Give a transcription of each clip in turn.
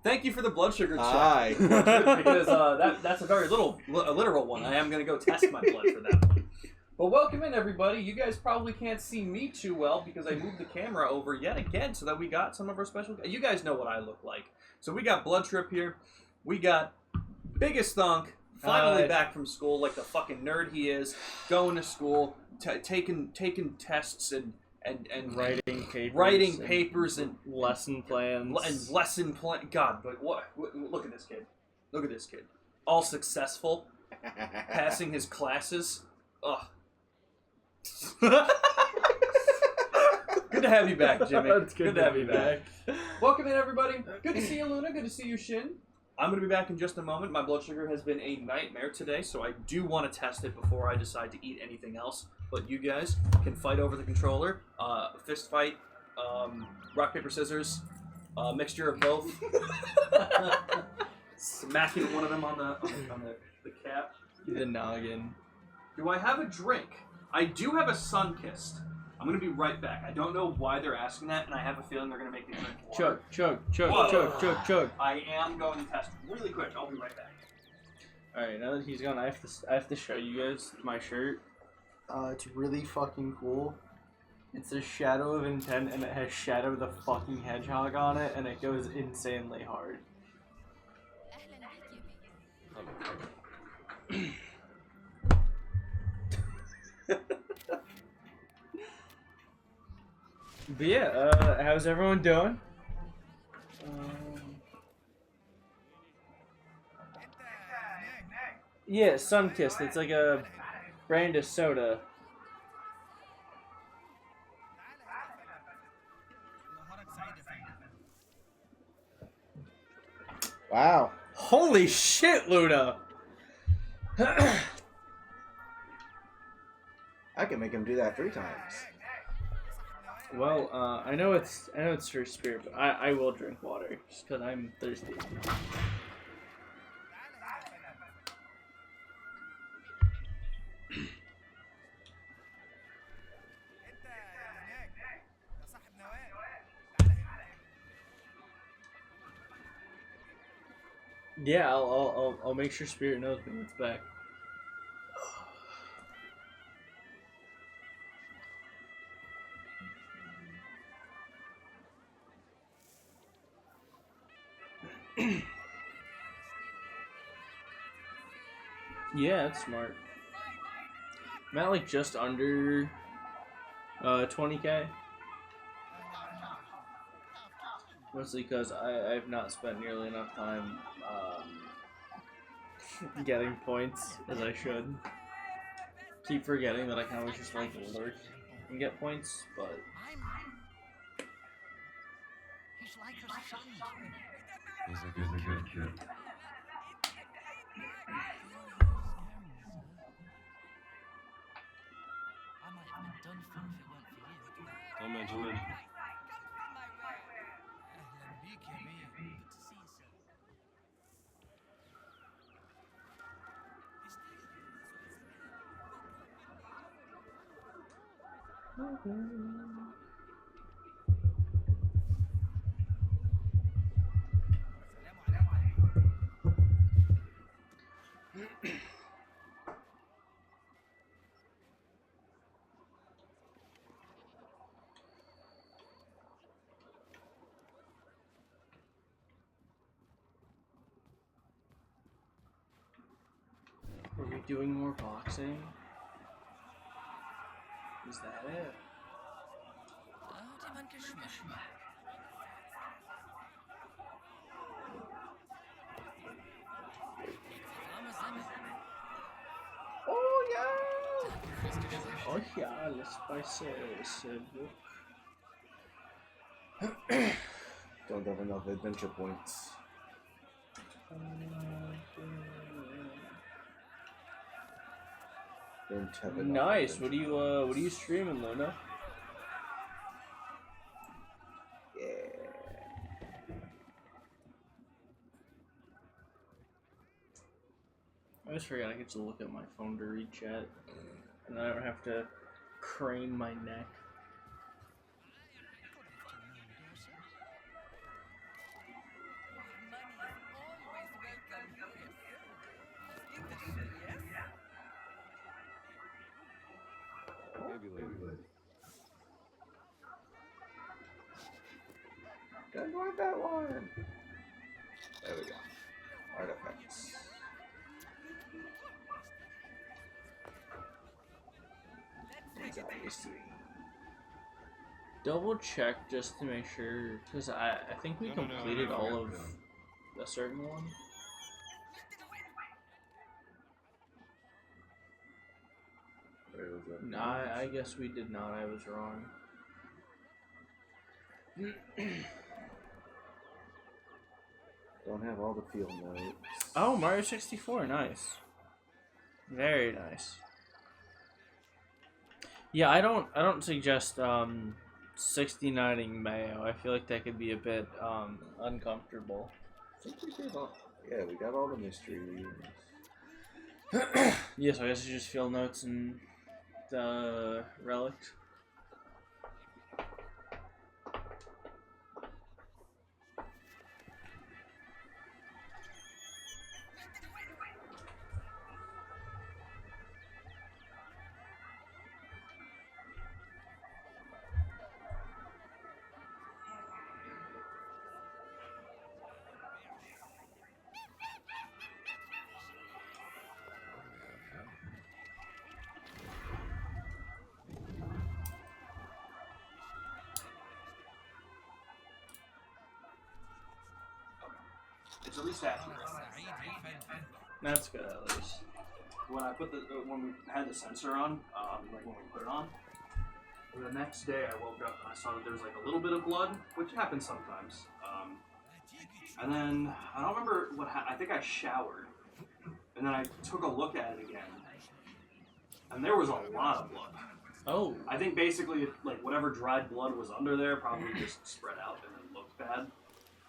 Thank you for the blood sugar check. Aye. Because that's a very literal one. I am going to go test my blood for that one. But welcome in, everybody. You guys probably can't see me too well because I moved the camera over yet again so that we got some of our special... You guys know what I look like. So we got Blood Trip here. We got Biggest Thunk, finally back from school like the fucking nerd he is, going to school, taking tests and writing papers and lesson plans God, but what? Look at this kid. Look at this kid. All successful, passing his classes. Ugh. Good to have you back, Jimmy. It's good to have you back. Welcome in, everybody. Good to see you, Luna. Good to see you, Shin. I'm going to be back in just a moment. My blood sugar has been a nightmare today, so I do want to test it before I decide to eat anything else. But you guys can fight over the controller. Fist fight, rock, paper, scissors, mixture of both. Smacking one of them on the cap. The noggin. Do I have a drink? I do have a Sunkist. I'm going to be right back. I don't know why they're asking that, and I have a feeling they're going to make me drink water. Chug. I am going to test really quick. I'll be right back. Alright, now that he's gone, I have to show you guys my shirt. It's really fucking cool. It's a Shadow of Intent, and it has Shadow the fucking Hedgehog on it, and it goes insanely hard. But yeah, how's everyone doing? Yeah, Sunkist. It's like a brand of soda. Wow. Holy shit, Luna! I can make him do that 3 times. Well, I know it's for spirit, but I will drink water just because I'm thirsty. Yeah, I'll make sure Spirit knows when it's back. Yeah, that's smart. I'm at like just under 20k. Mostly because I've not spent nearly enough time getting points as I should. Keep forgetting that I can always just like lurk and get points, but He's a good kid. Don't mention it. are we doing more boxing? Is that it? Oh yeah, let's buy some. Don't have enough adventure points. Don't have enough Nice. adventure What are you streaming, Luna? I just forgot I get to look at my phone to read chat, and I don't have to crane my neck. Don't want that one. There we go. Artifacts. Obviously. Double check just to make sure, because I think we completed all of a certain one. Where was that? No, I guess we did not. I was wrong. Don't have all the field notes. Oh, Mario 64, nice. Very nice. Yeah, I don't suggest 69ing Mayo. I feel like that could be a bit uncomfortable. I think we did all. Yeah, we got all the mysteries. Yeah, so I guess you just field notes and the relics. It's at least accurate. That's good at least. When I put when we had the sensor on, like when we put it on, the next day I woke up and I saw that there was like a little bit of blood, which happens sometimes. And then I don't remember what I think I showered, and then I took a look at it again, and there was a lot of blood. Oh. I think basically like whatever dried blood was under there probably just spread out and then looked bad,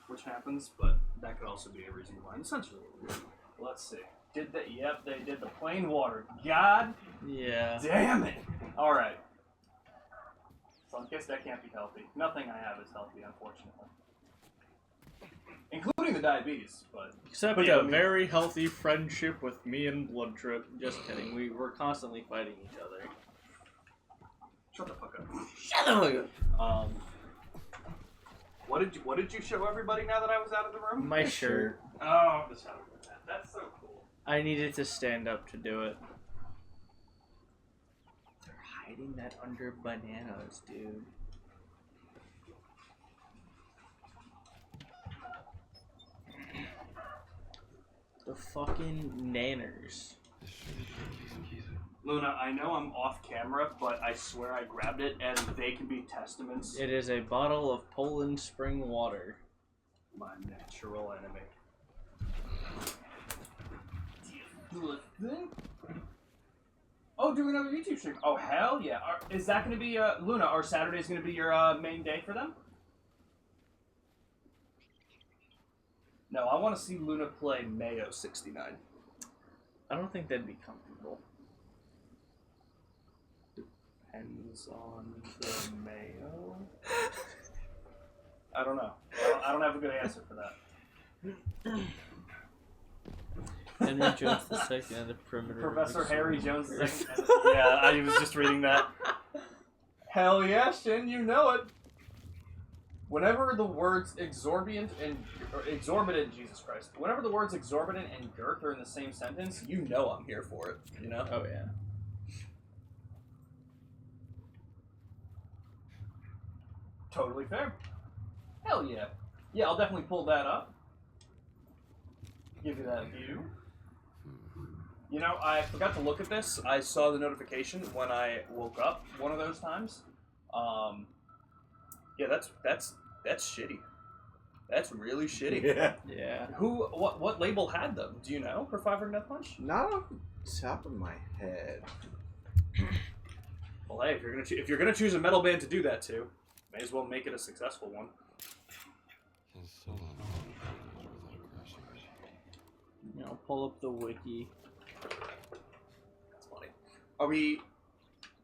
which happens, but that could also be a reason why the sensor's a little weird. Let's see. Did they? Yep, they did the plain water. God Yeah. damn it! Alright. So I guess that can't be healthy. Nothing I have is healthy, unfortunately. Including the diabetes, but... Except But yeah, a I mean- very healthy friendship with me and Blood Trip. Just kidding. We're constantly fighting each other. Shut the fuck up. Shut the fuck up! What did you show everybody now that I was out of the room? My shirt. Oh, the shadow of that. That's so cool. I needed to stand up to do it. They're hiding that under bananas, dude. The fucking nanners. Luna, I know I'm off camera, but I swear I grabbed it, and they can be testaments. It is a bottle of Poland spring water. My natural enemy. Oh, do another YouTube stream. Oh, hell yeah. Is that going to be, Luna, are Saturdays going to be your main day for them? No, I want to see Luna play Mayo 69. I don't think that'd be comfortable. Depends on the mayo. I don't know. I don't have a good answer for that. Henry Jones II and the perimeter. Professor Harry Jones II. Yeah, I was just reading that. Hell yeah, Shin, you know it. Whenever the words exorbitant, Jesus Christ. Whenever the words exorbitant and girth are in the same sentence, you know I'm here for it. You know? Oh yeah. Totally fair. Hell yeah. Yeah, I'll definitely pull that up. Give you that view. You know, I forgot to look at this. I saw the notification when I woke up one of those times. Yeah, that's shitty. That's really shitty. Yeah. Yeah. What label had them? Do you know for 500 Death Punch? Not off the top of my head. Well, hey, if you're gonna choose a metal band to do that to, may as well make it a successful one. You know, pull up the wiki. That's funny. Are we?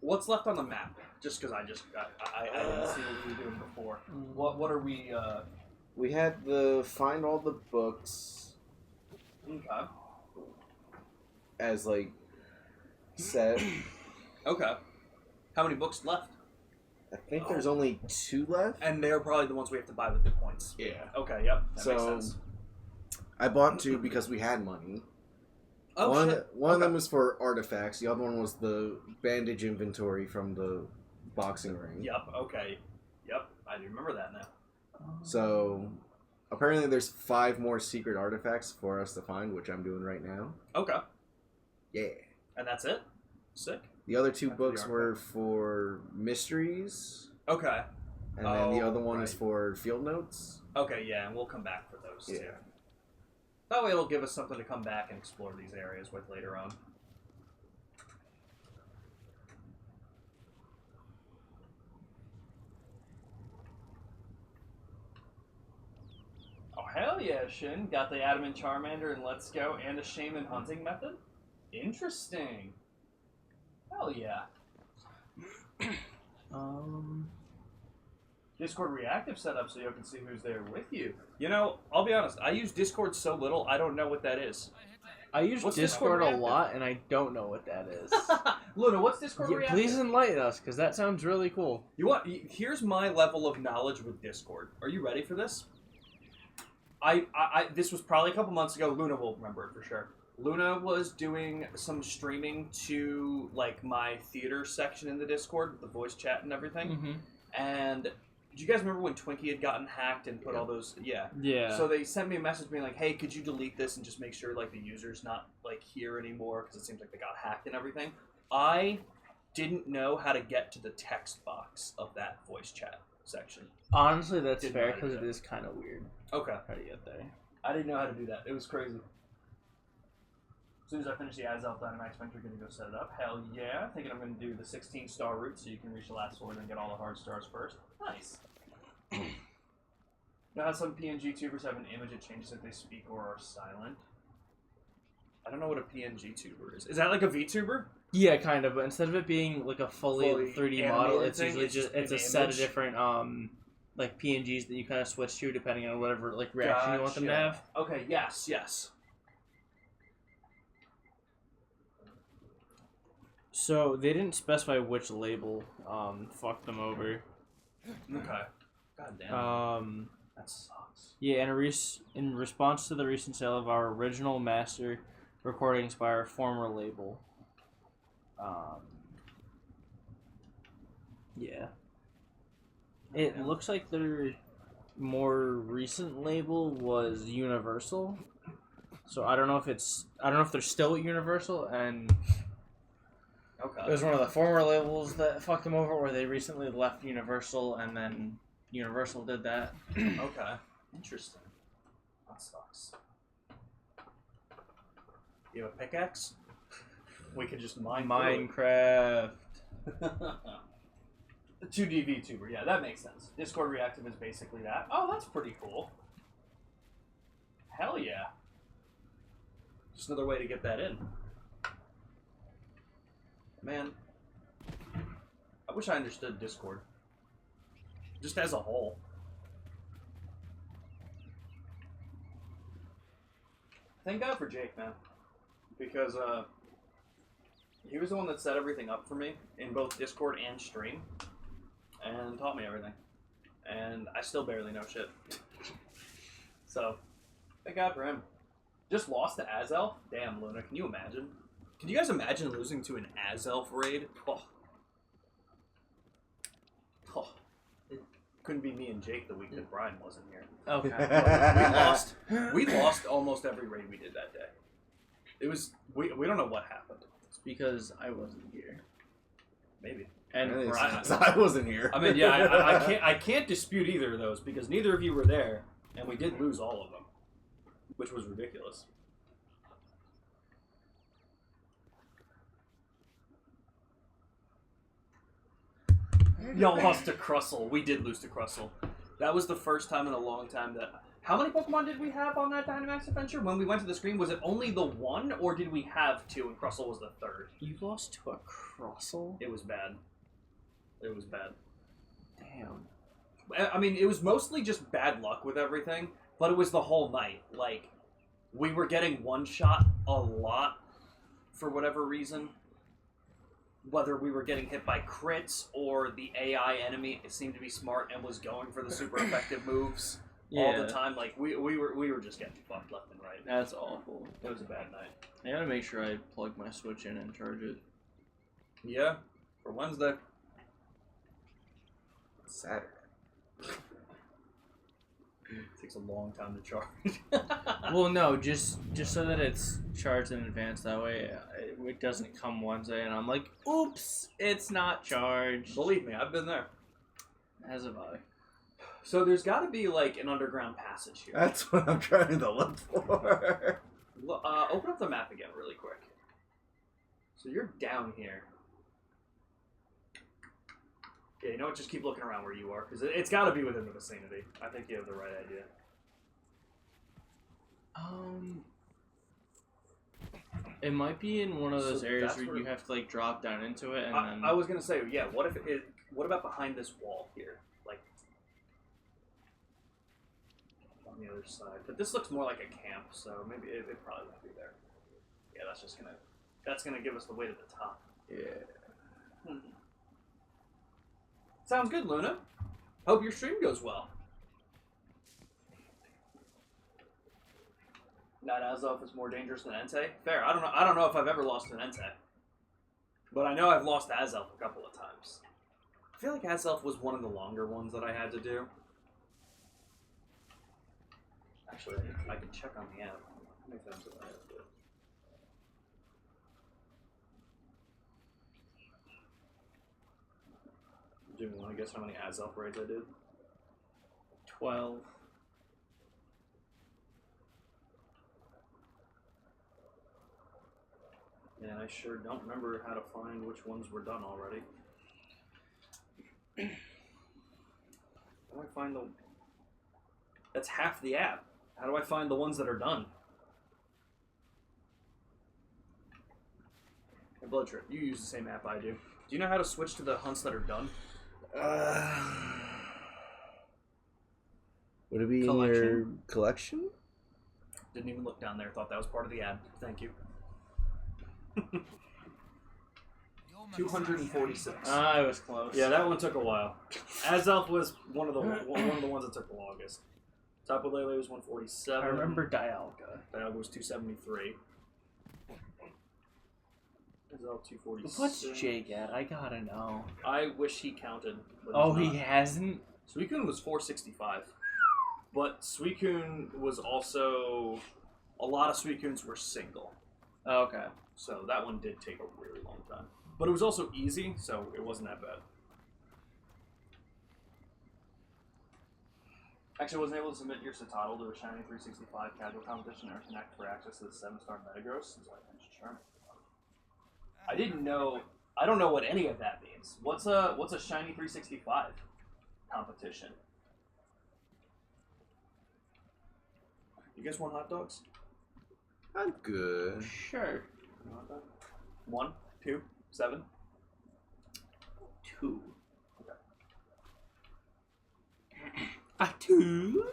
What's left on the map? Just because I didn't see what we were doing before. What are we? We had the find all the books Okay. as like set. Okay. How many books left? I think there's only 2 left. And they're probably the ones we have to buy with the points. Yeah. Okay, yep. That makes So sense. I bought 2 because we had money. Oh, one shit. one of Okay. them was for artifacts. The other one was the bandage inventory from the boxing ring. Yep, okay. Yep, I do remember that now. So apparently there's 5 more secret artifacts for us to find, which I'm doing right now. Okay. Yeah. And that's it? Sick. The other 2 After the books were for mysteries, Okay. and then the Oh, other one is right. for field notes. Okay, yeah, and we'll come back for those too. Yeah. That way it'll give us something to come back and explore these areas with later on. Oh, hell yeah, Shin. Got the Adamant Charmander and Let's Go and a Shaman hunting method? Interesting. Hell yeah. Discord reactive setup so you can see who's there with you. You know, I'll be honest, I use Discord so little, I don't know what that is. I use What's Discord Discord a reactive? lot, and I don't know what that is. Luna, what's Discord Yeah, reactive? please enlighten us, because that sounds really cool. Here's my level of knowledge with Discord. Are you ready for this? This was probably a couple months ago. Luna will remember it for sure. Luna was doing some streaming to like my theater section in the Discord with the voice chat and everything. Mm-hmm. And do you guys remember when Twinkie had gotten hacked and put all those? Yeah. Yeah. So they sent me a message being like, "Hey, could you delete this and just make sure like the user's not like here anymore because it seems like they got hacked and everything." I didn't know how to get to the text box of that voice chat section. Honestly, that's Didn't fair, know how to because do it that. is kind of weird Okay. how to get there. I didn't know how to do that. It was crazy. As soon as I finish the Azelf Dynamax Venture, we're going to go set it up. Hell yeah. Thinking I'm going to do the 16-star route so you can reach the last sword and get all the hard stars first. Nice. Now how some PNG tubers have an image that changes if they speak or are silent. I don't know what a PNG tuber is. Is that like a VTuber? Yeah, kind of, but instead of it being like a fully Fully 3D model, animated it's thing, usually it's just just it's a an set of image? different like PNGs that you kind of switch to depending on whatever like reaction you want them to Gotcha. have. Okay, yes. So they didn't specify which label fucked them over. Okay. God damn. That sucks. Yeah, in response to the recent sale of our original master recordings by our former label. Yeah. It looks like their more recent label was Universal. So I don't know if they're still at Universal, and Okay. it was one of the former labels that fucked them over, or they recently left Universal and then Universal did that. Okay. Interesting. That sucks. You have a pickaxe? We could just mine Minecraft. 2D VTuber, yeah, that makes sense. Discord Reactive is basically that. Oh, that's pretty cool. Hell yeah. Just another way to get that in. Man, I wish I understood Discord. Just as a whole. Thank God for Jake, man. Because, he was the one that set everything up for me in both Discord and stream. And taught me everything. And I still barely know shit. So, thank God for him. Just lost to Azelf? Damn, Luna, can you imagine? Can you guys imagine losing to an Azelf raid? Oh. Oh. It couldn't be me and Jake the week that Brian wasn't here. Okay. We lost almost every raid we did that day. It was, we don't know what happened. It's because I wasn't here. Maybe. And Really, Brian. since I wasn't here. I mean, yeah, I can't dispute either of those because neither of you were there, and we did lose all of them, which was ridiculous. Y'all lost to Crustle. We did lose to Crustle. That was the first time in a long time that... How many Pokemon did we have on that Dynamax adventure? When we went to the screen, was it only the one, or did we have two, and Crustle was the third? You lost to a Crustle? It was bad. It was bad. Damn. I mean, it was mostly just bad luck with everything, but it was the whole night. Like, we were getting one shot a lot for whatever reason. whether we were getting hit by crits or the AI enemy seemed to be smart and was going for the super effective moves all the time. Like we were just getting fucked left and right. That's awful. It was a bad night. I gotta make sure I plug my Switch in and charge it. Yeah, for Wednesday. Saturday. It takes a long time to charge. Well, no, just so that it's charged in advance. That way, it doesn't come Wednesday, and I'm like, "Oops, it's not charged." Believe me, I've been there. As have I. So there's got to be like an underground passage here. That's what I'm trying to look for. Open up the map again really quick. So you're down here. Yeah, you know what? Just keep looking around where you are, because it's got to be within the vicinity. I think you have the right idea. It might be in one of those So areas that's where you where- have to like drop down into it, and then. I was gonna say, yeah. What about behind this wall here, like on the other side? But this looks more like a camp, so maybe it probably won't be there. Yeah, that's gonna give us the way to the top. Yeah. Sounds good, Luna. Hope your stream goes well. Night Azov is more dangerous than Entei. Fair. I don't know if I've ever lost an Entei, but I know I've lost Azelf a couple of times. I feel like Azelf was one of the longer ones that I had to do. Actually, I can check on the app. How many times have I had to do it? Do you want to guess how many Azelf raids I did? 12. And I sure don't remember how to find which ones were done already. How do I find the... That's half the app. How do I find the ones that are done? Hey, Blood Trip, you use the same app I do. Do you know how to switch to the hunts that are done? Would it be in your Collection? collection? Didn't even look down there. Thought that was part of the ad. Thank you. 246. I was close. Yeah, that one took a while. Azelf was one of the ones that took the longest. Tapu Lele was 147. I remember Dialga. Dialga was 273. Azelf 246. What's Jake at? I gotta know. I wish he counted. But Oh, he's he not. hasn't? Suicune was 465. But Suicune was also... A lot of Suicunes were single. Oh, okay. So that one did take a really long time. But it was also easy, so it wasn't that bad. Actually, I wasn't able to submit your Citadel to a Shiny 365 casual competition or connect for access to the 7-star Metagross until I finished Charmander. I didn't know... I don't know what any of that means. What's a Shiny 365 competition? You guys want hot dogs? I'm good. Sure. 1, 2, 7. 2. A 2?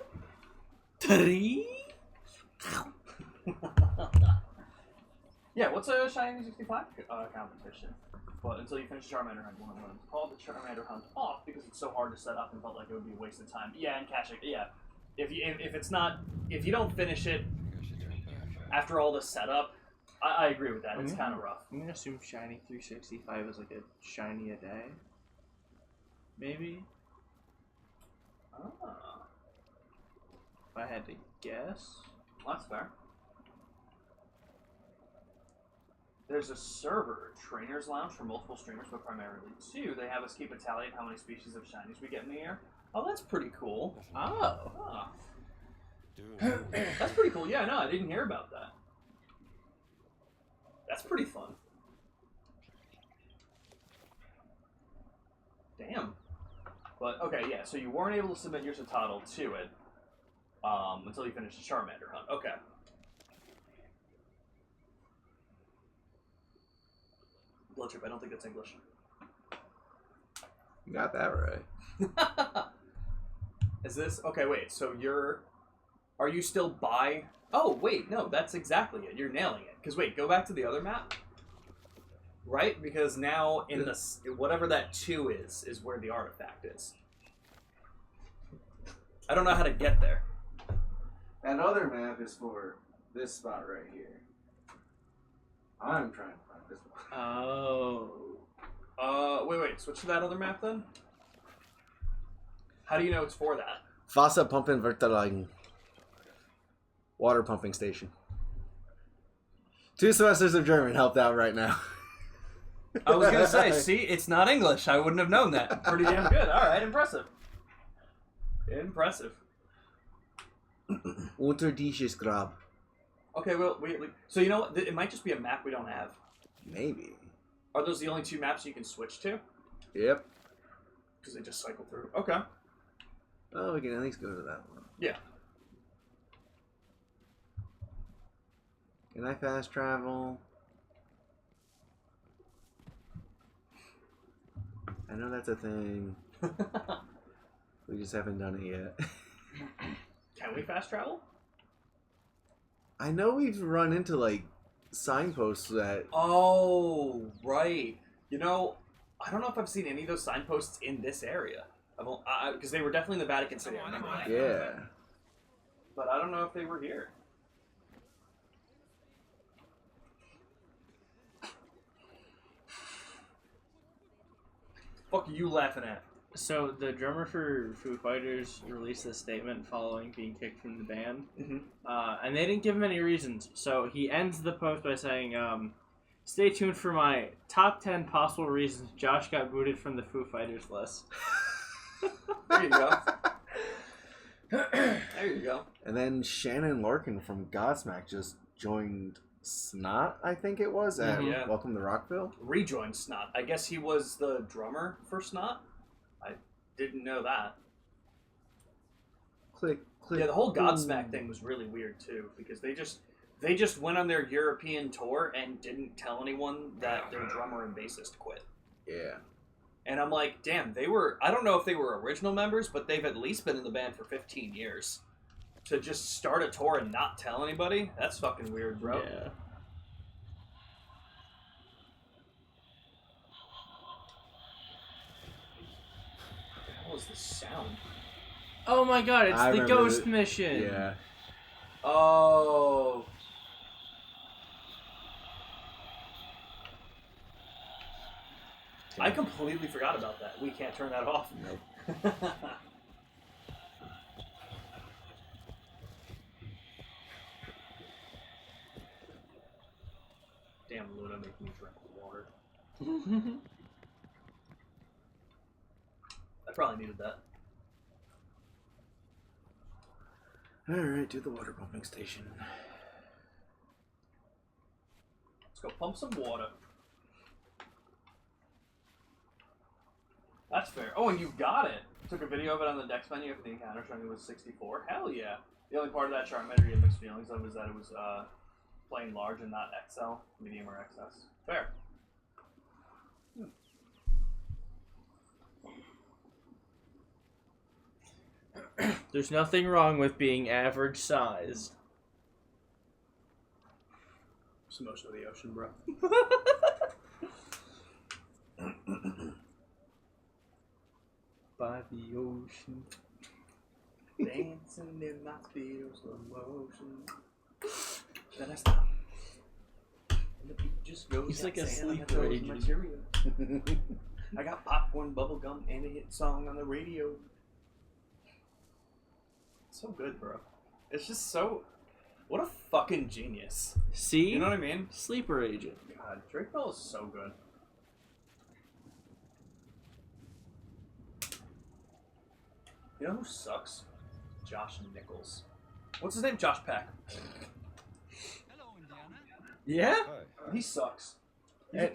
3? Yeah, what's a Shiny 65 competition? But until you finish Charmander Hunt 1 and 1. Call the Charmander Hunt off because it's so hard to set up and felt like it would be a waste of time. Yeah, and catch it. Yeah, if you don't finish it after all the setup, I agree with that. It's kind of rough. I'm gonna assume Shiny 365 is like a shiny a day. Maybe? Ah, If I had to guess. that's fair. There's a server, Trainers Lounge, for multiple streamers, but primarily 2. They have us keep a tally of how many species of shinies we get in the year. Oh, that's pretty cool. Oh. Ah. That's pretty cool. Yeah, no, I didn't hear about that. That's pretty fun. Damn. But, okay, yeah, so you weren't able to submit your Citadel to it until you finished the Charmander Hunt. Okay. Blood Trip, I don't think that's English. You got that right. Is this... Okay, wait, so you're... Are you still by... Oh, wait, no, that's exactly it. You're nailing it. Because, wait, go back to the other map. Right? Because now in the whatever that 2 is where the artifact is. I don't know how to get there. That other map is for this spot right here. I'm trying to find this one. Oh. Wait. Switch to that other map then? How do you know it's for that? Wasser Pumpen Verteilen. Water pumping station. 2 semesters of German helped out right now. I was gonna say, see, it's not English. I wouldn't have known that. Pretty damn good. Alright, impressive. Impressive. Unterdisches Grab. Okay, well, so you know what? It might just be a map we don't have. Maybe. Are those the only 2 maps you can switch to? Yep. Because they just cycle through. Okay. Oh, we can at least go to that one. Yeah. Can I fast travel? I know that's a thing. We just haven't done it yet. Can we fast travel? I know we've run into, like, signposts that... Oh, right. You know, I don't know if I've seen any of those signposts in this area. Because they were definitely in the Vatican City, I remember that. Yeah. But I don't know if they were here. Fuck are you laughing at? So the drummer for Foo Fighters released this statement following being kicked from the band, and they didn't give him any reasons. So he ends the post by saying, "Stay tuned for my top 10 possible reasons Josh got booted from the Foo Fighters list." There you go. There you go. And then Shannon Larkin from Godsmack just joined Snot, I think it was, at Yeah. Welcome to Rockville. Rejoined Snot. I guess he was the drummer for Snot. I didn't know that. Click, click. Yeah, the whole Godsmack boom. thing was really weird too, because they just went on their European tour and didn't tell anyone that their drummer and bassist quit. Yeah. And I'm like, damn, I don't know if they were original members, but they've at least been in the band for 15 years. To just start a tour and not tell anybody? That's fucking weird, bro. Yeah. What the hell is this sound? Oh my god, it's I the remember Ghost Mission. Yeah. Oh. I completely forgot about that. We can't turn that off. Nope. Damn, Luna making me drink water. I probably needed that. Alright, do the water pumping station. Let's go pump some water. That's fair. Oh, and you got it. Took a video of it on the Dex menu for the encounter showing it was 64. Hell yeah. The only part of that chart measure you have mixed feelings of is that it was plain large and not XL, medium, or XS. Fair. There's nothing wrong with being average size. Just motion of the ocean, bro. By the ocean. Dancing in my feels of motion. Then I stop. And the beat just goes. He's like a dancing sleeper on the agent. material. I got popcorn, bubblegum, and a hit song on the radio. So good, bro. It's just so... What a fucking genius. See? You know what I mean? Sleeper agent. God, Drake Bell is so good. You know who sucks? Josh Nichols. What's his name? Josh Peck. Yeah? He sucks.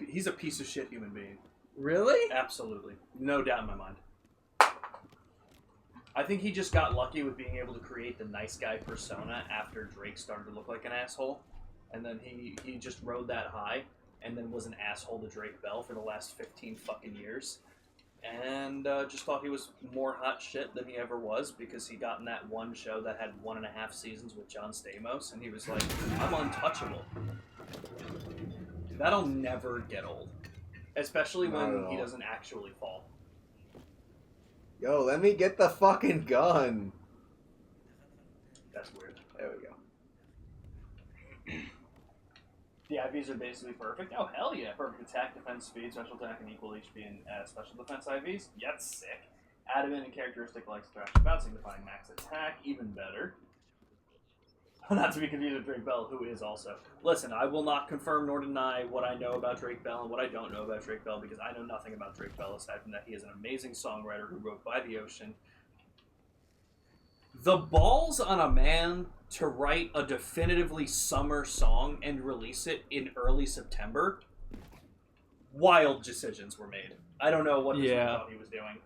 He's a piece of shit human being. Really? Absolutely. No doubt in my mind. I think he just got lucky with being able to create the nice guy persona after Drake started to look like an asshole. And then he just rode that high and then was an asshole to Drake Bell for the last 15 fucking years. And just thought he was more hot shit than he ever was because he got in that one show that had 1.5 seasons with John Stamos and he was like, I'm untouchable. That'll never get old. Especially Not at when he all. doesn't actually fall. Yo, let me get the fucking gun. That's weird. There we go. The IVs are basically perfect. Oh, hell yeah. Perfect attack, defense, speed, special attack, and equal HP and special defense IVs. Yeah, that's sick. Adamant and characteristic like subtraction, about signifying max attack. Even better. Not to be confused with Drake Bell, who is also. Listen, I will not confirm nor deny what I know about Drake Bell and what I don't know about Drake Bell because I know nothing about Drake Bell aside from that he is an amazing songwriter who wrote By the Ocean. The balls on a man to write a definitively summer song and release it in early September. Wild decisions were made. I don't know what this man thought he was doing,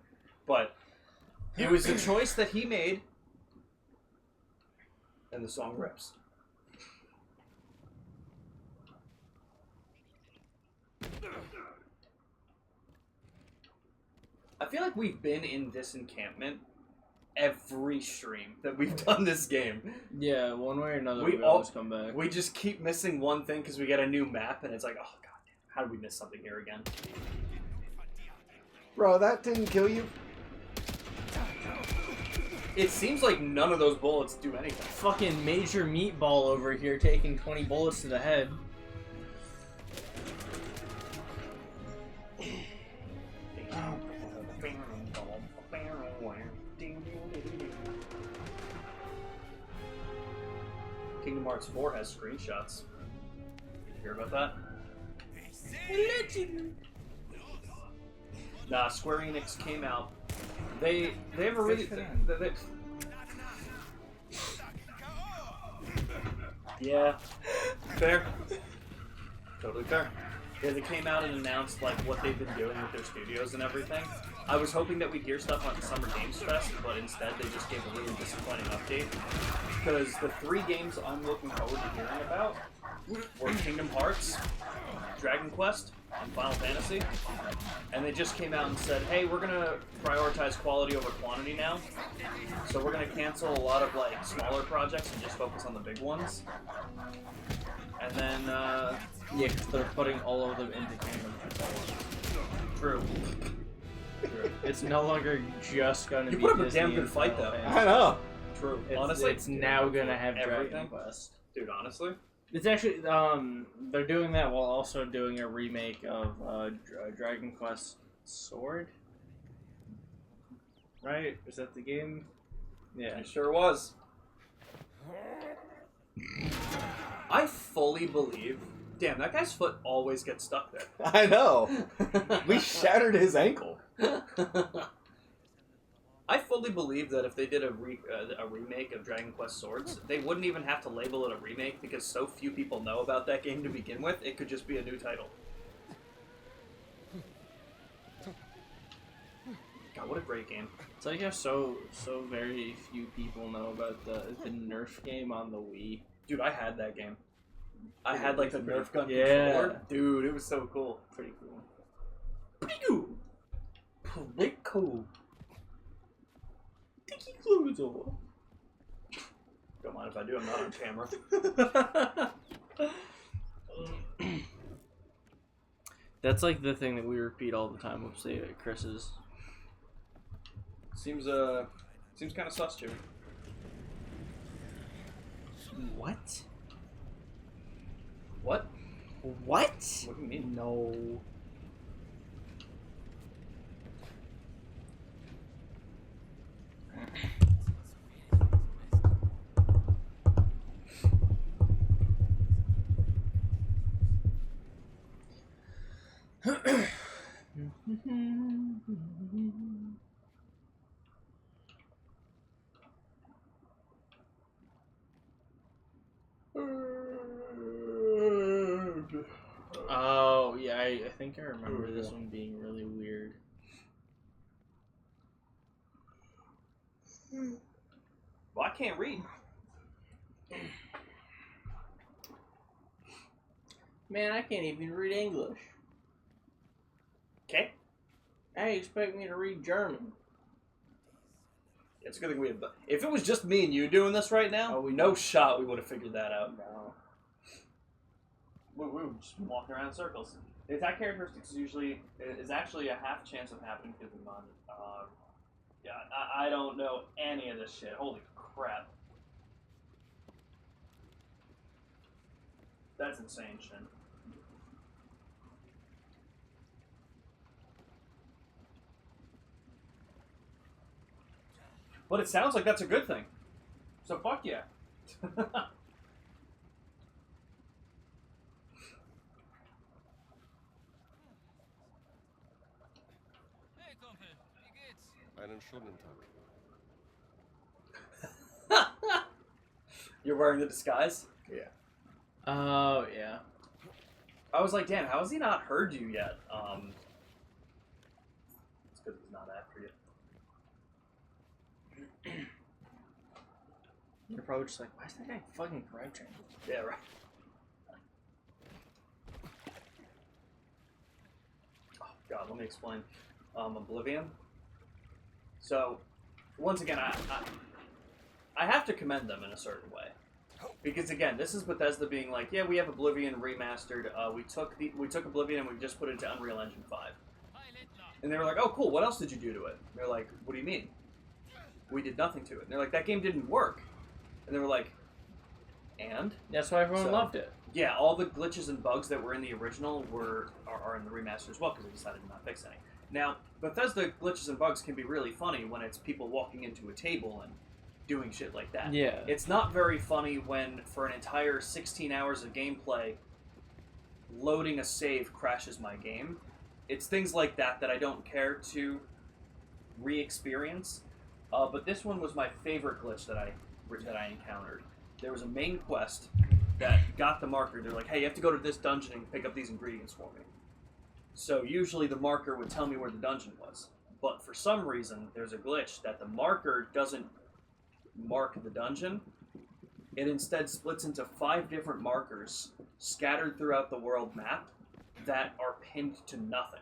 but it was a choice that he made. And the song rips. I feel like we've been in this encampment every stream that we've done this game. Yeah, one way or another, We we all- always come back. We just keep missing one thing because we get a new map and it's like, oh god, how did we miss something here again? Bro, that didn't kill you? It seems like none of those bullets do anything. Fucking Major Meatball over here taking 20 bullets to the head. Kingdom Hearts 4 has screenshots. Did you hear about that? Nah, Square Enix came out. They have a really... Yeah, fair. Totally fair. Yeah, they came out and announced like what they've been doing with their studios and everything. I was hoping that we'd hear stuff on Summer Games Fest, but instead they just gave a really disappointing update. Because the 3 games I'm looking forward to hearing about were Kingdom Hearts, Dragon Quest, and Final Fantasy. And they just came out and said, hey, we're gonna prioritize quality over quantity now. So we're gonna cancel a lot of like smaller projects and just focus on the big ones. And then, Yeah, because they're putting all of them into Kingdom Hearts. true. It's no longer just gonna You be put up a Disney damn good and fight, Final though. Fantasy. I know. True. It's, Honestly, it's now gonna have everything. Dragon Quest. Dude, honestly. It's actually, they're doing that while also doing a remake of Dragon Quest Sword. Right? Is that the game? Yeah. It sure was. I fully believe. Damn, that guy's foot always gets stuck there. I know. We shattered his ankle. I fully believe that if they did a remake of Dragon Quest Swords, they wouldn't even have to label it a remake because so few people know about that game to begin with. It could just be a new title. God, what a great game! It's like how so very few people know about the Nerf game on the Wii. Dude, I had that game. I had like the Nerf gun Yeah. controller. Dude, it was so cool. Pretty cool. Pretty cool. Pretty cool. Don't mind if I do, I'm not on camera. That's like the thing that we repeat all the time with say at Chris's. Seems kind of sus, Jimmy. What? What? What? What do you mean? No. Oh, yeah, I think I remember this one being really weird. Well, I can't read. Man, I can't even read English. Okay. How do you expect me to read German? It's a good thing we have. If it was just me and you doing this right now, Oh, we no shot we would have figured that out. No. we would just be walking around in circles. The attack characteristics is actually a half chance of happening because of mon. Yeah, I don't know any of this shit. Holy crap. That's insane shit. But it sounds like that's a good thing. So fuck yeah. Einen schönen Tag. You're wearing the disguise? Yeah. Oh, yeah. I was like, damn, how has he not heard you yet? It's because he's not after you. You're probably just like, why is that guy fucking crouching? Yeah, right. Oh, God, let me explain. Oblivion. So, once again, I have to commend them in a certain way. Because again, this is Bethesda being like, yeah, we have Oblivion remastered. We took Oblivion and we just put it into Unreal Engine 5. And they were like, oh, cool. What else did you do to it? And they're like, what do you mean? We did nothing to it. And they're like, that game didn't work. And they were like, and? That's why everyone loved it. Yeah, all the glitches and bugs that were in the original are in the remaster as well because they decided to not fix any. Now, Bethesda glitches and bugs can be really funny when it's people walking into a table and doing shit like that. Yeah. It's not very funny when, for an entire 16 hours of gameplay, loading a save crashes my game. It's things like that that I don't care to re-experience. But this one was my favorite glitch that I encountered. There was a main quest that got the marker. They're like, hey, you have to go to this dungeon and pick up these ingredients for me. So usually the marker would tell me where the dungeon was. But for some reason, there's a glitch that the marker doesn't mark the dungeon. It instead splits into 5 different markers scattered throughout the world map that are pinned to nothing.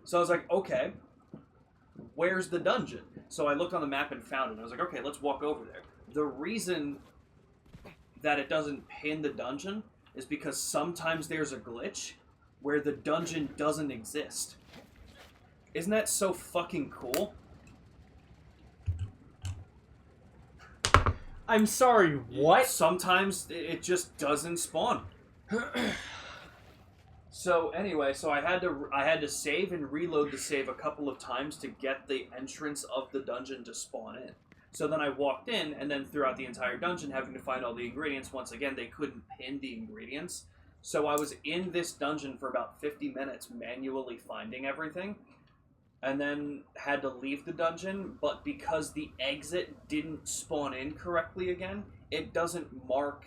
So I was like, okay, where's the dungeon? So I looked on the map and found it. And I was like, okay, let's walk over there. The reason that it doesn't pin the dungeon is because sometimes there's a glitch where the dungeon doesn't exist. Isn't that so fucking cool? I'm sorry, what? Sometimes it just doesn't spawn. So anyway, so I had to save and reload the save a couple of times to get the entrance of the dungeon to spawn in. So then I walked in, and then throughout the entire dungeon, having to find all the ingredients. Once again, they couldn't pin the ingredients. So I was in this dungeon for about 50 minutes manually finding everything. And then had to leave the dungeon, but because the exit didn't spawn in correctly again, it doesn't mark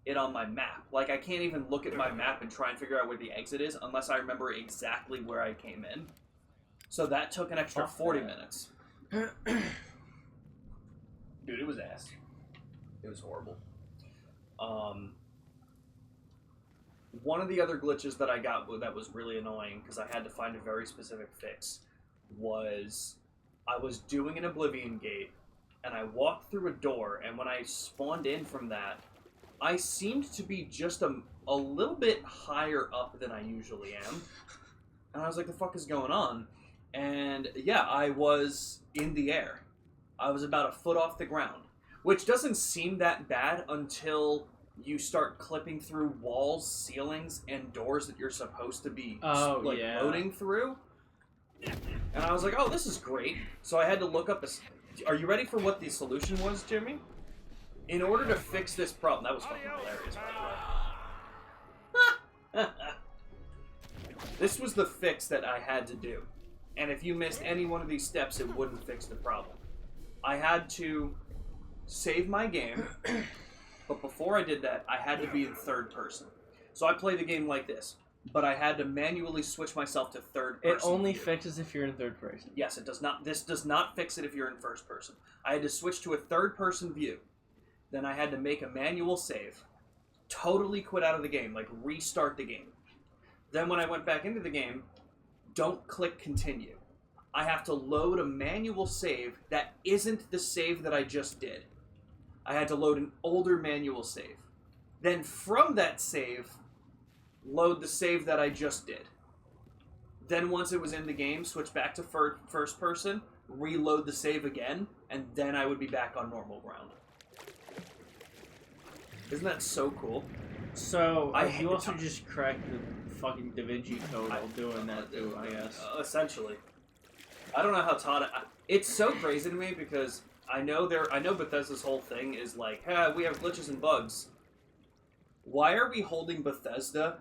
it on my map. Like, I can't even look at my map and try and figure out where the exit is unless I remember exactly where I came in. So that took an extra 40 minutes. Dude, it was ass. It was horrible. One of the other glitches that I got that was really annoying, because I had to find a very specific fix, was I was doing an Oblivion gate, and I walked through a door, and when I spawned in from that, I seemed to be just a little bit higher up than I usually am. And I was like, the fuck is going on? And yeah, I was in the air. I was about a foot off the ground, which doesn't seem that bad until you start clipping through walls, ceilings, and doors that you're supposed to be loading through. And I was like, oh, this is great. So I had to look up this. Are you ready for what the solution was, Jimmy? In order to fix this problem, that was fucking hilarious, by the way. This was the fix that I had to do. And if you missed any one of these steps, it wouldn't fix the problem. I had to save my game, but before I did that, I had to be in third person. So I play the game like this, but I had to manually switch myself to third person. It only fixes if you're in third person. Yes, it does not. This does not fix it if you're in first person. I had to switch to a third person view. Then I had to make a manual save, totally quit out of the game, like restart the game. Then when I went back into the game, don't click continue. I have to load a manual save that isn't the save that I just did. I had to load an older manual save. Then from that save, load the save that I just did. Then once it was in the game, switch back to first person, reload the save again, and then I would be back on normal ground. Isn't that so cool? So, I you also just cracked the fucking DaVinci Code while doing that too, I guess. Essentially. I don't know how Todd... It's so crazy to me because I know Bethesda's whole thing is like, hey, we have glitches and bugs. Why are we holding Bethesda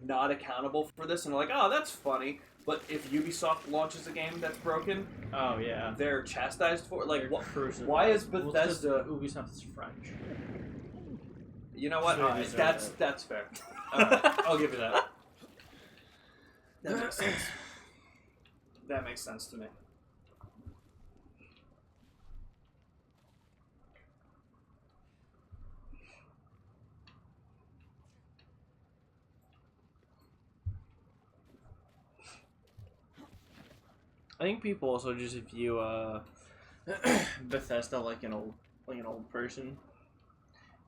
not accountable for this? And we're like, oh, that's funny. But if Ubisoft launches a game that's broken, oh yeah, they're chastised for it. Like, why is Bethesda... Ubisoft is French. You know what? So All right, that's fair. I'll give you that. That makes sense. That makes sense to me. I think people also just view Bethesda like an old person.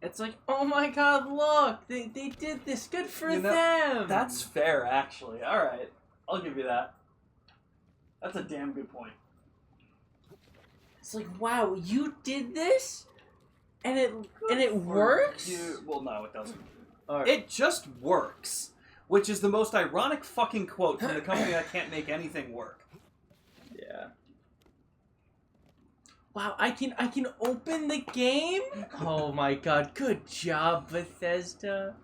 It's like, oh my god, look! They did this! Good for them! That's fair, actually. Alright. I'll give you that. That's a damn good point. It's like, wow, you did this? And it works? Well, no, it doesn't. Right. It just works. Which is the most ironic fucking quote from the company that can't make anything work. Yeah. Wow, I can open the game? Oh my god, good job, Bethesda.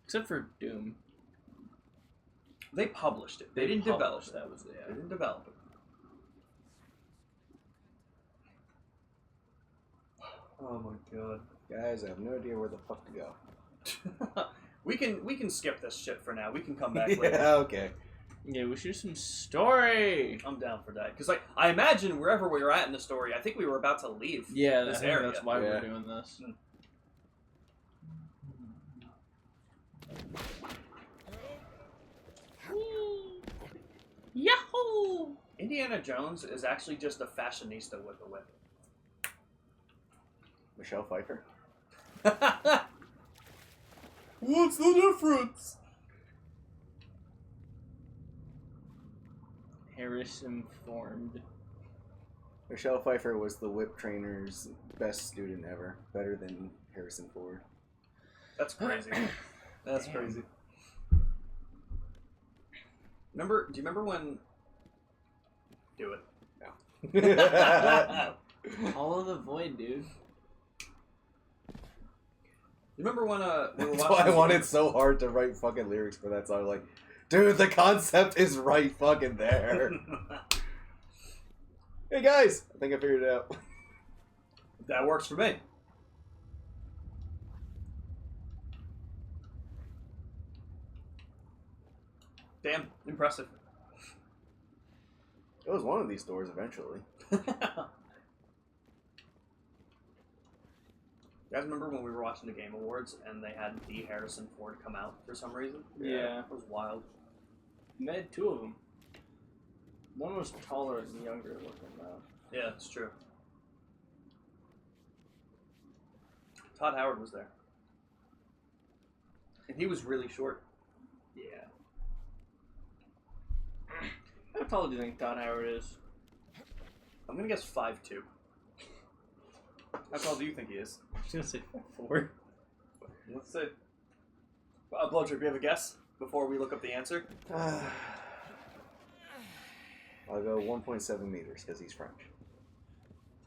Except for Doom. They published it. They didn't develop it. That was it. They didn't develop it. Oh my god. Guys, I have no idea where the fuck to go. we can skip this shit for now. We can come back later. Yeah, okay. Yeah, we should do some story. I'm down for that. Because like, I imagine wherever we were at in the story, I think we were about to leave Yeah, this I think area. that's why we're doing this. Yahoo! Indiana Jones is actually just a fashionista with a whip. Michelle Pfeiffer. What's the difference? Harrison formed. Michelle Pfeiffer was the whip trainer's best student ever. Better than Harrison Ford. That's crazy. That's Damn. crazy. Do you remember when... Do it. No. All of the Void, dude. You remember when we were That's watching... why I wanted so hard to write fucking lyrics for that song. Like, dude, the concept is right fucking there. Hey guys, I think I figured it out. That works for me. Damn, impressive. It was one of these stores eventually. You guys remember when we were watching the Game Awards and they had the Harrison Ford come out for some reason? Yeah. It was wild. And they had two of them. One was taller and younger looking, though. Yeah, it's true. Todd Howard was there. And he was really short. Yeah. How tall do you think Todd Howard is? I'm gonna guess 5'2". How tall do you think he is? I was gonna say 4. Let's see. Blowtrip, you have a guess before we look up the answer? I'll go 1.7 meters because he's French.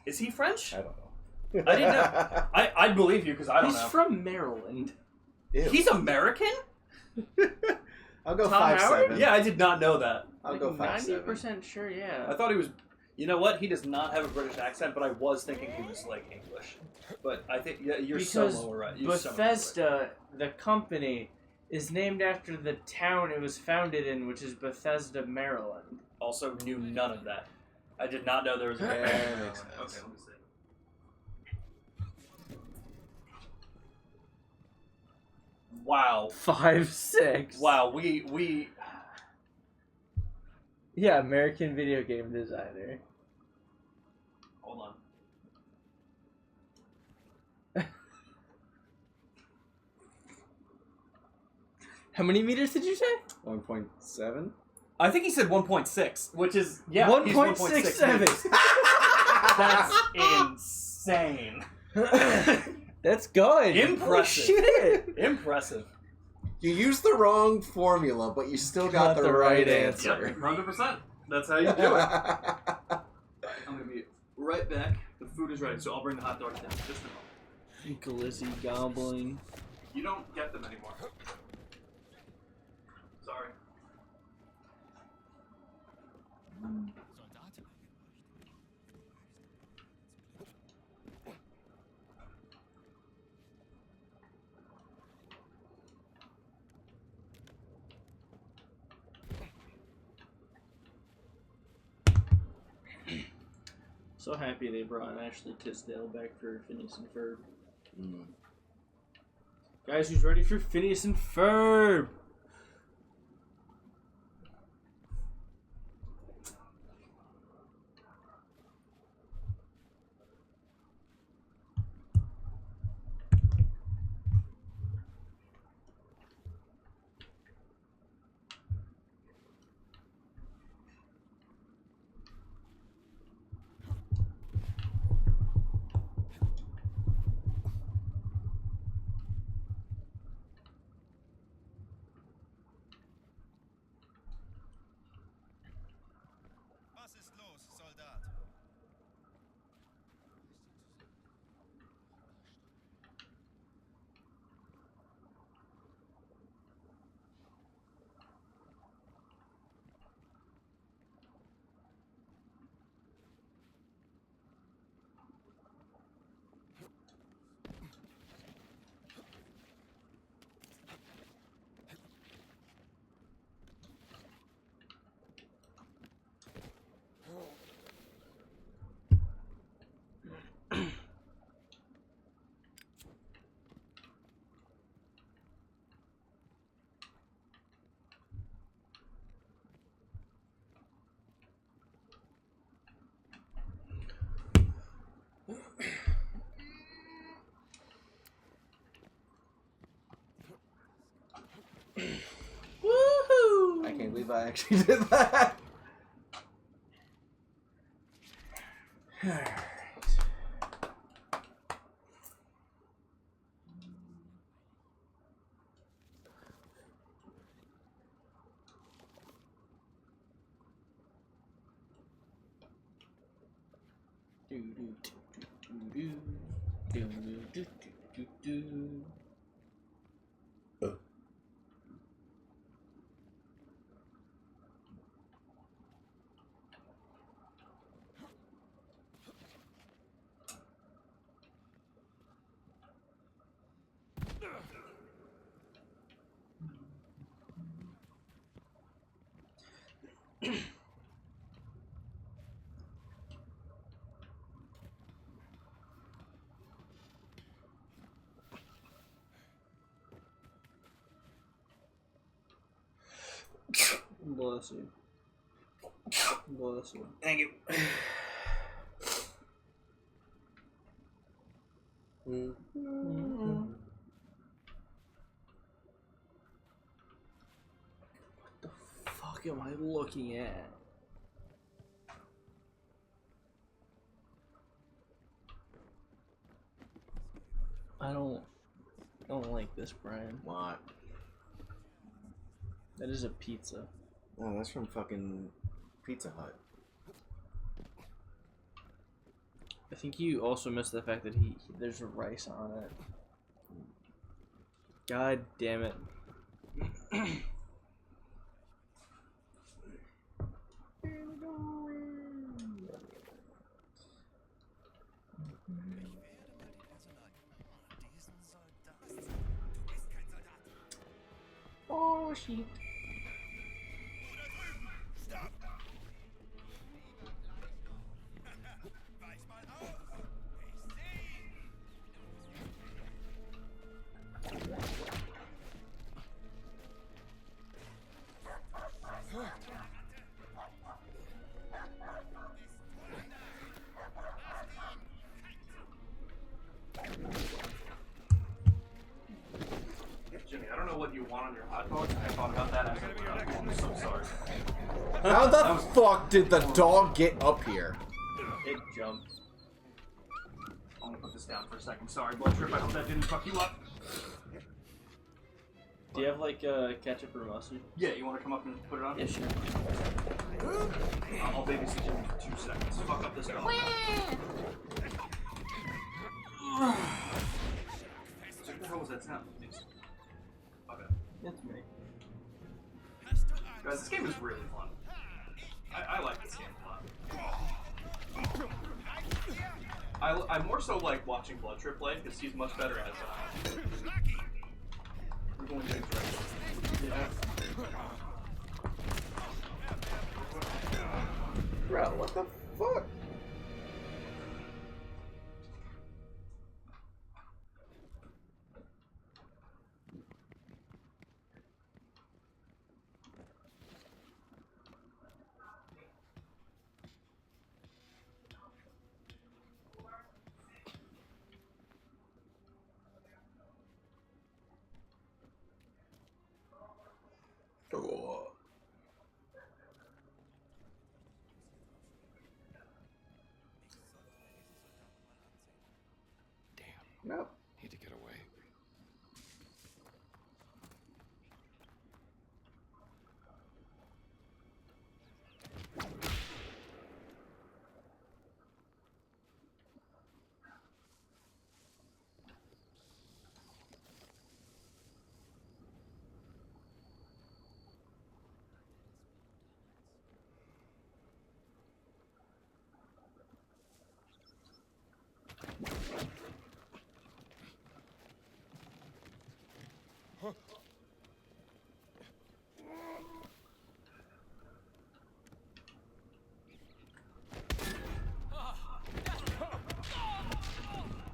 Is he French? I don't know. I didn't know. I'd believe you because I don't He's know. from Maryland. Ew. He's American? I'll go Tom 5'7". Howard? Yeah, I did not know that. I'll go 5'7". 90% sure, yeah. I thought he was... You know what? He does not have a British accent, but I was thinking he was, like, English. But I think you're Because so lower right. You're so Bethesda, the company, is named after the town it was founded in, which is Bethesda, Maryland. Also knew none of that. I did not know there was a... Yeah, that makes sense. Okay, let me see. Wow. 5'6". Wow, we... Yeah, American video game designer. Hold on. How many meters did you say? 1.7. I think he said 1.6, which is he's 1.67. meters. That's insane. That's good. Impressive. Holy shit. Impressive. You used the wrong formula, but you still got the right answer. Yep, 100%. That's how you do it. I'm gonna be right back. The food is ready, so I'll bring the hot dogs down. Just a moment. Glizzy gobbling. You don't get them anymore. Sorry. So happy they brought Ashley Tisdale back for Phineas and Ferb. Guys, who's ready for Phineas and Ferb? Was ist los, Soldat? Woohoo! I can't believe I actually did that. Bless you. Bless you. Thank you. What the fuck am I looking at? I don't like this, Brian. What? That is a pizza. Oh, that's from fucking Pizza Hut. I think you also missed the fact that there's rice on it. God damn it. Oh shit. Weich mal auf! Ich seh ihn! Jimmy, I don't know what what you want on your hot dog. I thought about that after I'm so sorry. How the fuck did the dog get up here? It jumped. I'm gonna put this down for a second. Sorry, Blood Trip. I hope that didn't fuck you up. Do you have like ketchup or mustard? Yeah, you want to come up and put it on? Yeah, sure. I'll babysit you for 2 seconds. Fuck up this dog. What the hell was that sound? Okay. It's me. Guys, this game is really fun. I like this game a lot. I more so like watching Blood Trip play because he's much better at it than I am. We're going James right. Yeah. Bro, what the fuck? Oh. Damn. No. Need to get away.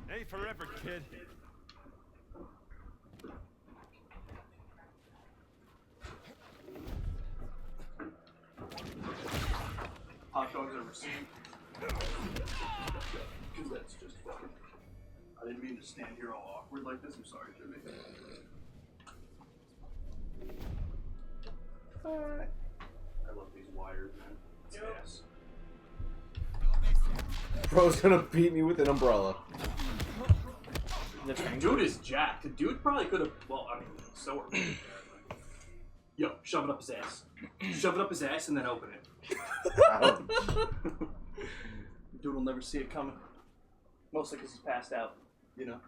Hey, forever, kid. Hot dogs are received. Because that's just fucking. I didn't mean to stand here all awkward like this. I'm sorry, Jimmy. I love these wires, man. It's ass. Bro's gonna beat me with an umbrella. Dude is jacked. Dude probably could have. Well, I mean, so are we. Yo, shove it up his ass. Shove it up his ass and then open it. Dude will never see it coming. Mostly because he's passed out, you know.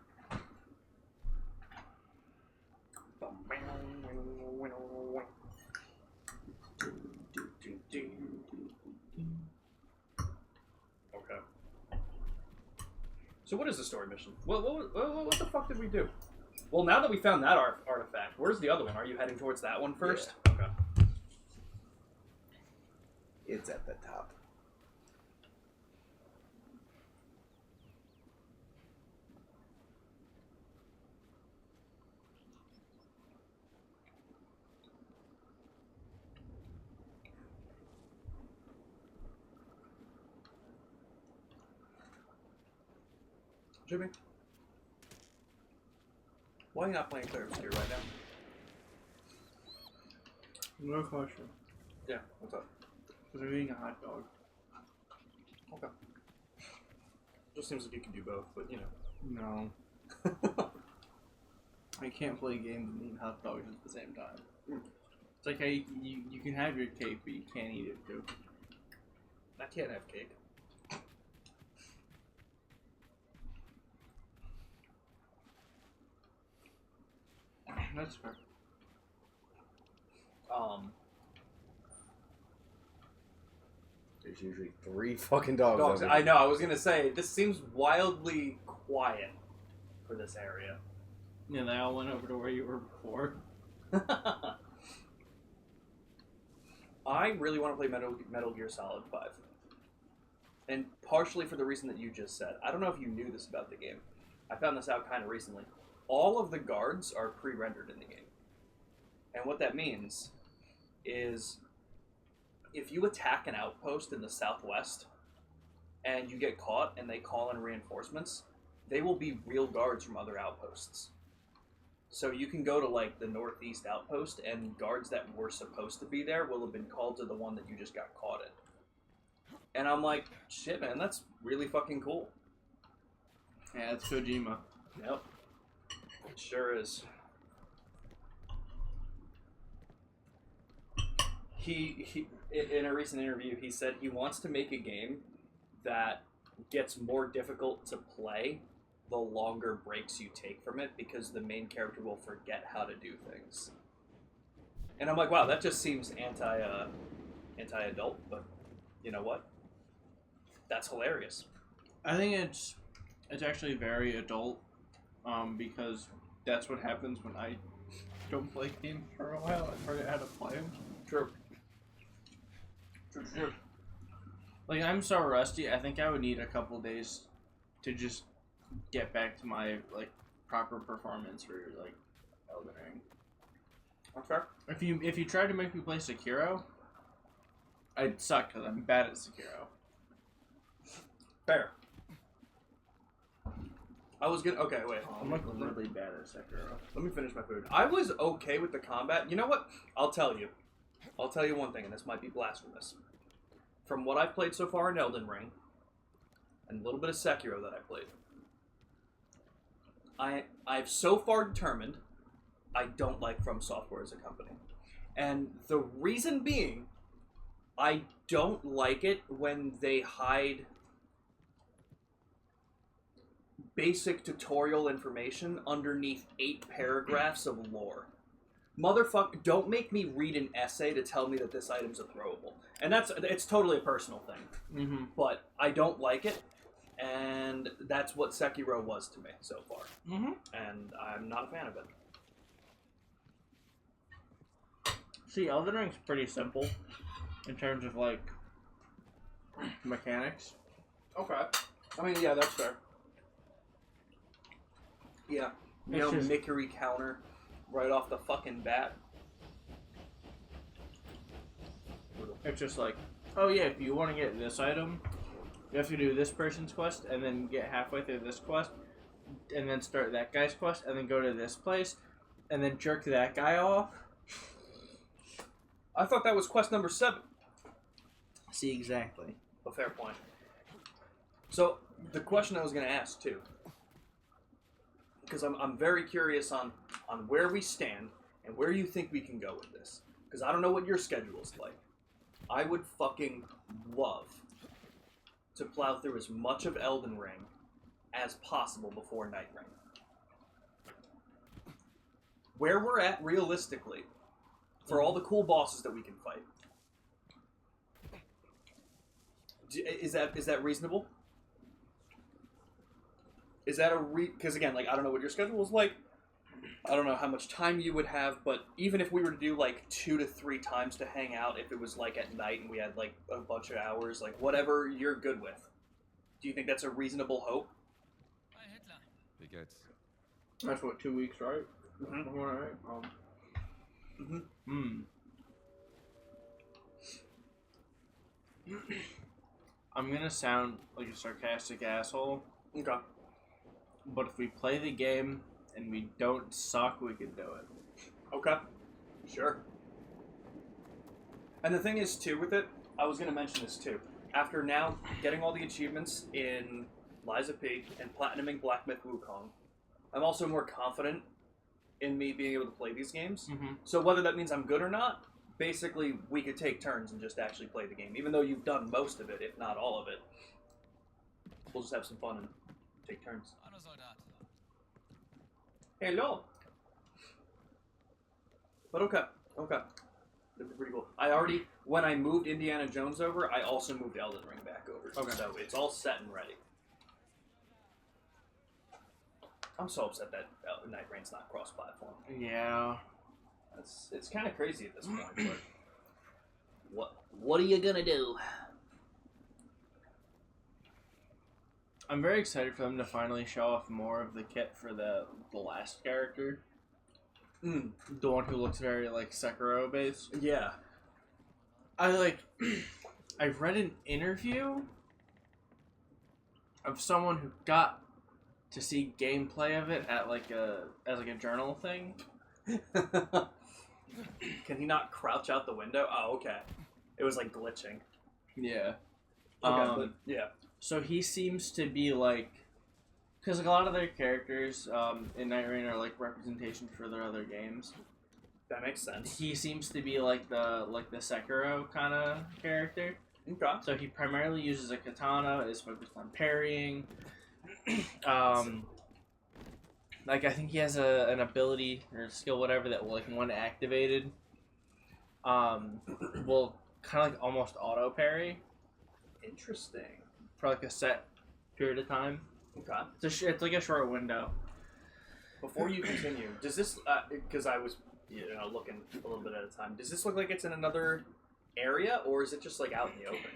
Okay. So what is the story mission? What the fuck did we do? Well, now that we found that artifact, where's the other one? Are you heading towards that one first? Yeah. Okay. It's at the top. Jimmy? Why are you not playing Clear Obscure right now? No question. Yeah, what's up? Because I'm eating a hot dog. Okay. Just seems like you can do both, but you know. No. I can't play games and eat hot dogs at the same time. It's like how you can have your cake, but you can't eat it too. I can't have cake. That's fair. There's usually 3 fucking dogs. Dogs. over I here. know. I was gonna say this seems wildly quiet for this area. Yeah, they all went over to where you were before. I really want to play Metal Gear Solid 5, and partially for the reason that you just said. I don't know if you knew this about the game. I found this out kind of recently. All of the guards are pre-rendered in the game, and what that means is if you attack an outpost in the southwest and you get caught and they call in reinforcements, they will be real guards from other outposts. So you can go to like the Northeast Outpost, and guards that were supposed to be there will have been called to the one that you just got caught in. And I'm like, shit, man, that's really fucking cool. Yeah, it's Kojima. Yep. It sure is. He in a recent interview, he said he wants to make a game that gets more difficult to play the longer breaks you take from it, because the main character will forget how to do things. And I'm like, wow, that just seems anti-adult, but you know what? That's hilarious. I think it's actually very adult, because that's what happens when I don't play games for a while. I forget how to play them. True. True. Like, I'm so rusty, I think I would need a couple days to just get back to my, like, proper performance for, like, Elden Ring. Okay. If you tried to make me play Sekiro, I'd suck because I'm bad at Sekiro. Fair. I was gonna. Okay, wait. I'm like really bad at Sekiro. Let me finish my food. I was okay with the combat. You know what? I'll tell you. I'll tell you one thing, and this might be blasphemous. From what I've played so far in Elden Ring, and a little bit of Sekiro that I played, I've so far determined I don't like From Software as a company. And the reason being, I don't like it when they hide basic tutorial information underneath 8 paragraphs of lore. Motherfucker, don't make me read an essay to tell me that this item's a throwable. And it's totally a personal thing. Mm-hmm. But I don't like it, and that's what Sekiro was to me so far. Mm-hmm. And I'm not a fan of it. See, Elden Ring's pretty simple in terms of, like, mechanics. Okay. I mean, yeah, that's fair. Yeah. You know, Mickery counter right off the fucking bat. It's just like, oh yeah, if you want to get this item, you have to do this person's quest, and then get halfway through this quest, and then start that guy's quest, and then go to this place, and then jerk that guy off. I thought that was quest number 7. See, exactly. A fair point. So, the question I was going to ask, too, because I'm very curious on where we stand and where you think we can go with this. Because I don't know what your schedule's like. I would fucking love to plow through as much of Elden Ring as possible before Night Ring. Where we're at realistically, for all the cool bosses that we can fight, is that reasonable? Is that because again, like, I don't know what your schedule is like. I don't know how much time you would have, but even if we were to do like 2 to 3 times to hang out, if it was like at night and we had like a bunch of hours, like whatever you're good with, do you think that's a reasonable hope? Wie geht's? That's what, 2 weeks, right? Mm-hmm. Alright. I'm gonna sound like a sarcastic asshole. Okay. But if we play the game and we don't suck, we can do it. Okay. Sure. And the thing is, too, with it, I was going to mention this, too. After now getting all the achievements in Lies of P and platinuming Black Myth Wukong, I'm also more confident in me being able to play these games. Mm-hmm. So whether that means I'm good or not, basically, we could take turns and just actually play the game. Even though you've done most of it, if not all of it. We'll just have some fun and take turns. Hello. But okay. That'd be pretty cool. When I moved Indiana Jones over, I also moved Elden Ring back over. Okay. So it's all set and ready. I'm so upset that Night Rain's not cross-platform. Yeah. It's kind of crazy at this point, but what are you gonna do? I'm very excited for them to finally show off more of the kit for the last character. The one who looks very, like, Sekiro-based. Yeah. I've read an interview of someone who got to see gameplay of it at as a journal thing. Can he not crouch out the window? Oh, okay. It was like glitching. Yeah. Okay, but yeah. So he seems to be like, because like a lot of their characters in Night Rain are like representation for their other games. That makes sense. He seems to be like the Sekiro kind of character. Okay. So he primarily uses a katana, is focused on parrying. Like I think he has an ability or skill, whatever, that will, like, when activated, will kind of like almost auto parry Interesting. for like a set period of time. Okay. It's like a short window. Before you continue, does this? Because I was, looking a little bit at a time. Does this look like it's in another area, or is it just like out in the open?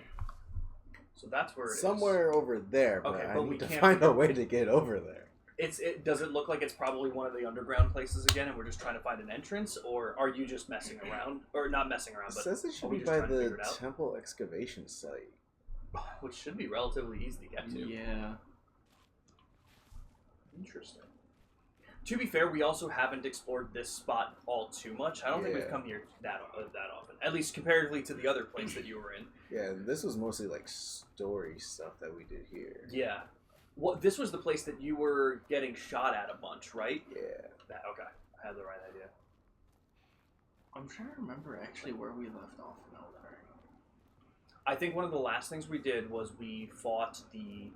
So that's where it is. Somewhere over there, but Okay, I but we need to can't- find a way to get over there. Does it look like it's probably one of the underground places again, and we're just trying to find an entrance, or are you just messing around, or not messing around, It but says it are should we be just by trying to the figure it out? temple excavation site. Which should be relatively easy to get to. Yeah. Interesting. To be fair, we also haven't explored this spot all too much. I don't think we've Yeah. come here that often, at least comparatively to the other place that you were in. Yeah, this was mostly like story stuff that we did here. Yeah. Well, this was the place that you were getting shot at a bunch, right? Yeah. Okay. I had the right idea. I'm trying to remember actually where we left off in Elden Ring. I think one of the last things we did was we fought the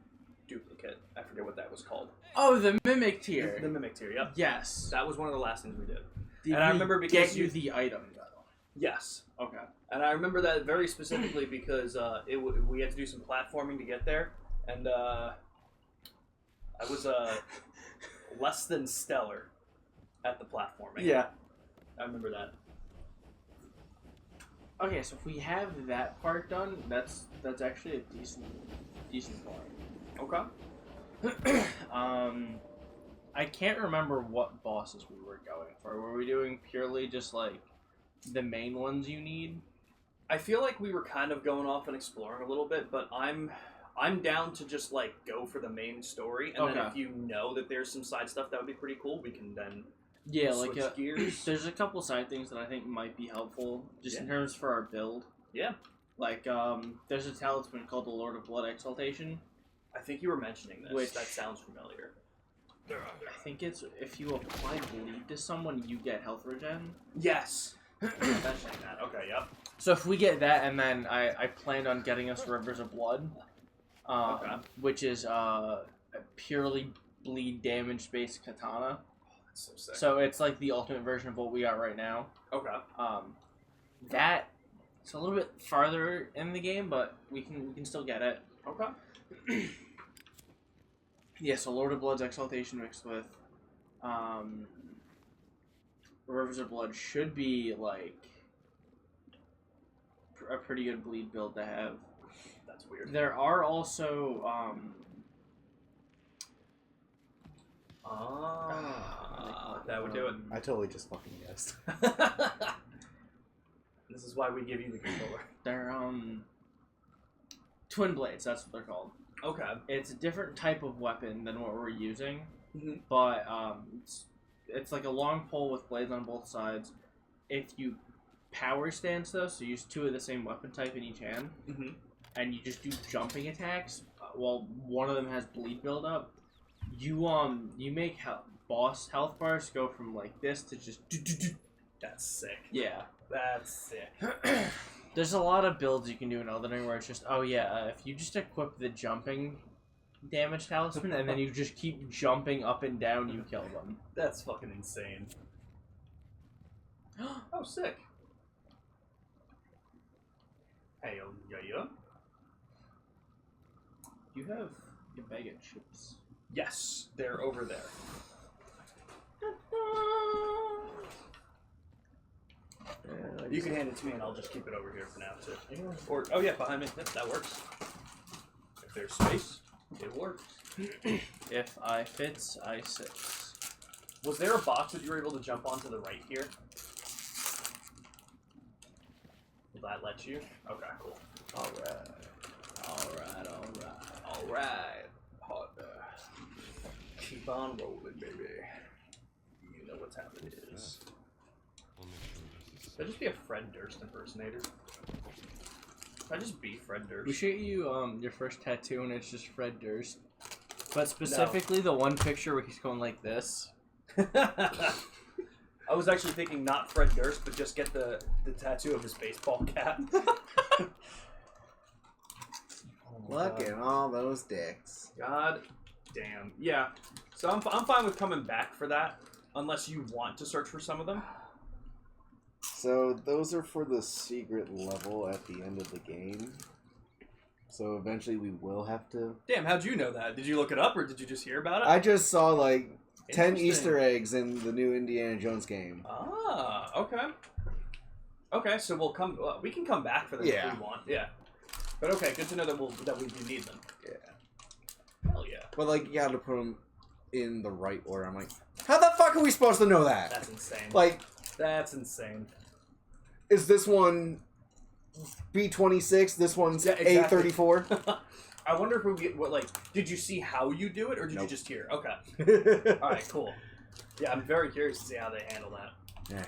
duplicate. I forget what that was called. Oh, the Mimic Tier. The Mimic Tier, yep. Yes. That was one of the last things we did. Did and I we remember because get you you- the item though. Yes. Okay. And I remember that very specifically because we had to do some platforming to get there, and I was less than stellar at the platforming. Yeah. I remember that. Okay, so if we have that part done, that's actually a decent point. Okay. I can't remember what bosses we were going for. Were we doing purely just like the main ones you need? I feel like we were kind of going off and exploring a little bit, but I'm down to just like go for the main story, and then Okay. if you know that there's some side stuff that would be pretty cool, we can then Yeah, switch like gears. there's a couple side things that I think might be helpful just in Yeah. terms for our build. Yeah. Like there's a talisman called the Lord of Blood Exaltation. I think you were mentioning this. Which- That sounds familiar. I think it's if you apply bleed to someone, you get health regen. Yes. That's saying that. Okay. Yep. So if we get that, and then I planned on getting us Rivers of Blood, Okay. which is a purely bleed damage based katana. That's so sick. So it's like the ultimate version of what we got right now. Okay. That it's a little bit farther in the game, but we can still get it. Okay. Yeah. So Lord of Blood's Exaltation mixed with Rivers of Blood should be like a pretty good bleed build to have. That's weird. There are also that would do it. I totally just fucking guessed. This is why we give you the controller. they're twin blades. That's what they're called. Okay. It's a different type of weapon than what we're using, Mhm. but it's like a long pole with blades on both sides. If you power stance though, so use two of the same weapon type in each hand, Mm-hmm. and you just do jumping attacks while one of them has bleed buildup, you make boss health bars go from like this to just That's sick. yeah. That's sick. There's a lot of builds you can do in Elden Ring where it's just if you just equip the jumping damage talisman and then you just keep jumping up and down, you kill them. That's fucking insane. Oh, sick. Hey, yeah. You have a bag of chips. Yes, they're over there. Yeah, You can hand it to me, and I'll just keep it over here for now too. Or behind me. Yep, that works. If there's space, it works. If I fits, I sits. Was there a box that you were able to jump on to the right here? Will that let you? Okay, cool. Alright. Alright. Keep on rolling, baby. You know what time it is. I'll make sure this is Should I just be a Fred Durst impersonator? Should I just be Fred We Durst? shoot you your first tattoo and it's just Fred Durst. But specifically the one picture where he's going like this. I was actually thinking not Fred Durst, but just get the tattoo of his baseball cap. Look at all those dicks. God damn. Yeah. So I'm fine with coming back for that, unless you want to search for some of them. So those are for the secret level at the end of the game. So eventually we will have to... Damn, how'd you know that? Did you look it up, or did you just hear about it? I just saw like 10 Interesting. Easter eggs in the new Indiana Jones game. Ah, okay. Okay, so we'll come. We can come back for them Yeah. if we want. Yeah. But okay, good to know that we do need them. Yeah. Hell yeah. But like you gotta put them in the right order. I'm like, how the fuck are we supposed to know that? That's insane. Like, That's insane. is this one B26? This one's Yeah, exactly. A34? I wonder if we get what like. Did you see how you do it, or did you Nope. just hear? Okay. All right. Cool. Yeah, I'm very curious to see how they handle that. Yeah.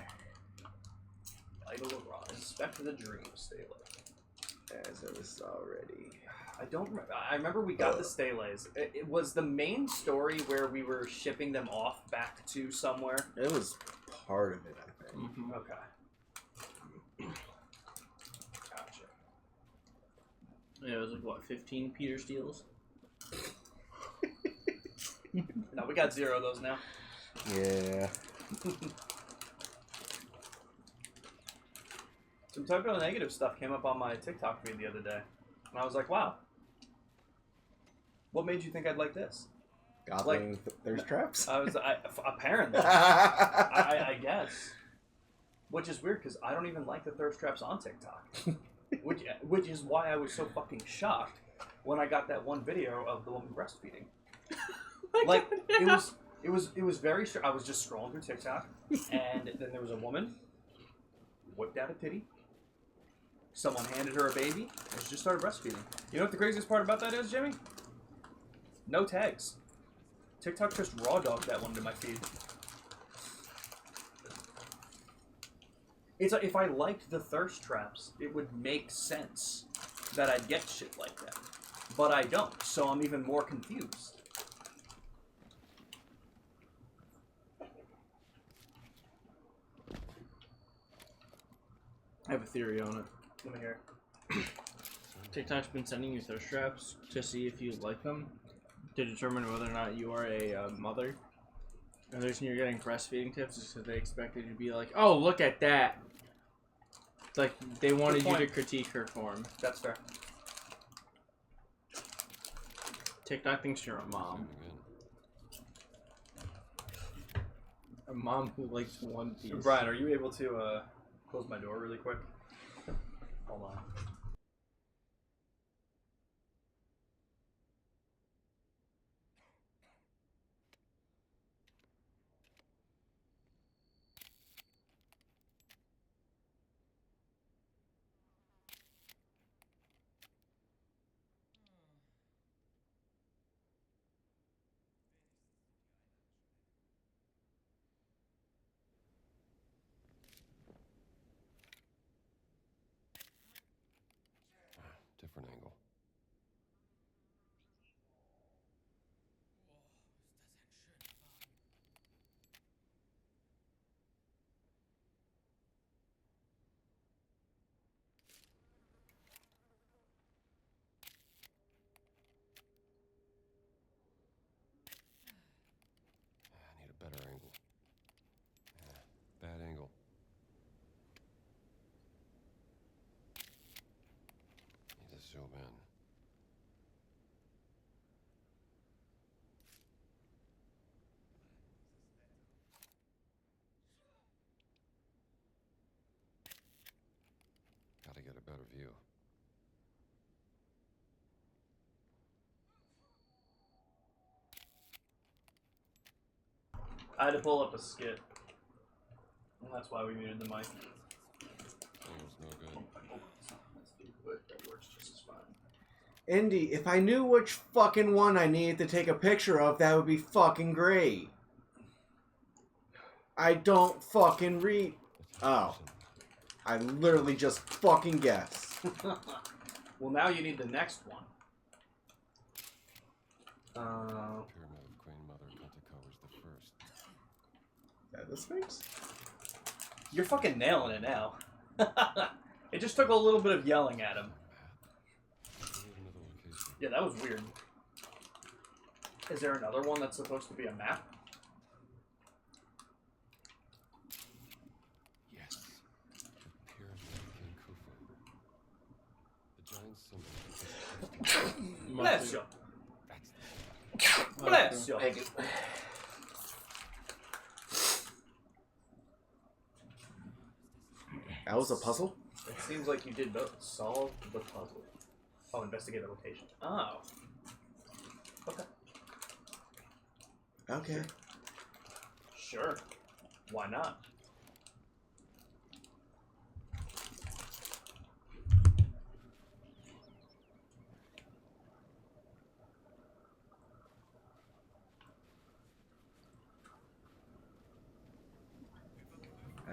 Idol of Ra. Inspect the dream. Stay late. As I was already. I don't remember. I remember we got the Stelays. It was the main story where we were shipping them off back to somewhere. It was part of it, I think. Mm-hmm. Okay. Gotcha. Yeah, it was like what, 15 Peter Steels? No, we got 0 of those now. Yeah. Some typo negative stuff came up on my TikTok feed the other day, and I was like, "Wow, what made you think I'd like this?" Goblin thirst traps? Apparently, I guess, which is weird because I don't even like the thirst traps on TikTok, which is why I was so fucking shocked when I got that one video of the woman breastfeeding. Like it was very. I was just scrolling through TikTok, and then there was a woman whipped out a titty. Someone handed her a baby, and she just started breastfeeding. You know what the craziest part about that is, Jimmy? No tags. TikTok just raw dogged that one to my feed. It's like if I liked the thirst traps, it would make sense that I'd get shit like that. But I don't, so I'm even more confused. I have a theory on it. Let me hear. TikTok's been sending you thirst traps to see if you like them, to determine whether or not you are a mother. And the reason you're getting breastfeeding tips is because they expected you to be like, oh, look at that. Like, they wanted you to critique her form. That's fair. TikTok thinks you're a mom. again. A mom who likes One Piece. Brian, are you able to close my door really quick? Hold on. Different angle. I need a better angle. Yeah, bad angle. Need to zoom in. Gotta get a better view. I had to pull up a skit. And that's why we muted the mic. Angle's no good. Let's do it. That works just as fine. Indy, if I knew which fucking one I needed to take a picture of, that would be fucking great. I don't fucking read. Oh. I literally just fucking guessed. Well, now you need the next one. Pyramid of Queen Mother Pentecost was the first. Is that the Sphinx? You're fucking nailing it now. It just took a little bit of yelling at him. We need another location. Yeah, that was weird. Is there another one that's supposed to be a map? Yes. The Pyramid of King Khufu. The giant symbol. Bless you. That's the Bless you. Thank you. That was a puzzle? It seems like you did both. Solve the puzzle. Oh, investigate the location. Oh. Okay. Okay. Sure. Why not?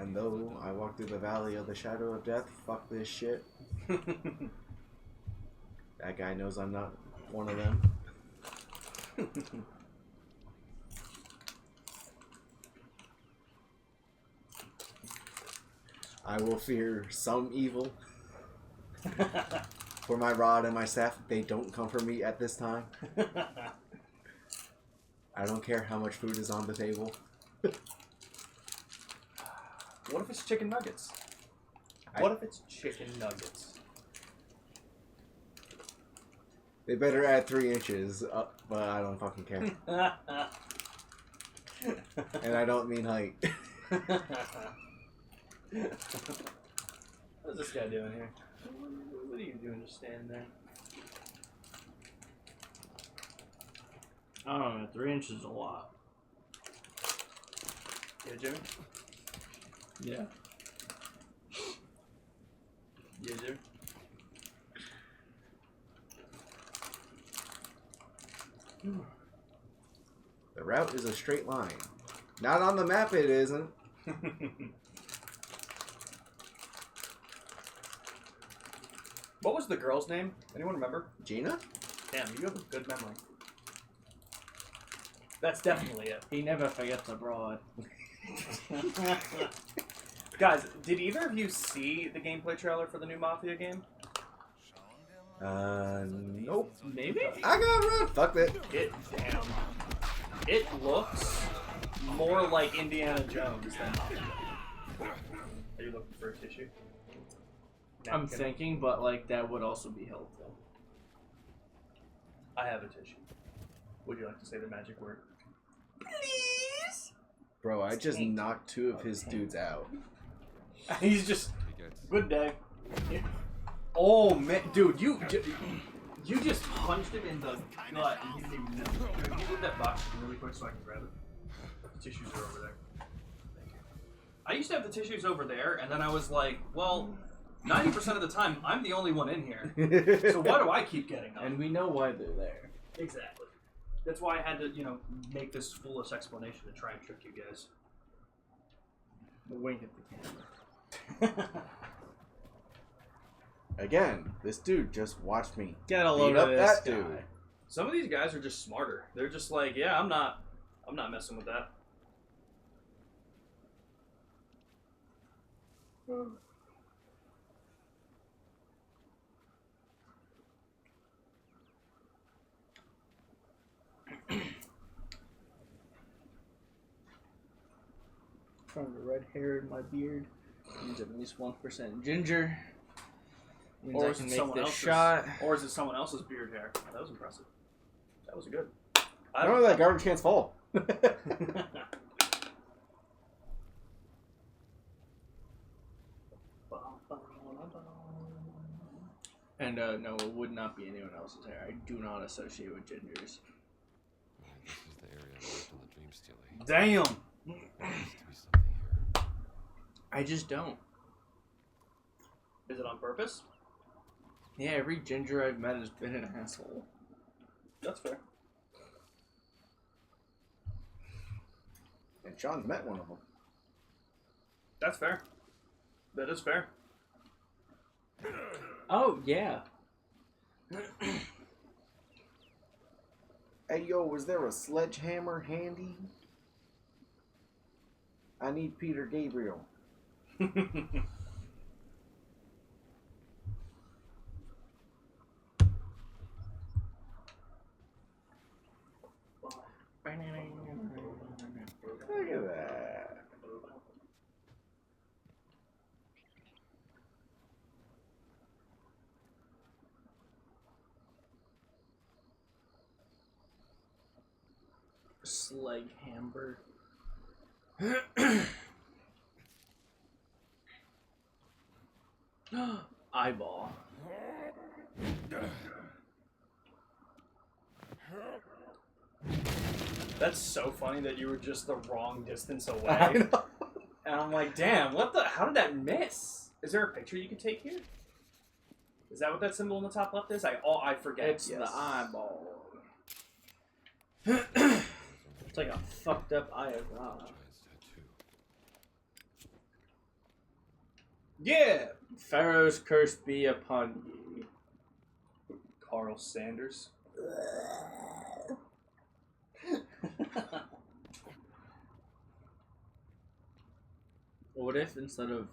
And though I walk through the valley of the shadow of death, fuck this shit. That guy knows I'm not one of them. I will fear some evil. For my rod and my staff, they don't comfort me at this time. I don't care how much food is on the table. What if it's chicken nuggets? What if it's chicken nuggets? They better add 3 inches, but I don't fucking care. And I don't mean height. What's this guy doing here? What are you doing just standing there? I don't know, 3 inches is a lot. Yeah, Jimmy? Yeah. Yeah, Jimmy? The route is a straight line. Not on the map it isn't. What was the girl's name? Anyone remember? Gina? Damn, you have a good memory. That's definitely it. He never forgets abroad. Guys, did either of you see the gameplay trailer for the new Mafia game? Nope. Maybe? I gotta run. Fuck it. Damn. It looks more like Indiana Jones than Mafia. Are you looking for a tissue? I'm Napkin? thinking, but like that would also be helpful. I have a tissue. Would you like to say the magic word? Please? Bro, I just knocked 2 of his dudes out. He's just, He gets good day. Oh man, dude, you just punched him in the gut and he didn't even know. Can you move that box really quick so I can grab it? The tissues are over there. Thank you. I used to have the tissues over there, and then I was like, well, 90% of the time, I'm the only one in here. So why do I keep getting them? And we know why they're there. Exactly. That's why I had to, make this foolish explanation to try and trick you guys. Wink at the camera. Again, this dude just watched me Get a beat load up of this that guy. dude. Some of these guys are just smarter. They're just like, yeah, I'm not messing with that. From the red hair in my beard means at least 1% ginger. Means Or I is can it make someone this else's? shot. Or is it someone else's beard hair? That was impressive. That was good. I don't know that garbage can's full. And no, it would not be anyone else's hair. I do not associate with gingers. Yeah, this is the area I worked on the Dream Stealing. Damn. There has to be something here. I just don't. Is it on purpose? Yeah, every ginger I've met has been an asshole. That's fair. And Sean's met one of them. That's fair. That is fair. Oh, yeah. Hey, yo, was there a sledgehammer handy? I need Peter Gabriel. Look at that. Sleghammer. Eyeball. That's so funny that you were just the wrong distance I away. know. And I'm like, damn, what the? How did that miss? Is there a picture you can take here? Is that what that symbol in the top left is? I forget. It's Yes. the eyeball. It's like a fucked up eye of God. Giant's tattoo. Yeah! Pharaoh's curse be upon ye. Carl Sanders. What if instead of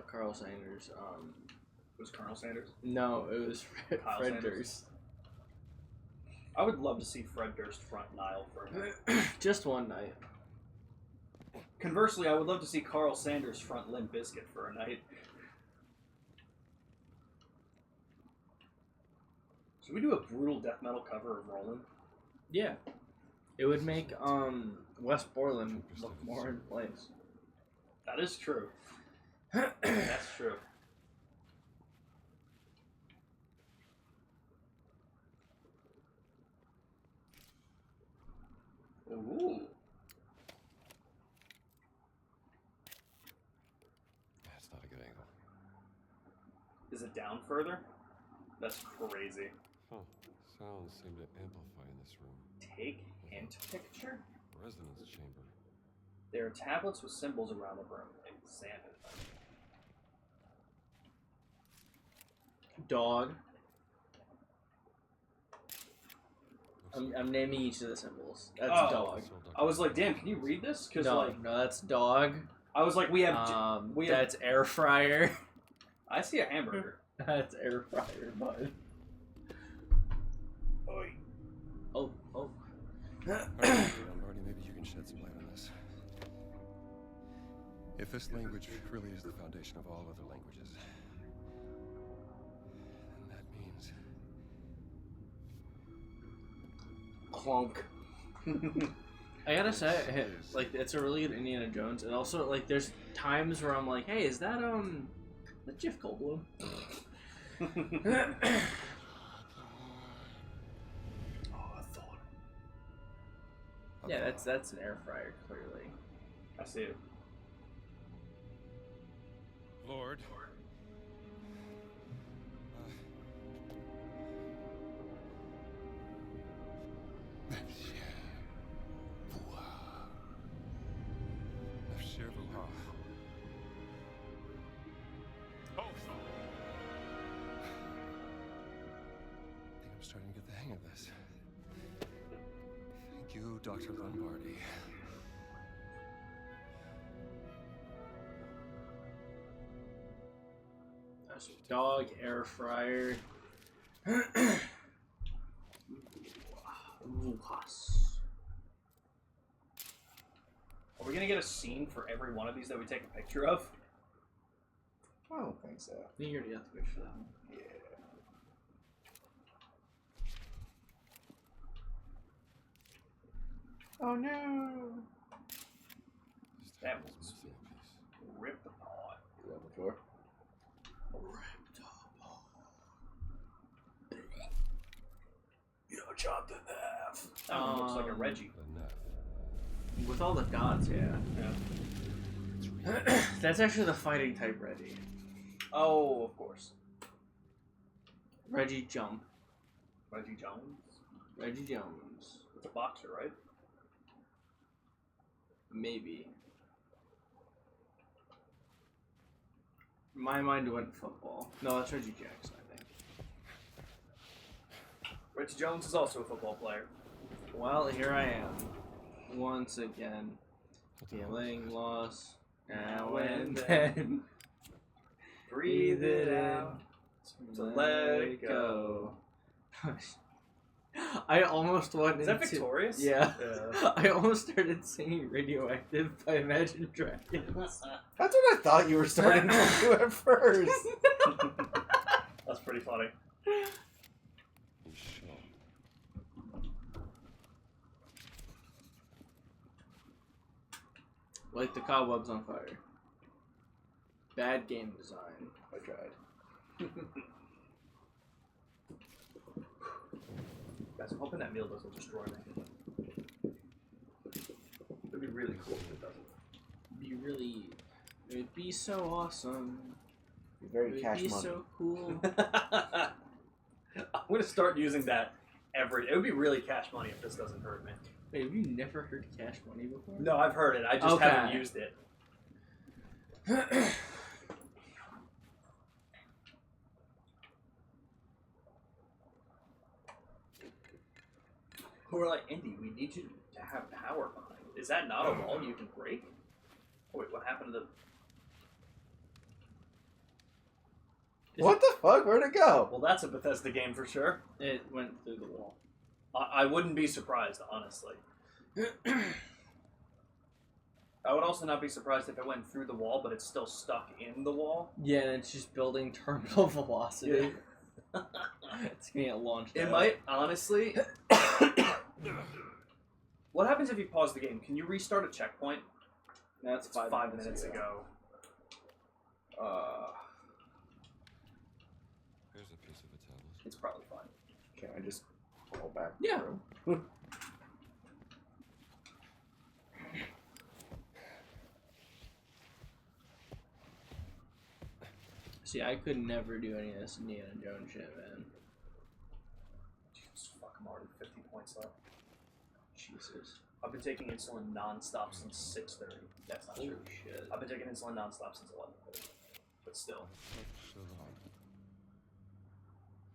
Carl Sanders, It was Colonel Sanders. no, it was Kyle Fred Sanders. Durst. I would love to see Fred Durst front Nile for a night. Just one night. Conversely, I would love to see Carl Sanders front Limp Bizkit for a night. Should we do a brutal death metal cover of Roland? Yeah. It would make West Borland look more in place. That is true. That's true. Ooh. That's not a good angle. Is it down further? That's crazy. Huh. Sounds seem to amplify in this room. Take hint picture? Resonance chamber. There are tablets with symbols around the room. Examine them. Dog. I'm naming each of the symbols. That's Oh. dog. I was like, damn, can you read this? Because No, like, no, that's dog. I was like, we have. That's air fryer. I see a hamburger. That's air fryer, bud. Oi. Oh. Alright, Lombardi, maybe you can shed some light on this. If this language really is the foundation of all other languages, then that means Clunk. I gotta say, like, it's a really good Indiana Jones, and also, like, there's times where I'm like, hey, is that Jeff Goldblum? Oh, I thought. Yeah, that's an air fryer, clearly. I see it. Lord. Oh, I think I'm starting to get the hang of this. Thank you, Dr. Lombardi. That's dog, air fryer. Are we gonna get a scene for every one of these that we take a picture of? I don't think so. You already got the picture of that one. Yeah. Oh no! This That table's was- missing a piece. Rip the paw. You that before? You know, chopped in half. That one looks like a Reggie. Enough. With all the dots, yeah. Yeah. That's actually the fighting type Reggie. Oh, of course. Reggie Jump. Reggie Jones. Reggie Jones. It's a boxer, right? Maybe. My mind went football. No, that's Reggie Jackson, I think. Reggie Jones is also a football player. Well, here I am. Once again. Feeling lost. Now and then. Breathe it out. To let it go. I almost went Is into... that Victorious? Yeah. Yeah. I almost started singing Radioactive by Imagine Dragons. That's what I thought you were starting to do at first. That's pretty funny. You sure? Light the cobwebs on fire. Bad game design. I tried. Guys, I'm hoping that meal doesn't destroy me. It'd be really cool if it doesn't. It would be so awesome. Very It would cash be money. so cool. I'm gonna start using that every. It would be really cash money if this doesn't hurt me. Wait, have you never heard Cash Money before? No, I've heard it. I just Okay. haven't used it. Who are like, Indy, we need you to have power behind. Is that not a wall you can break? Oh, wait, what happened to the... What the fuck? Where'd it go? Well, that's a Bethesda game for sure. It went through the wall. I wouldn't be surprised, honestly. I would also not be surprised if it went through the wall, but it's still stuck in the wall. Yeah, and it's just building terminal velocity. It's gonna get launched It out. might, honestly... What happens if you pause the game? Can you restart a checkpoint? That's It's 5 minutes ago. Here's a piece of a tablet. It's probably fine. Can I just pull back? Yeah. See, I could never do any of this Indiana Jones shit, man. Jesus, fuck, I'm already 50 points up. Jesus. I've been taking insulin non-stop since 6:30. That's not true. Shit. I've been taking insulin non-stop since 11:30. But still. Shut up.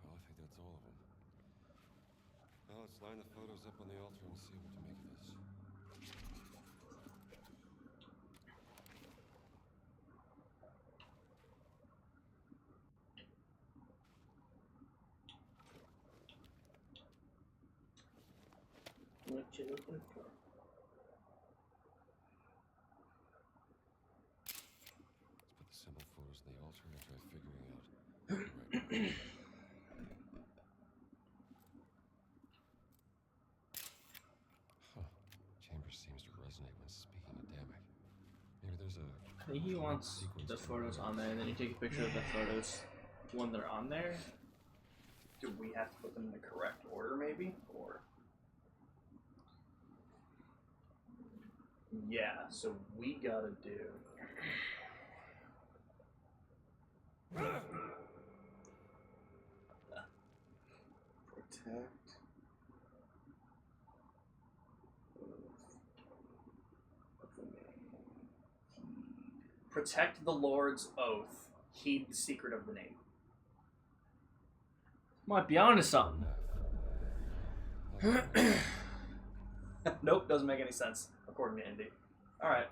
Well, I think that's all of them. Now let's line the photos up on the altar and see what to make of this. What you looking for? Let's put the symbol photos on the altar and try figuring out. Right. Huh. Chambers seems to resonate when speaking of Damek. Maybe there's a. I think he wants the photos on there, and then you take a picture of the photos when they're on there. Do we have to put them in the correct order, maybe? Or... Yeah, so we gotta do... Protect. Protect the Lord's oath. Heed the secret of the name. Might be onto something. Nope, doesn't make any sense, according to Indy. Alright.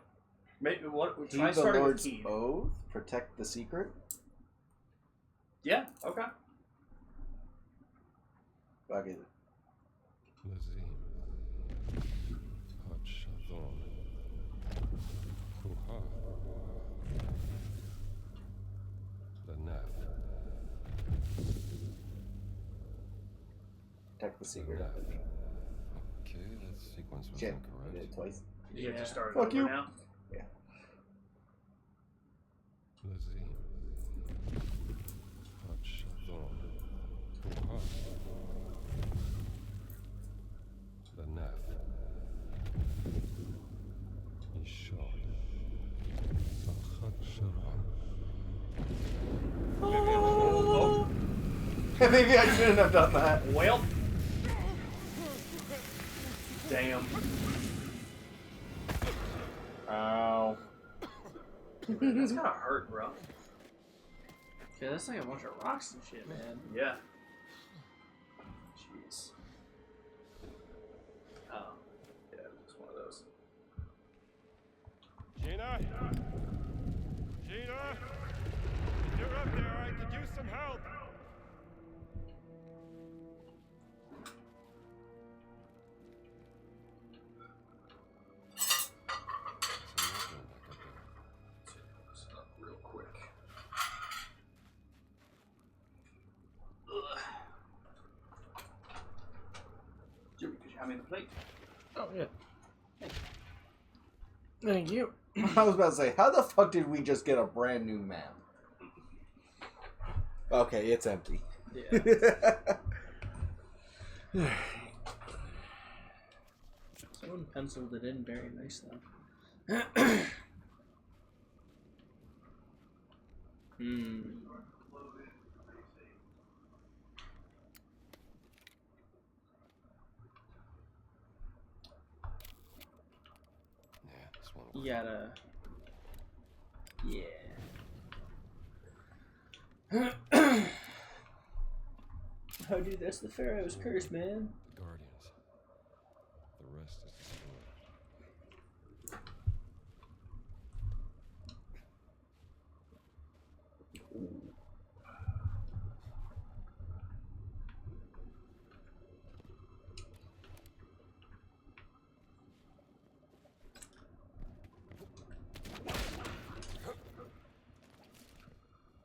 Maybe what... Try Heed the starting with Lord's heed. oath. Protect the secret. Yeah, okay. Fuck it. Lazim. Hot Shadon. Kuha. The Naf. Protect the secret. Okay, that sequence was Shit. I incorrect. did it twice. You have Yeah. to start Fuck over you. now. Lazim. Hot Shadon. Kuha. The Naf. Ishad. Hot Sharon. Maybe I shouldn't have done that. Well. Damn. Ow. That's gotta hurt, bro. Yeah, that's like a bunch of rocks and shit, man. Yeah. Jeez. Oh. Yeah, it's one of those. Gina? Gina? If you're up there, I could use some help. Real quick. Jimmy, could you hand me the plate? Oh, yeah. Thank you. I was about to say, how the fuck did we just get a brand new map? Okay, it's empty. Yeah. Someone penciled it in very nice, though. Hmm. Yeah, this one. You gotta. Yeah. Oh, dude, that's the Pharaoh's curse, man. The Guardians. The rest is destroyed.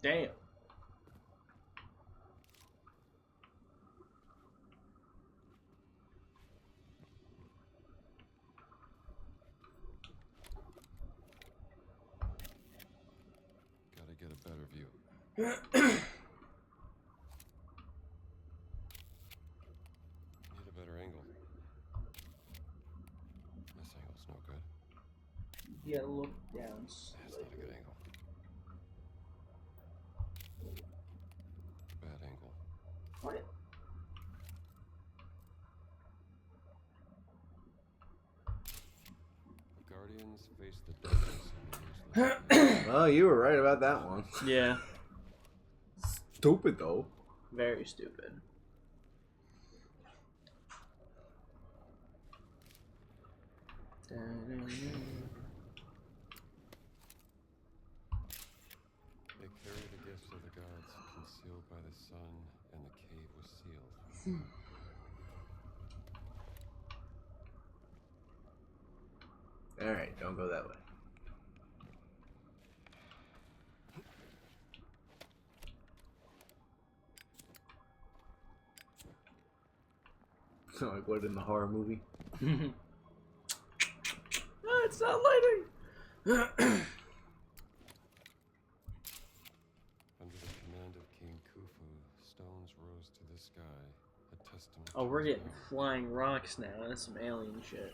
Damn. Gotta get a better view. Need a better angle. This angle's no good. You gotta look down. That's not a good angle. Bad angle. What? The Guardians face the darkness in the useless. Well, you were right about that one. Yeah. Stupid though. Very stupid. They carry the gifts of the gods, concealed by the sun, and the cave was sealed. Alright, don't go that way. Like what in the horror movie? No, it's not lighting. Under the command of King Khufu, stones rose to the sky, a testament. Oh, to we're his getting power. flying rocks now. That's some alien shit.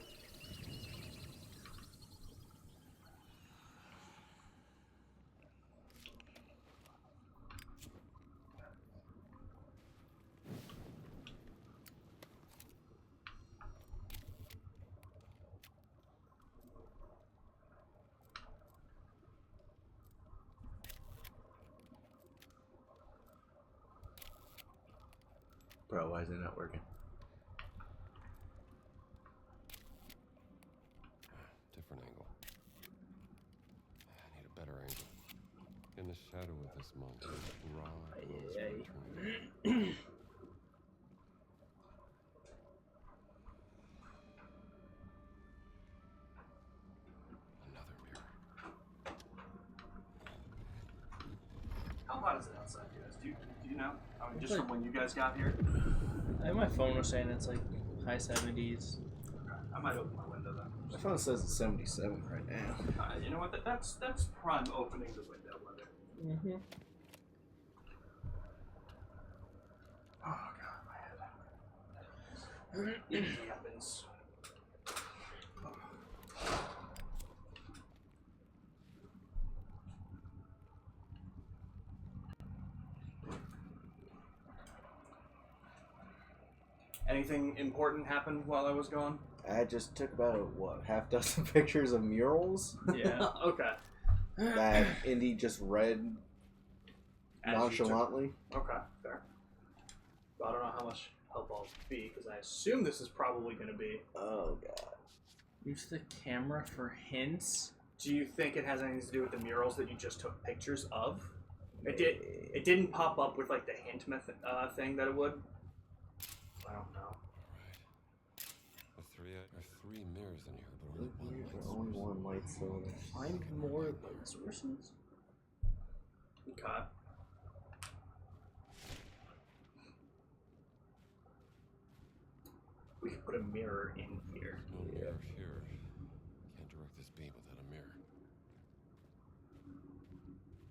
Bro, why is it not working? Different angle. I need a better angle. In the shadow of this mountain, Ra glows Aye, from aye. eternity. Another mirror. How hot is it outside, guys? Do you know? I mean, just from when you guys got here? My phone was saying it's like high 70s. I might open my window then. My phone says it's 77 right now. You know what? That's prime opening the window weather. Mm-hmm. Oh god, my head. It happens. Anything important happened while I was gone? I just took about, what, half dozen pictures of murals Yeah. Okay. that Indy just read As you nonchalantly. Okay, fair. Well, I don't know how much help I'll be, because I assume this is probably going to be... Oh, God. Use the camera for hints. Do you think it has anything to do with the murals that you just took pictures of? It didn't pop up with, like, the hint method, thing that it would? I don't know. There are three mirrors in here, but only one Only one light cylinder. Find more light sources. Okay. We could put a mirror in here. no mirror here. Can't direct this beam without a mirror.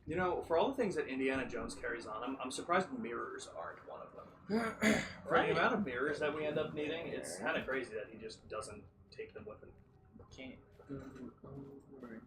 You know, for all the things that Indiana Jones carries on him, I'm surprised mirrors aren't one of them. For the amount of mirrors that we end up needing, it's kind of crazy that he just doesn't take them with him. Can't go over.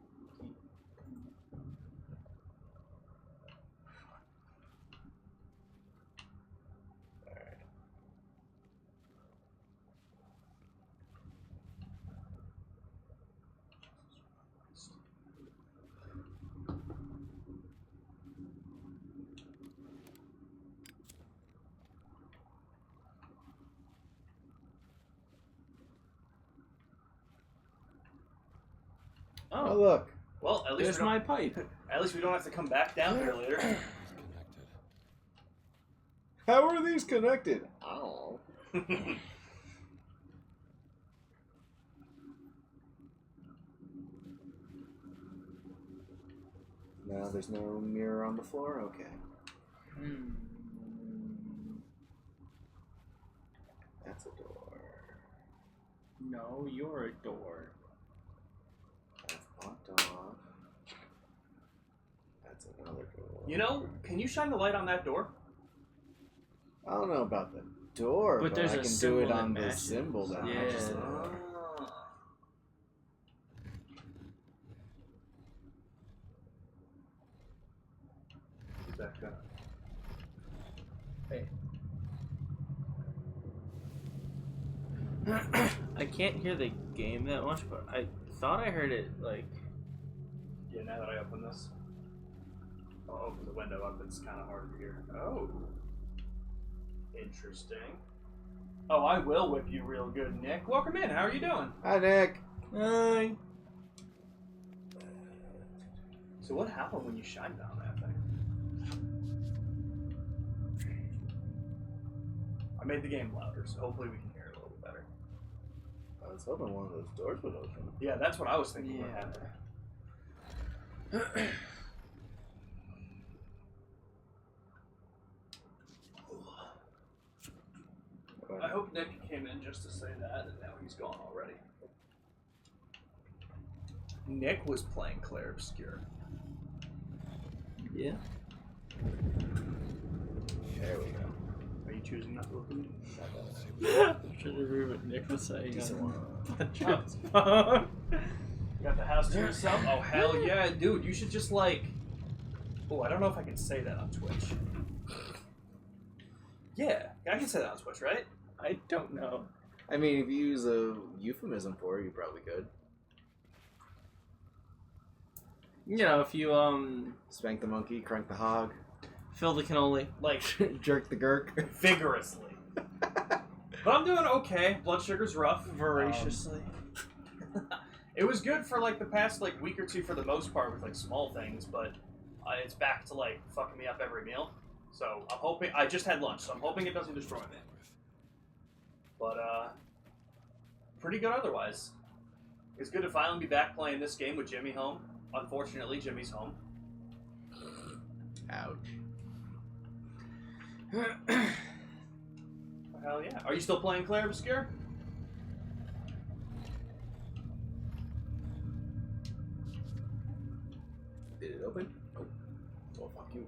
Oh, look. Well, at least There's we don't, my pipe. at least we don't have to come back down here later. It's connected. How are these connected? Oh. No, there's no mirror on the floor? Okay. That's a door. No, you're a door. That's locked off. That's another door. You know, can you shine the light on that door? I don't know about the door, But but there's I a can do symbol it that on the matches. symbol that Yeah. matches the Ah. door. Who's that guy? Hey. I can't hear the game that much, but I thought I heard it like. Yeah, now that I open this. I'll open the window up, it's kind of hard to hear. Oh. Interesting. Oh, I will whip you real good, Nick. Welcome in. How are you doing? Hi, Nick. Hi. So what happened when you shined on that thing? I made the game louder, so hopefully we can hear it a little better. I was hoping one of those doors would open. Yeah, that's what I was thinking would Yeah. happen. I hope Nick came in just to say that, and now he's gone already. Nick was playing Claire Obscure. Yeah. There we go. Are you choosing not to open it? I'm trying to remember what Nick was saying. Decent on one. the phone. You got the house to yourself? Oh, hell yeah, dude. You should just, like... Oh, I don't know if I can say that on Twitch. Yeah, I can say that on Twitch, right? I don't know. I mean, if you use a euphemism for it, you probably could. You know, if you Spank the monkey, crank the hog, fill the cannoli. Like, jerk the gurk. vigorously. But I'm doing okay. Blood sugar's rough. Voraciously. It was good for, like, the past, like, week or two for the most part with, like, small things, but it's back to, like, fucking me up every meal. So I'm hoping... I just had lunch, so I'm hoping it doesn't destroy me. But, pretty good otherwise. It's good to finally be back playing this game with Jimmy home. Unfortunately, Jimmy's home. Ouch. Hell yeah. Are you still playing Claire Obscure? Did it open? Oh. Well, fuck you.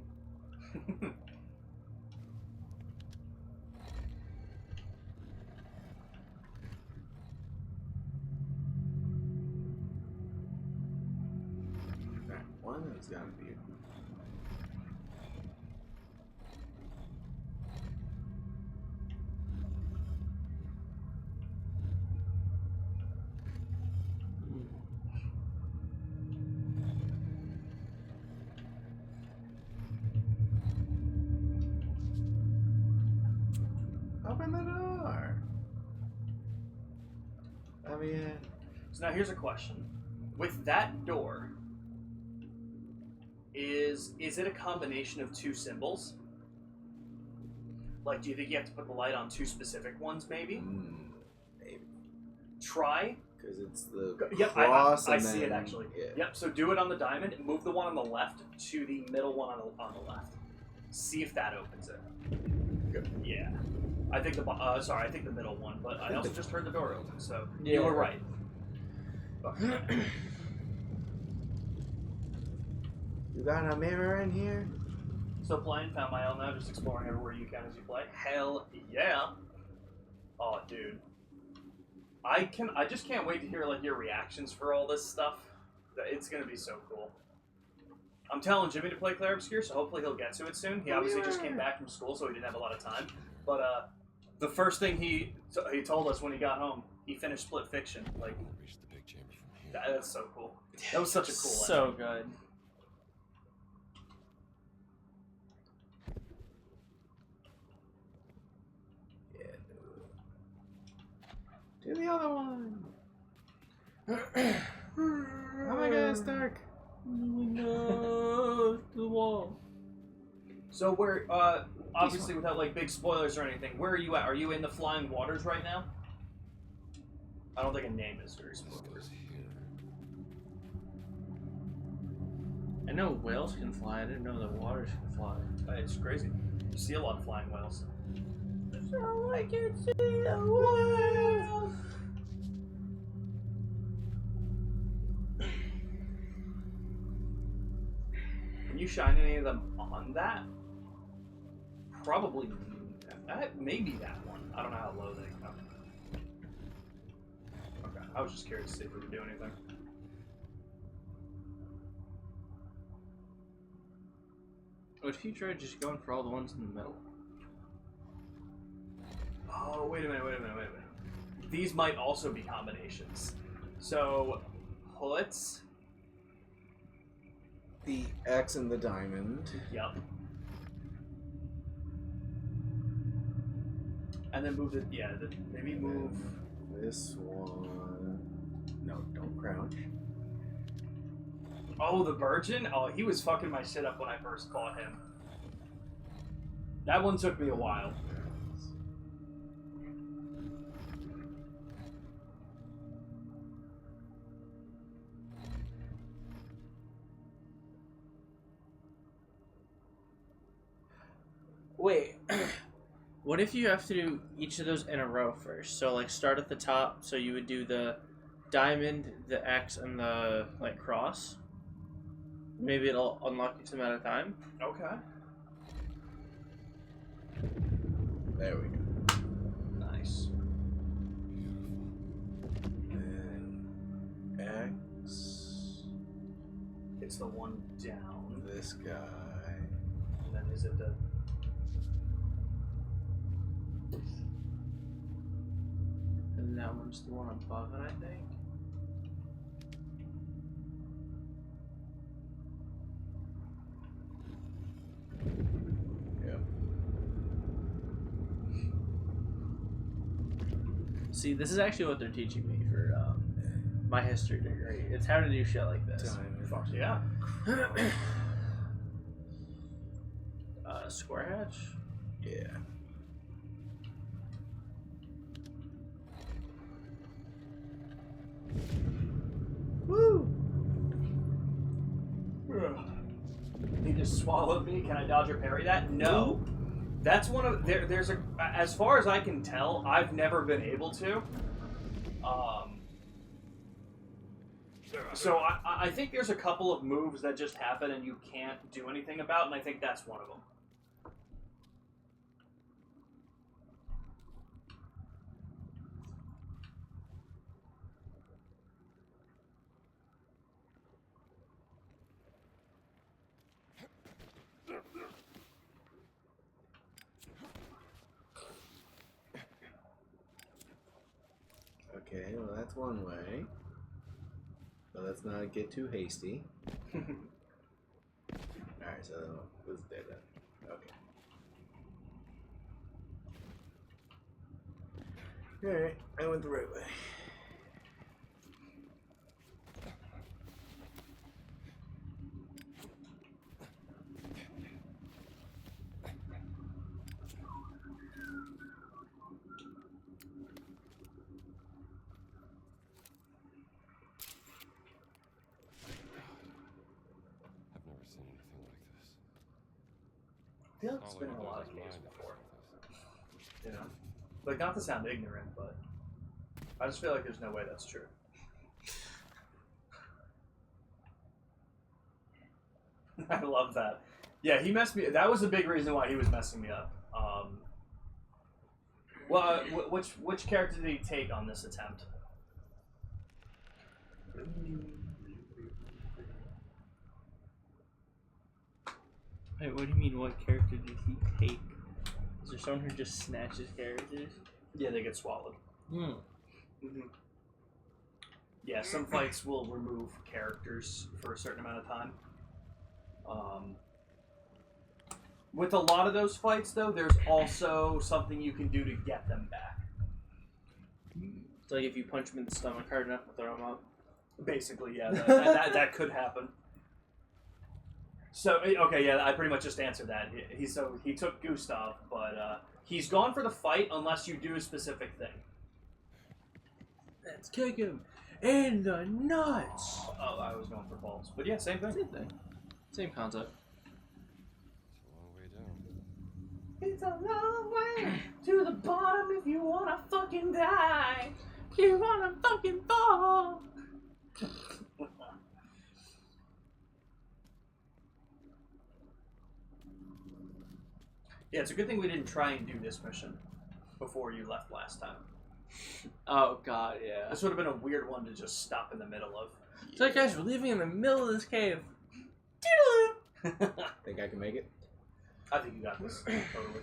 Alright, one has got to be it. the door. I mean, So now here's a question: with that door, is it a combination of two symbols? Like, do you think you have to put the light on two specific ones, maybe? maybe. Try. Because it's the Yep, cross I and see it then- actually. Yeah. Yep. So do it on the diamond. Move the one on the left to the middle one on the left. See if that opens it. Good. Yeah. I think the I think the middle one, but I also just heard the door open, so Yeah. you were right. You got a mirror in here? So playing Found My Own now, just exploring everywhere you can as you play. Hell yeah! Oh, dude, I just can't wait to hear like your reactions for all this stuff. It's gonna be so cool. I'm telling Jimmy to play Clair Obscur, so hopefully he'll get to it soon. He obviously just came back from school, so he didn't have a lot of time. But the first thing he told us when he got home, he finished Split Fiction. Like, Reach the big chamber from here. that's so cool. That was such a cool. So good. Do the other one. Oh my god, it's dark. No, the wall. So where, obviously without like big spoilers or anything, where are you at? Are you in the Flying Waters right now? I don't think a name is very This spoiler. goes here. I know whales can fly. I didn't know that waters can fly. It's crazy. You see a lot of flying whales. So I can see the whales. Can you shine any of them on that? Probably. Maybe that one. I don't know how low they come. Okay, I was just curious to see if we could do anything. What if you tried just going for all the ones in the middle? Oh, wait a minute. These might also be combinations. So, let's... The X and the diamond. Yep. And then move the... Yeah, maybe move... This one. No, don't crouch. Oh, the Virgin? Oh, he was fucking my shit up when I first fought him. That one took me a while. Wait. What if you have to do each of those in a row first? So like start at the top. So you would do the diamond, the X, and the like cross. Maybe it'll unlock each of them at a time. Okay. There we go. Nice. And X. It's the one down. This guy. And then is it the... And that one's the one above it, I think. Yep. See, this is actually what they're teaching me for my history degree. It's how to do shit like this. Diamond. Fuck yeah. Square hatch? Yeah. Woo! He just swallowed me. Can I dodge or parry that? No. That's one of there's a as far as I can tell, I've never been able to. So I think there's a couple of moves that just happen and you can't do anything about, and I think that's one of them. Okay, well that's one way. So let's not get too hasty. Alright, so what's there then? Okay. Alright, I went the right way. I've never seen anything like this. I feel like it's been in a lot of games before. You know? Like, not to sound ignorant, but I just feel like there's no way that's true. I love that. Yeah, he messed me. That was a big reason why he was messing me up. Which character did he take on this attempt? Wait, what do you mean? What character did he take? Is there someone who just snatches characters? Yeah, they get swallowed. Hmm. Mm-hmm. Yeah, some fights will remove characters for a certain amount of time. With a lot of those fights, though, there's also something you can do to get them back. It's like if you punch him in the stomach hard enough to throw him up. Basically, yeah, that could happen. So, okay, yeah, I pretty much just answered that. He took Gustav, but he's gone for the fight unless you do a specific thing. Let's kick him in the nuts. Oh, I was going for balls, but yeah, same thing. Same thing. Same concept. It's a long way down. It's a long way to the bottom if you wanna fucking die. You wanna fucking fall. Yeah, it's a good thing we didn't try and do this mission before you left last time. Oh god, yeah. This would have been a weird one to just stop in the middle of. So guys, we're leaving in the middle of this cave. Think I can make it? I think you got this. Totally.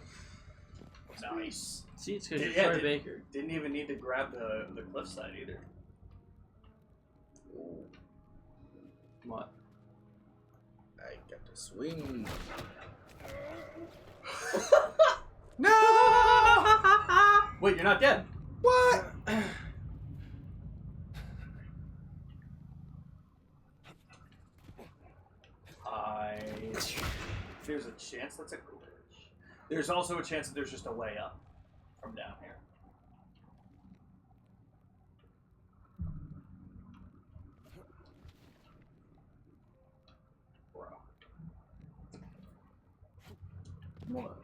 Nice. See, it's because you're Yeah, Troy Baker. Didn't even need to grab the cliffside either. What? I got to swing. No! Wait, you're not dead. What? There's a chance that's a glitch. There's also a chance that there's just a way up from down here. Bro. What?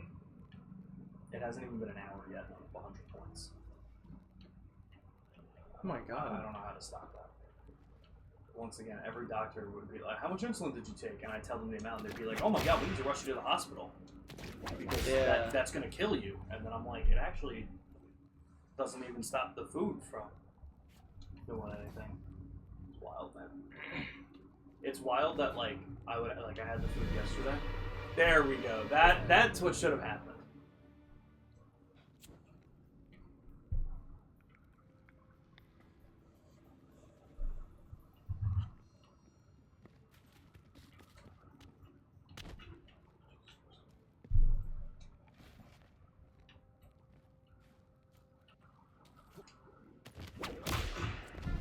It hasn't even been an hour yet, and I'm up 100 points. Oh my I god. don't know how to stop that. Once again, every doctor would be like, how much insulin did you take? And I tell them the amount, and they'd be like, oh my god, we need to rush you to the hospital. Because that's going to kill you. And then I'm like, it actually doesn't even stop the food from doing anything. It's wild, man. It's wild that, like, I had the food yesterday. There we go. That's what should have happened.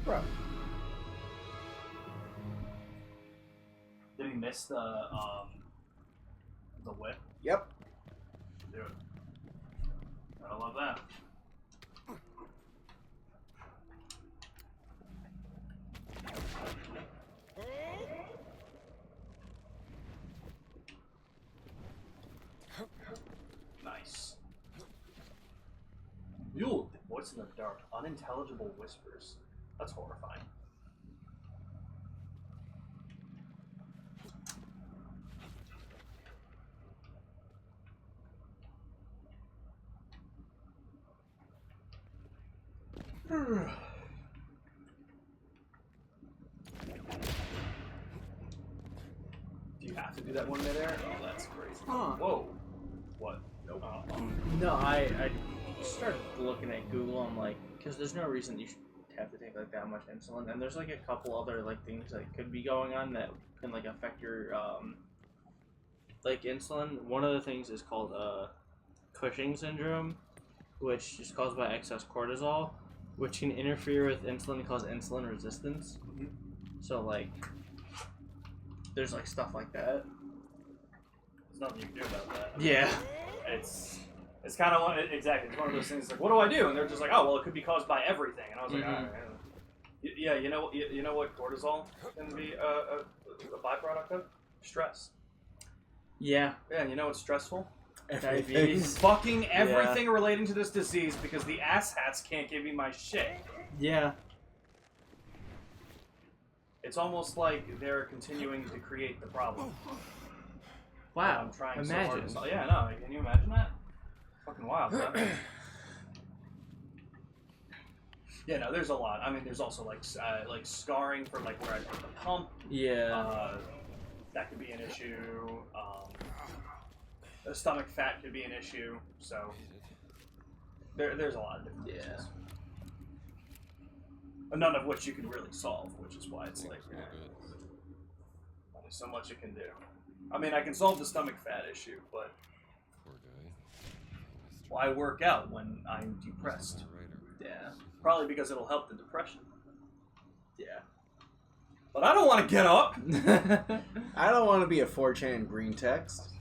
Bro. Did he miss the whip? Yep. Do it. I love that. Nice. Yo, the voice in the dark, unintelligible whispers. That's horrifying. Do you have to do that one midair? Oh, that's crazy. Huh. Whoa. What? Nope. No, I started looking at Google. I'm like, because there's no reason you should have to take like that much insulin, and there's like a couple other like things that could be going on that can like affect your like insulin. One of the things is called Cushing syndrome, which is caused by excess cortisol, which can interfere with insulin and cause insulin resistance. Mhm. So like, there's like stuff like that. There's nothing you can do about that. Yeah. It's kind of one exactly. It's one of those things. Like, what do I do? And they're just like, oh well, it could be caused by everything. And I was like, Mhm. all right. Yeah, you know what cortisol can be a byproduct of? Stress. Yeah. Yeah, and you know what's stressful? Diabetes. Fucking everything relating to this disease because the asshats can't give me my shit. Yeah. It's almost like they're continuing to create the problem. Wow. I'm trying Imagine. so hard to solve. Yeah, no, can you imagine that? Fucking wild, huh? Yeah, no, there's a lot. I mean, there's also like scarring from like where I put the pump. Yeah. That could be an issue. The stomach fat could be an issue. So there's a lot of different issues. And none of which you can really solve, which is why it's like only so much it can do. I mean, I can solve the stomach fat issue, but Poor guy. why work out when I'm depressed? Yeah. Probably because it'll help the depression. Yeah. But I don't want to get up. I don't want to be a 4chan green text.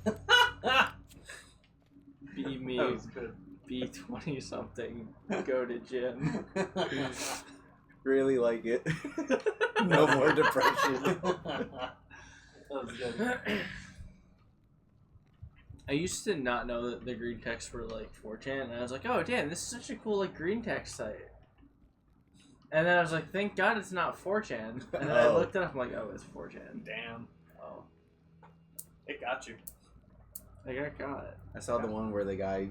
Be me. That was good. Be 20 something. Go to gym. Really like it. No more depression. That was good. I used to not know that the green text were like 4chan, and I was like, oh damn, this is such a cool like green text site. And then I was like, thank God it's not 4chan. And then I Oh. looked it up, I'm like, oh, it's 4chan. Damn. Oh, It got you. I got it. I saw the one where the guy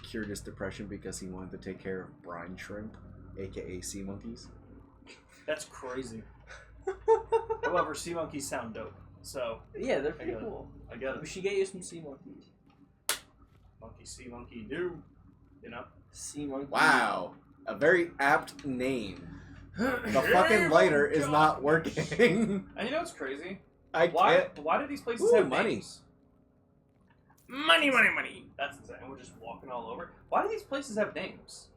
cured his depression because he wanted to take care of brine shrimp, aka sea monkeys. That's crazy. However, sea monkeys sound dope. So, Yeah, they're I pretty get it. cool. I get We it. should get you some sea monkeys. Monkey see, monkey do. You know? Sea monkey. Wow, a very apt name. The fucking lighter is not working. And you know what's crazy? I Why can't. do these places Ooh, have money. names? Money. That's insane. We're just walking all over. Why do these places have names?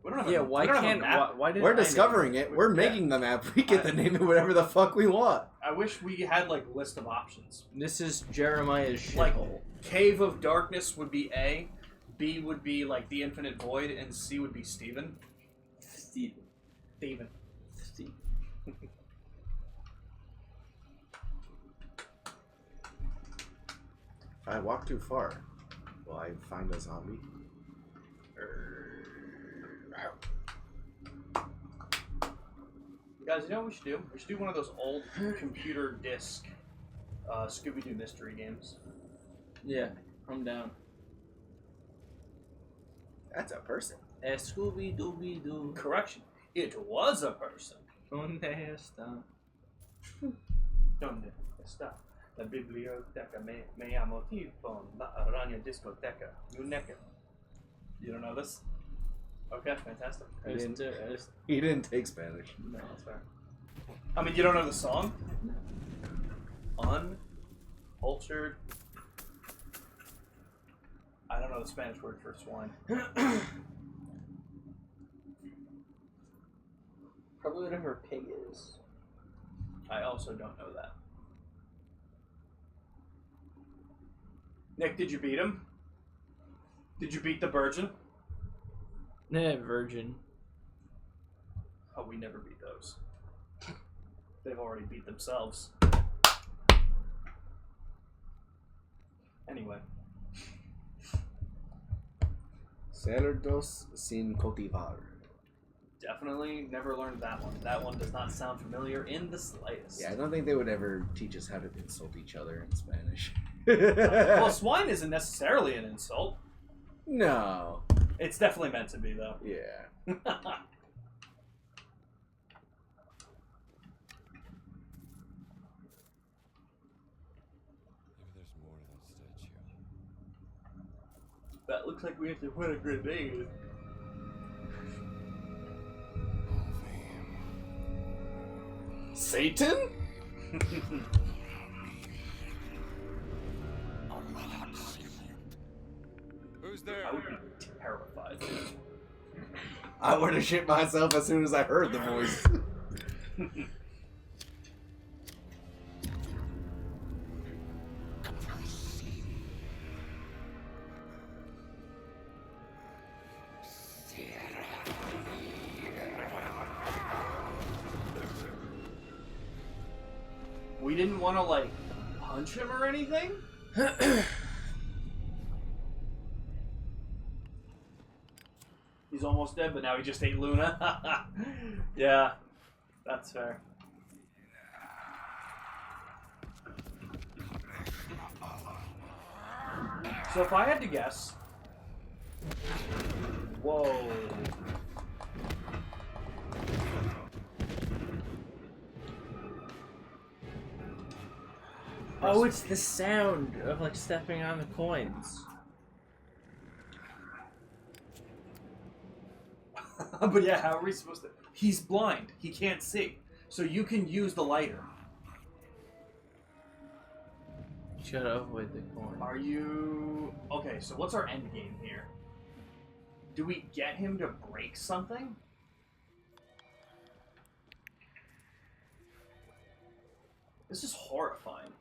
We don't have Yeah, a, why we don't have a can't... map. Why did We're I name discovering it. We're Yeah. making the map. We get to name it whatever the fuck we want. I wish we had like a list of options. This is Jeremiah's Like- shithole. Cave of Darkness would be A, B would be like the Infinite Void, and C would be Steven. Steven. Steven. If I walk too far, will I find a zombie? Guys, you know what we should do? We should do one of those old computer disc Scooby-Doo mystery games. Yeah, I'm down. That's a person. Scooby-Dooby-Doo. Correction. It was a person. ¿Dónde está? ¿Dónde está? La biblioteca me llamo Tifón, la araña discoteca, Uneca. You don't know this? Okay, fantastic. He didn't take Spanish. No, that's fair. I mean, you don't know the song? Uncultured. I don't know the Spanish word for swine. Probably whatever pig is. I also don't know that. Nick, did you beat him? Did you beat the virgin? Nah, virgin. Oh, we never beat those. They've already beat themselves. Anyway. Cerdos sin cultivar. Definitely never learned that one. That one does not sound familiar in the slightest. Yeah, I don't think they would ever teach us how to insult each other in Spanish. Well, swine isn't necessarily an insult. No. It's definitely meant to be, though. Yeah. Maybe there's more to that statue. That looks like we have to put a grenade. Satan? Who's there? I would be terrified. I would have shit myself as soon as I heard the voice. We didn't want to, like, punch him or anything? He's almost dead, but now he just ate Luna. Yeah, that's fair. So if I had to guess... Whoa. Oh, it's the sound of like stepping on the coins. But yeah, how are we supposed to... He's blind. He can't see. So you can use the lighter. You gotta avoid the coin. Are you... Okay, so what's our end game here? Do we get him to break something? This is horrifying.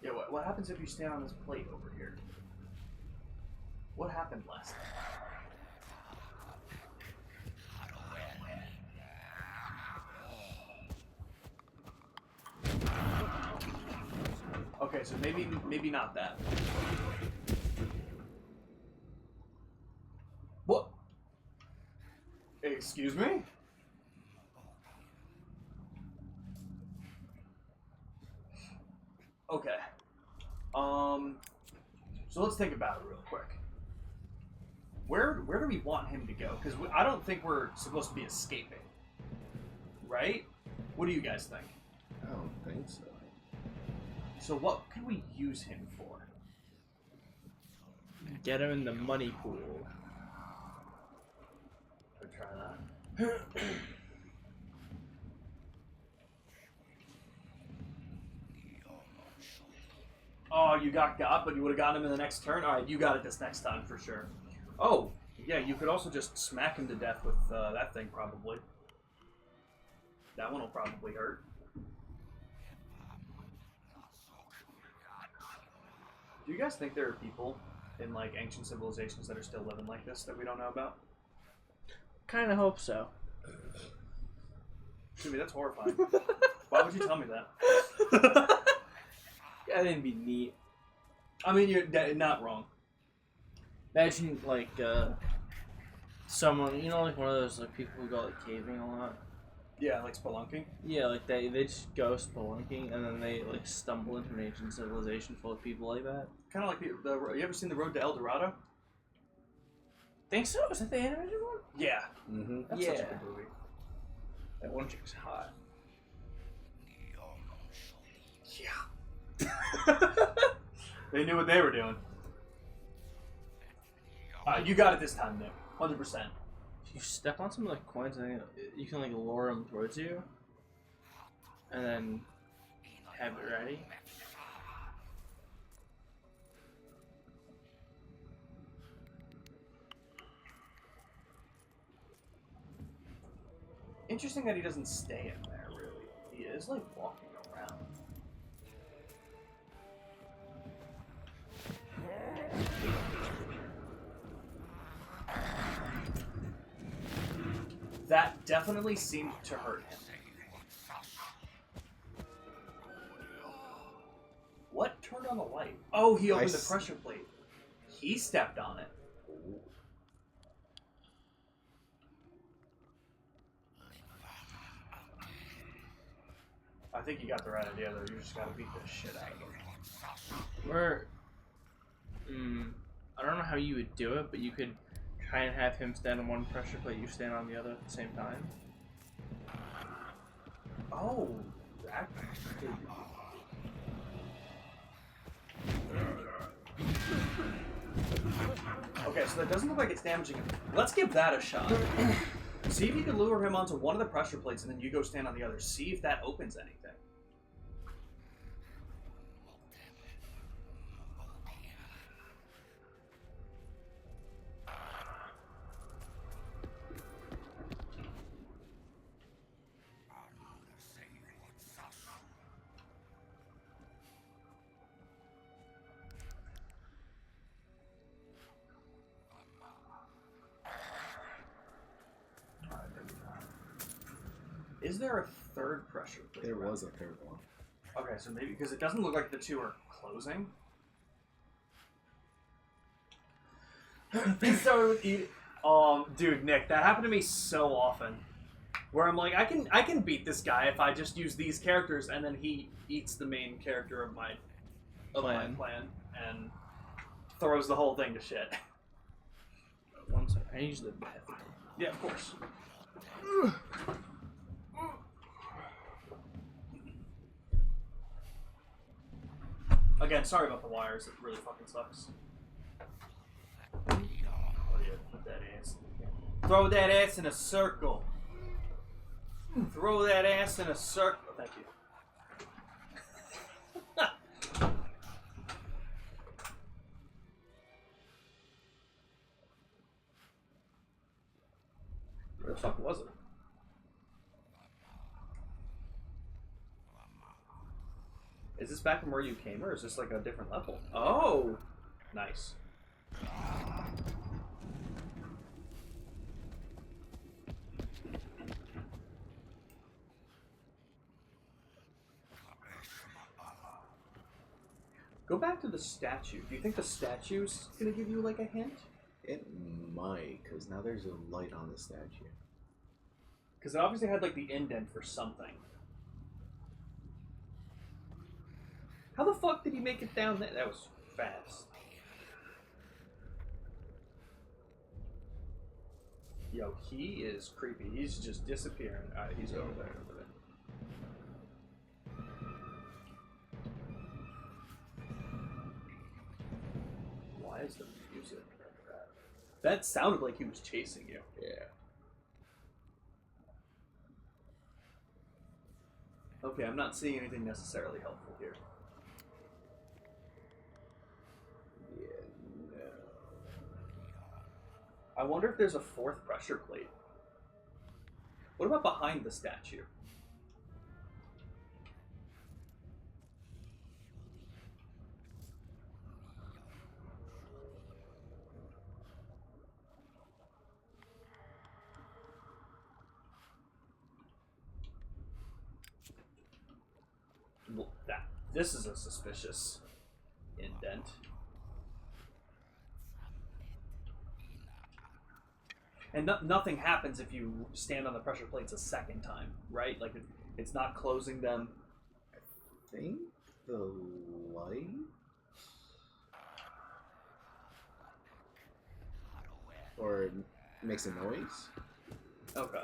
Yeah, what happens if you stand on this plate over here? What happened last time? Okay, so maybe not that. What? Excuse me? Okay. So let's think about it real quick. Where do we want him to go? Because I don't think we're supposed to be escaping. Right? What do you guys think? I don't think so. So what can we use him for? Get him in the money pool. Could try that. Oh, you got, but you would have gotten him in the next turn? Alright, you got it this next time for sure. Oh, yeah, you could also just smack him to death with that thing, probably. That one will probably hurt. Do you guys think there are people in, like, ancient civilizations that are still living like this that we don't know about? Kinda hope so. Jimmy, that's horrifying. Why would you tell me that? That didn't be neat. I mean, you're not wrong. Imagine, like, someone, you know, like one of those like people who go, like, caving a lot? Yeah, like spelunking. Yeah, like, they just go spelunking, and then they, like, stumble into an ancient civilization full of people like that. Kind of like you ever seen The Road to El Dorado? Think so? Is that the animated one? Yeah. Mm-hmm. That's such a Yeah. good movie. That one chick's hot. Yeah. They knew what they were doing. You got it this time, Nick. 100%. If you step on some, like, coins, I think you can, like, lure them towards you. And then have it ready. Interesting that he doesn't stay in there, really. He is, like, walking around. That definitely seemed to hurt him. What turned on the light? Oh, he opened the pressure plate. He stepped on it. I think you got the right idea, though. You just gotta beat the shit out of him. I don't know how you would do it, but you could try and have him stand on one pressure plate, you stand on the other at the same time. Oh, that could... that doesn't look like it's damaging him. Let's give that a shot. See if you can lure him onto one of the pressure plates and then you go stand on the other. See if that opens anything. Is there a third pressure plate? There was a third one. Okay, so maybe because it doesn't look like the two are closing. They started with eat. Dude, Nick, that happened to me so often. Where I'm like, I can beat this guy if I just use these characters, and then he eats the main character of my plan and throws the whole thing to shit. One second. I use the bathroom. Yeah, of course. Again, sorry about the wires. It really fucking sucks. Oh yeah, put that ass. Throw that ass in a circle. Throw that ass in a circle. Thank you. Where the fuck was it? Is this back from where you came, or is this like a different level? Oh! Nice. Go back to the statue. Do you think the statue's gonna give you like a hint? It might, because now there's a light on the statue. Because it obviously had like the indent for something. How the fuck did he make it down there? That was fast. Yo, he is creepy. He's just disappearing. Alright, he's over there. Why is the music like that? That sounded like he was chasing you. Yeah. Okay, I'm not seeing anything necessarily helpful here. I wonder if there's a fourth pressure plate. What about behind the statue? Well, this is a suspicious indent. And nothing happens if you stand on the pressure plates a second time, right? Like, it's not closing them. I think the light? Or it makes a noise? Okay.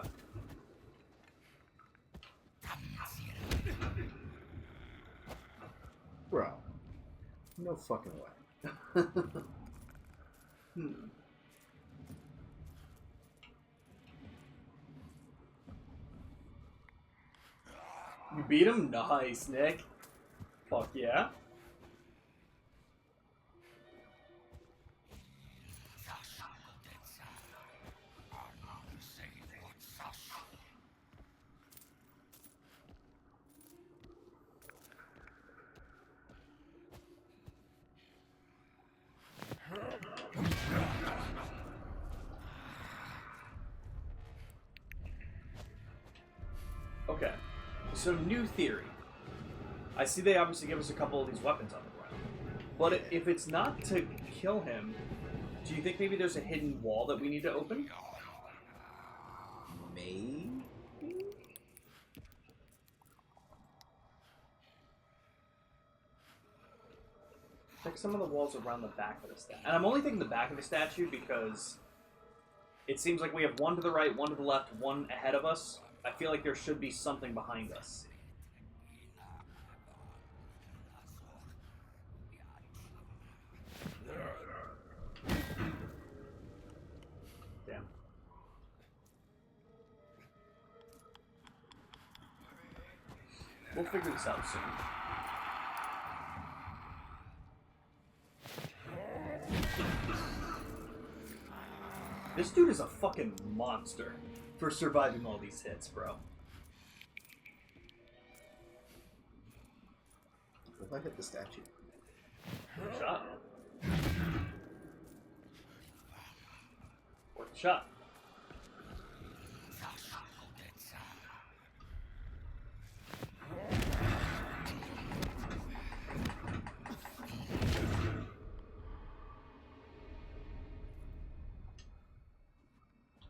Bro. No fucking way. You beat him? Nice, Nick. Fuck yeah. Okay. So, new theory. I see they obviously give us a couple of these weapons on the ground. But if it's not to kill him, do you think maybe there's a hidden wall that we need to open? Maybe? Check some of the walls around the back of the statue. And I'm only thinking the back of the statue because it seems like we have one to the right, one to the left, one ahead of us. I feel like there should be something behind us. We'll figure this out soon. This dude is a fucking monster for surviving all these hits, bro. If I hit the statue. Shot. Worth the shot.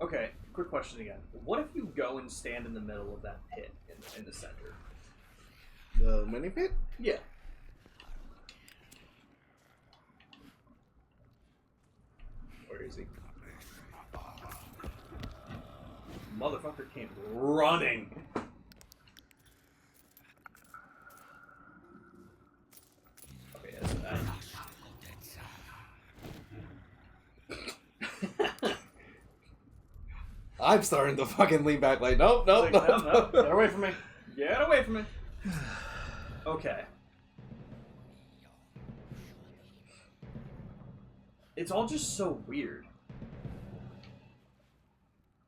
Okay, quick question again. What if you go and stand in the middle of that pit in the center? The mini pit? Yeah. Where is he? Motherfucker came running. Okay, that's bad. I'm starting to fucking lean back like, nope, nope, Like, nope. no, get away from me. Get away from me. Okay. It's all just so weird.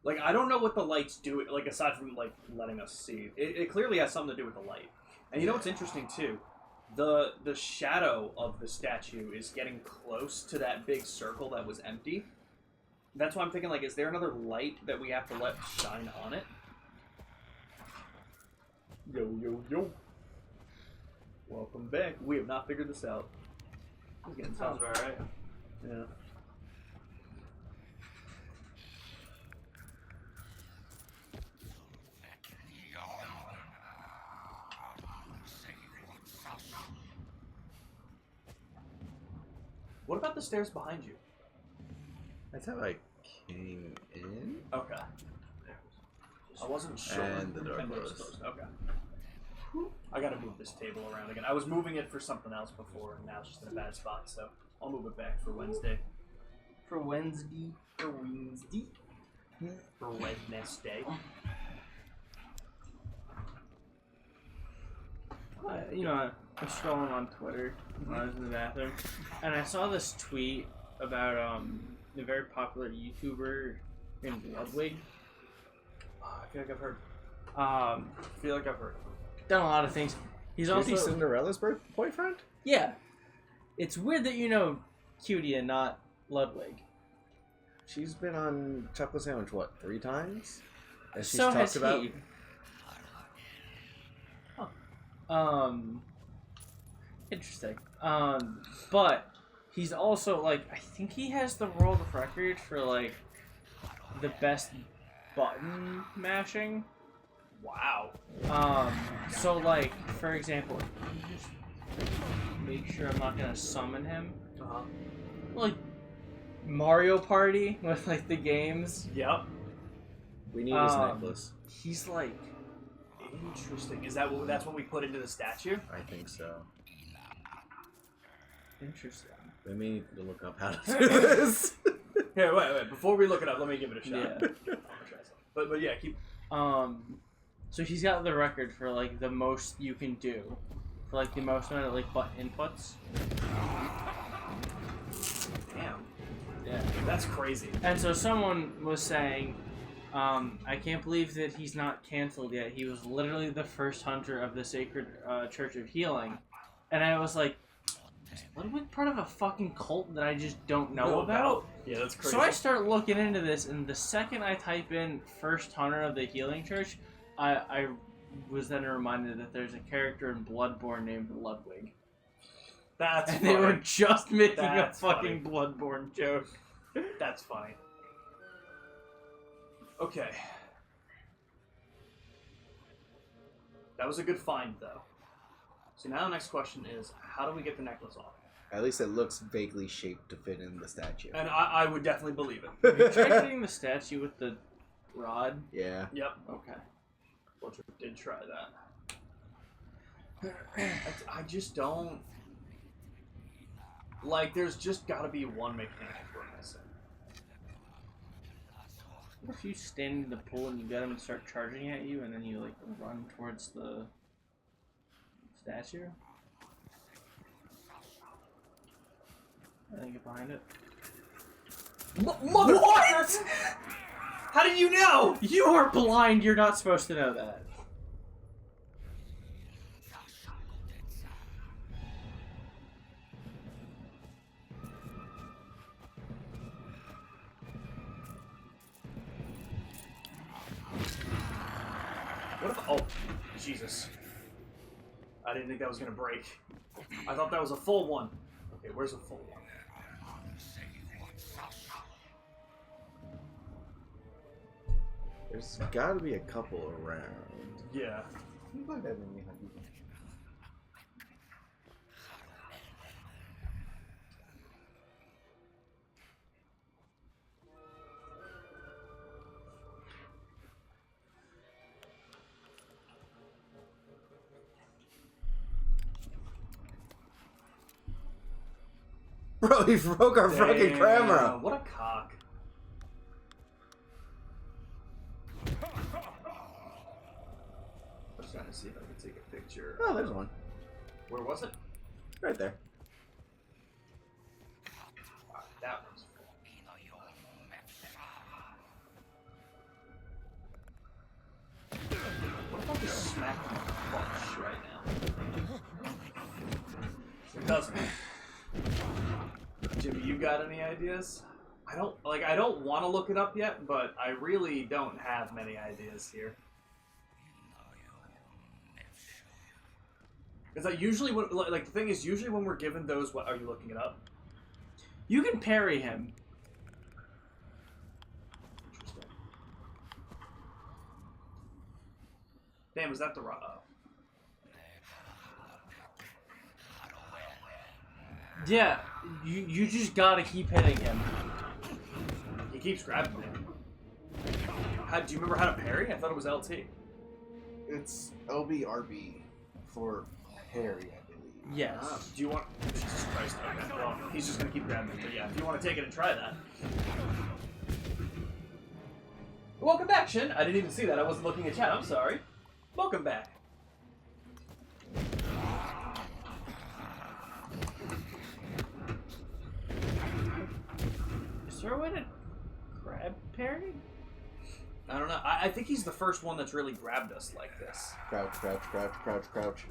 Like, I don't know what the lights do, like, aside from, like, letting us see. It clearly has something to do with the light. And you know what's interesting, too? The shadow of the statue is getting close to that big circle that was empty. That's why I'm thinking, like, is there another light that we have to let shine on it? Yo, yo, yo. Welcome back. We have not figured this out. This is getting Sounds tough. alright. Yeah. What about the stairs behind you? That's how I came in. Okay. I wasn't sure. And the door And it was closed. Okay. I gotta move this table around again. I was moving it for something else before, and now it's just in a bad spot, so I'll move it back for Wednesday. For Wednesday. For Wednesday? For Wednesday. You know, I was scrolling on Twitter when I was in the bathroom, and I saw this tweet about a very popular YouTuber named Ludwig. I feel like I've heard. Um, done a lot of things. He's Is also he Cinderella's boyfriend? yeah. It's weird that you know Cutie and not Ludwig. She's been on Chocolate Sandwich, what, 3 times? As she's So talked has about. he. Huh. Interesting. But he's also like I think he has the world record for like the best button mashing. Wow. So like for example, just make sure I'm not gonna summon him. Uh-huh. Like Mario Party with like the games. Yep. We need his necklace. He's like Interesting. Is that's what we put into the statue? I think so. interesting. We may need to look up how to do this. Here, wait. Before we look it up, let me give it a shot. Yeah. I'm gonna try something. But yeah, keep. So he's got the record for like the most you can do, for like the most amount of like button inputs. Damn. Yeah. That's crazy. And so someone was saying, I can't believe that he's not canceled yet. He was literally the first hunter of the Sacred Church of Healing. And I was like, is Ludwig part of a fucking cult that I just don't know about? Yeah, that's crazy. So I start looking into this, and the second I type in first hunter of the Healing Church, I was then reminded that there's a character in Bloodborne named Ludwig. That's And funny. they were just making That's a fucking Bloodborne joke. That's funny. Okay. That was a good find, though. So now the next question is, how do we get the necklace off? At least it looks vaguely shaped to fit in the statue. And I would definitely believe it. Have you tried hitting the statue with the rod? Yeah. Yep. Okay. Butcher did try that. I just don't... Like, there's just gotta be one mechanic we're missing. What if you stand in the pool and you get him to start charging at you, and then you like run towards the statue? I think get behind it. Motherfucker! How did you know? You are blind. You're not supposed to know that. What if? Oh, Jesus! I didn't think that was gonna break. I thought that was a full one. Okay, where's a full one? There's gotta be a couple around. Yeah. Can you plug that in? Bro, he broke our fucking camera. What a cock. I'm just trying to see if I can take a picture. Oh, there's one. Where was it? Right there. That one's full. What if I just smack him in the punch right now? It doesn't. Jimmy, you got any ideas? I don't want to look it up yet, but I really don't have many ideas here. Is that usually what, like, the thing is, usually when we're given those, what are you looking it up? You can parry him. Interesting. Damn, is that the raw? Yeah, you just gotta keep hitting him. He keeps grabbing me. Do you remember how to parry? I thought it was LT. It's LBRB for Harry, I believe. Yes. Do you want? Jesus Christ! Okay. Well, he's just gonna keep grabbing me. But yeah, if you want to take it and try that. Welcome back, Shin. I didn't even see that. I wasn't looking at chat. I'm sorry. Welcome back. Is there a way to grab parry? I don't know. I think he's the first one that's really grabbed us like this. Crouch, crouch, crouch, crouch, crouch.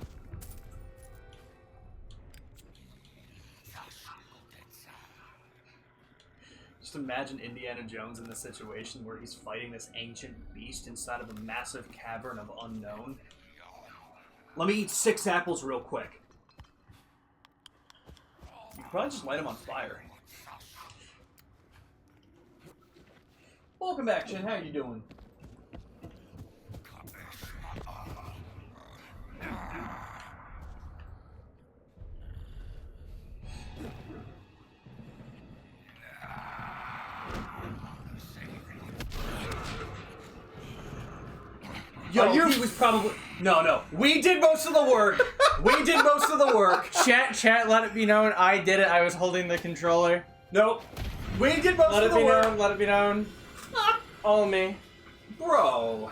Just imagine Indiana Jones in this situation where he's fighting this ancient beast inside of a massive cavern of unknown. Let me eat 6 apples real quick. You could probably just light him on fire. Welcome back, Shin. How are you doing? Yo, he was probably... No. We did most of the work. We did most of the work. Chat, let it be known. I did it. I was holding the controller. Nope. We did most of the work. Let it be known. All me. Bro.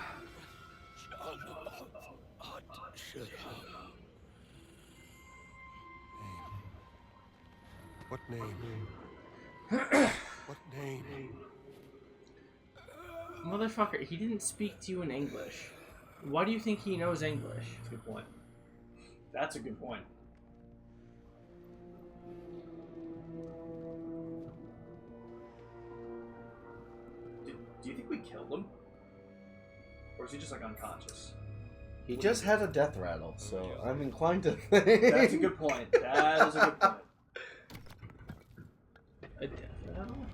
What name? What name? Motherfucker, he didn't speak to you in English. Why do you think he knows English? That's a good point. That's a good point. Do you think we killed him? Or is he just like unconscious? He just had a death rattle, so I'm inclined to think. That's a good point. That is a good point. A death rattle?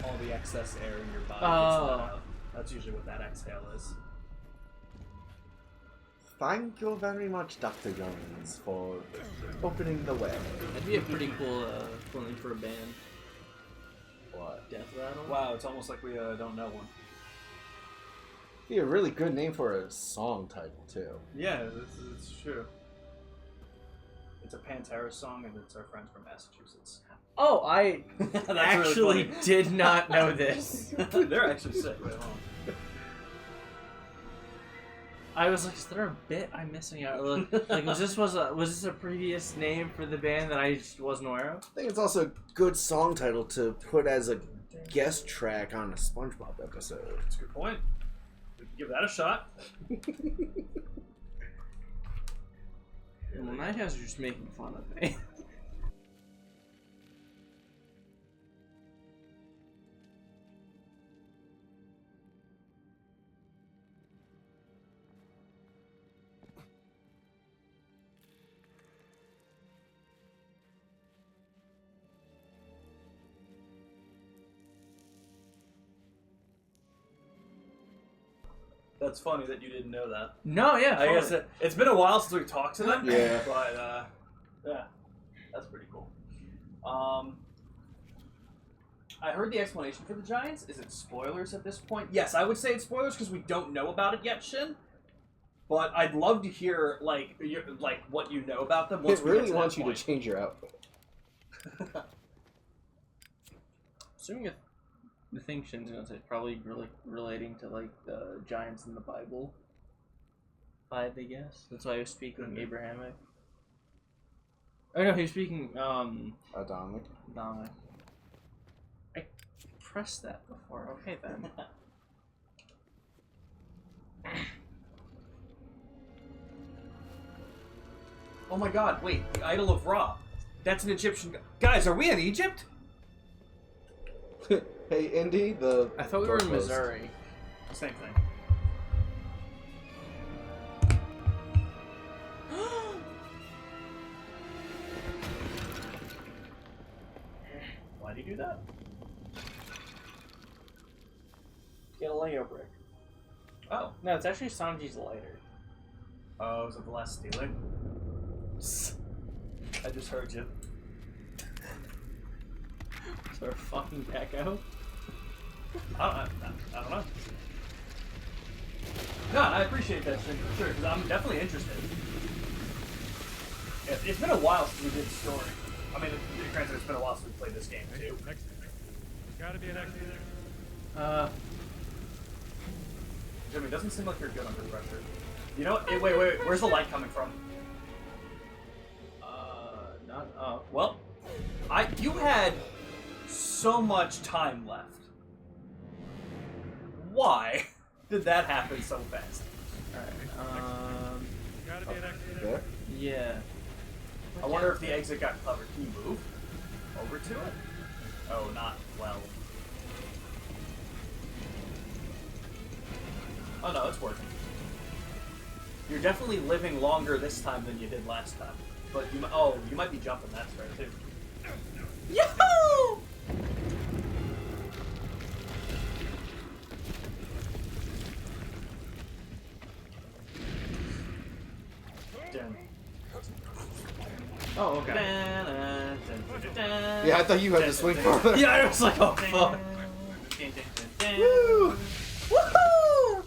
All the excess air in your body. Oh. Gets let out. That's usually what that exhale is. Thank you very much, Dr. Jones, for opening the way. That'd be a pretty cool name for a band. What? Death rattle? Wow, it's almost like we don't know one. Be a really good name for a song title, too. Yeah, it's true. It's a Pantera song, and it's our friends from Massachusetts. Oh, I That's actually really did not know this. funny. They're actually sick. Wait, hold on. I was like, is there a bit I'm missing out? Like, was this a previous name for the band that I just wasn't aware of? I think it's also a good song title to put as a guest track on a SpongeBob episode. That's a good point. We can give that a shot. Well, Night House are just making fun of me. That's funny that you didn't know that. No, yeah, I guess it's been a while since we talked to them. Yeah. But, yeah, that's pretty cool. I heard the explanation for the Giants. Is it spoilers at this point? Yes, I would say it's spoilers because we don't know about it yet, Shin. But I'd love to hear, like what you know about them. Once It we get really to wants that you to change your outfit. Assuming the thing Shin's gonna say is probably really relating to like the giants in the Bible. I guess that's why he was speaking Abrahamic. Oh no, he was speaking Adamic. Adamic. I pressed that before. Okay then. Oh my God! Wait, the Idol of Ra. That's an Egyptian. Guys, are we in Egypt? Hey, Indy, the I thought we were in doorpost. Missouri. Same thing. Why'd he do that? Get a Lego brick. Oh. No, it's actually Sanji's lighter. Oh, is it the last stealing? I just heard you. Is there a fucking echo? I don't know. No, I appreciate that thing for sure, because I'm definitely interested. It's been a while since we did the story. I mean, granted, it's been a while since we played this game, too. Next. There's gotta be an exit. Jimmy, it doesn't seem like you're good under pressure. You know what? Hey, wait, where's the light coming from? Well, you had so much time left. Why did that happen so fast? Alright, There's gotta be an exit. There? yeah. I wonder if the exit got covered. Can you move over to it? Oh, not well. Oh no, it's working. You're definitely living longer this time than you did last time. But you might be jumping. That's right too. Yahoo! Dun. Oh, okay. Yeah, I thought you had to swing farther. Yeah, I was like, oh fuck. Woo! Woohoo!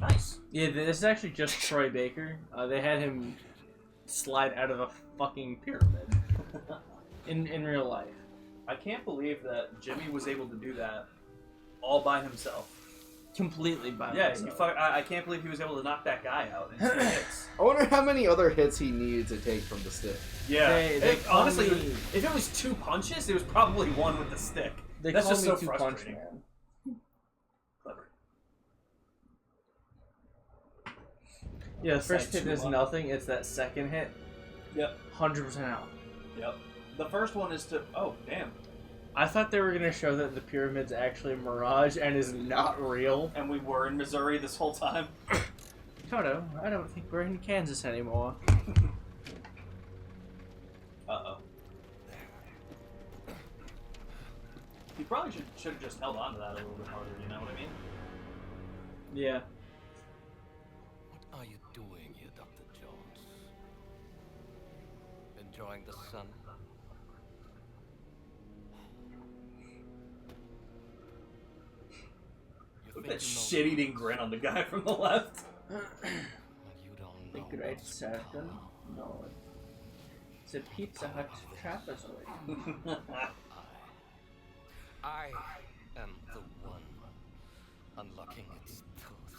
Nice. Yeah, this is actually just Troy Baker. They had him slide out of a fucking pyramid in real life. I can't believe that Jimmy was able to do that all by himself. Completely by Yeah, myself. I can't believe he was able to knock that guy out in 2 hits. I wonder how many other hits he needed to take from the stick. Yeah. They call Honestly, me- if it was 2 punches, it was probably 1 with the stick. They That's call just me so Two Punch frustrating. Man. Clever. Yeah, the first Side hit is two up. nothing. It's that second hit. Yep. 100% out. Yep. The first one is to. Oh, damn. I thought they were gonna show that the pyramid's actually a mirage and is not real. And we were in Missouri this whole time. Toto, I don't think we're in Kansas anymore. Uh-oh. You probably should have just held on to that a little bit harder, you know what I mean? Yeah. What are you doing here, Dr. Jones? Enjoying the sun? You Look think at that you know shit-eating grin on the guy from the left. Well, you don't The know Great what's Circle? going on. No. It's a Pizza Hut trapezoid. I am the one unlocking its tooth.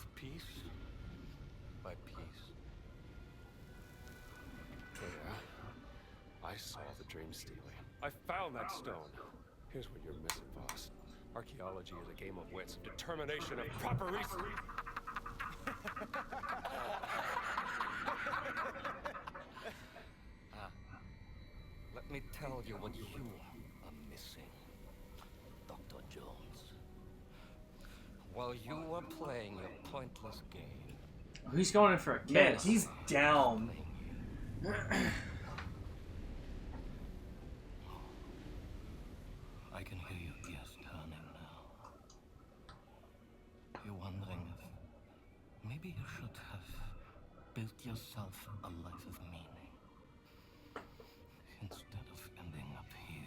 dream stealing. I found that stone. Here's what you're missing, boss. Archaeology is a game of wits, determination, and proper reason. Let me tell you what you are missing, Dr. Jones. While you were playing your pointless game, Oh, he's going in for a kiss. Man, he's down. I can hear your gears turning now. You're wondering if maybe you should have built yourself a life of meaning instead of ending up here.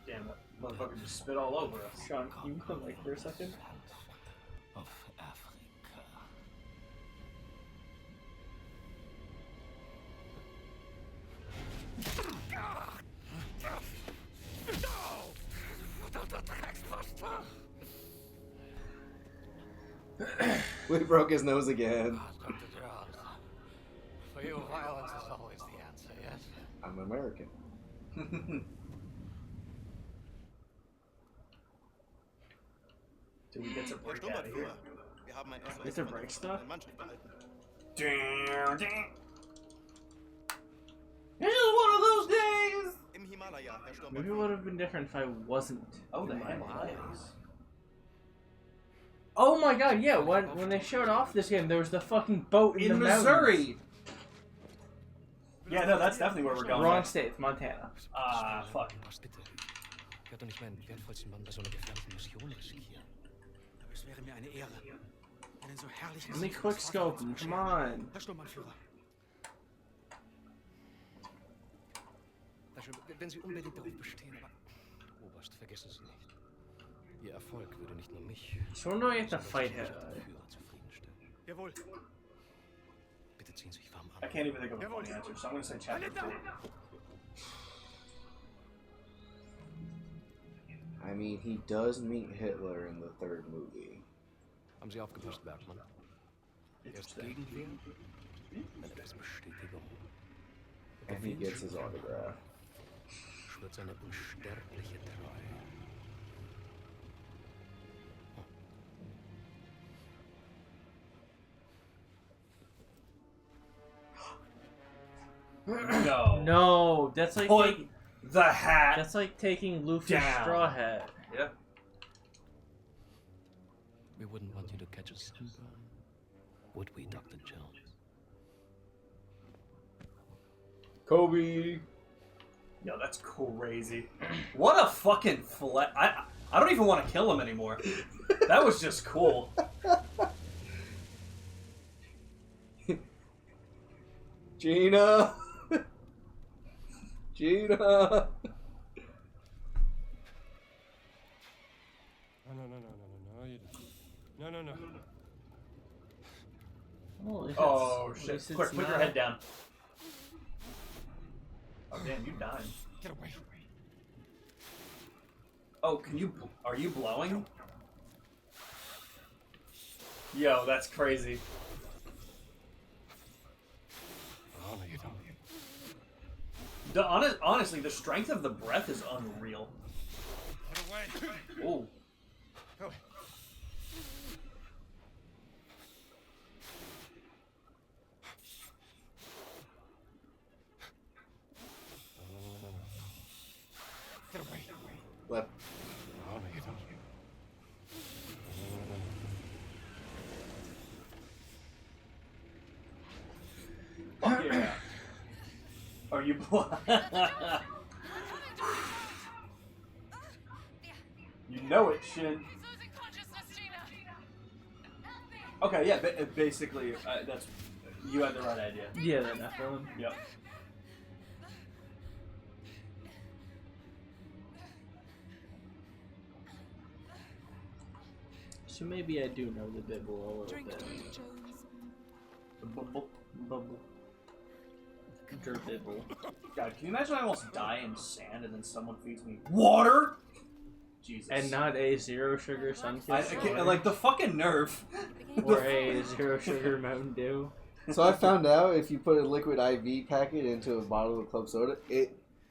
Damn, that motherfucker just spit all over us. Sean, can you come like for a second? Of Africa. We broke his nose again. Dr. Jones, for you, violence is always the answer, yes? I'm American. Do we get to break out of here? Wir haben ein Ist der Break stuff? Mannschaft behalten. Damn, damn. This is one of those days! Im Himalaya, Herr Sturmbannführer. Maybe it would have been different if I wasn't. Oh, the in my Himalayas. body. Oh my god, yeah, when they showed off this game, there was the fucking boat in In the Missouri! Yeah, no, that's definitely where we're going. Wrong state, Montana. Ah, fuck. Was bitte? Ich werde doch nicht meinen wertvollsten Mann bei so einer gefährlichen Mission riskieren. Aber es wäre mir eine Ehre, einen so herrlichen Let me Sieg quick als scope Vater him, zu come bescheren. on. Herr Sturmbannführer. Herr Schön, wenn Sie unbedingt darauf bestehen, aber Oberst, vergessen Sie nicht. Ihr Erfolg würde nicht nur mich, So when do I get to sondern fight die him? Führer zufriedenstellen. Jawohl. Bitte ziehen Sie sich warm I an. can't even think of a funny answer, so I'm gonna say chapter 4. I mean, he does meet Hitler in the third movie. Haben Sie aufgepasst, Bergmann? Erst Gegenwehr, dann etwas Bestätigung. And he gets his autograph. Schwört seine unsterbliche Treue. No. No, that's like Put taking, the hat that's like taking Luffy's down. straw hat. Yeah. We wouldn't want you to catch a sunburn, would we, Dr. Jones? Kobe. Yo, that's crazy. What a fucking I don't even want to kill him anymore. That was just cool. Gina! Gina! No. You don't. No. Well, if Oh it's- at shit! least it's Quick, put your not- head down. Oh damn, you dying. Get away. Oh, are you blowing? Yo, that's crazy. Oh, no, you don't. Honestly, the strength of the breath is unreal. Get away. Ooh. Go. Get away. Left. Oh, no, you don't. Fuck yeah. Are you You know it, Shin. Okay, yeah, basically, that's you had the right idea. Yeah, that Nephilim. Yep. So maybe I do know the Bible a little Drink, bit. Dr. Jones. Bubble. Bubble. Der Bible. God, can you imagine I almost die in sand and then someone feeds me water? Jesus. And not a zero sugar Sunkist. I can't, like the fucking nerve. or a zero sugar Mountain Dew. So I found out if you put a liquid IV packet into a bottle of club soda,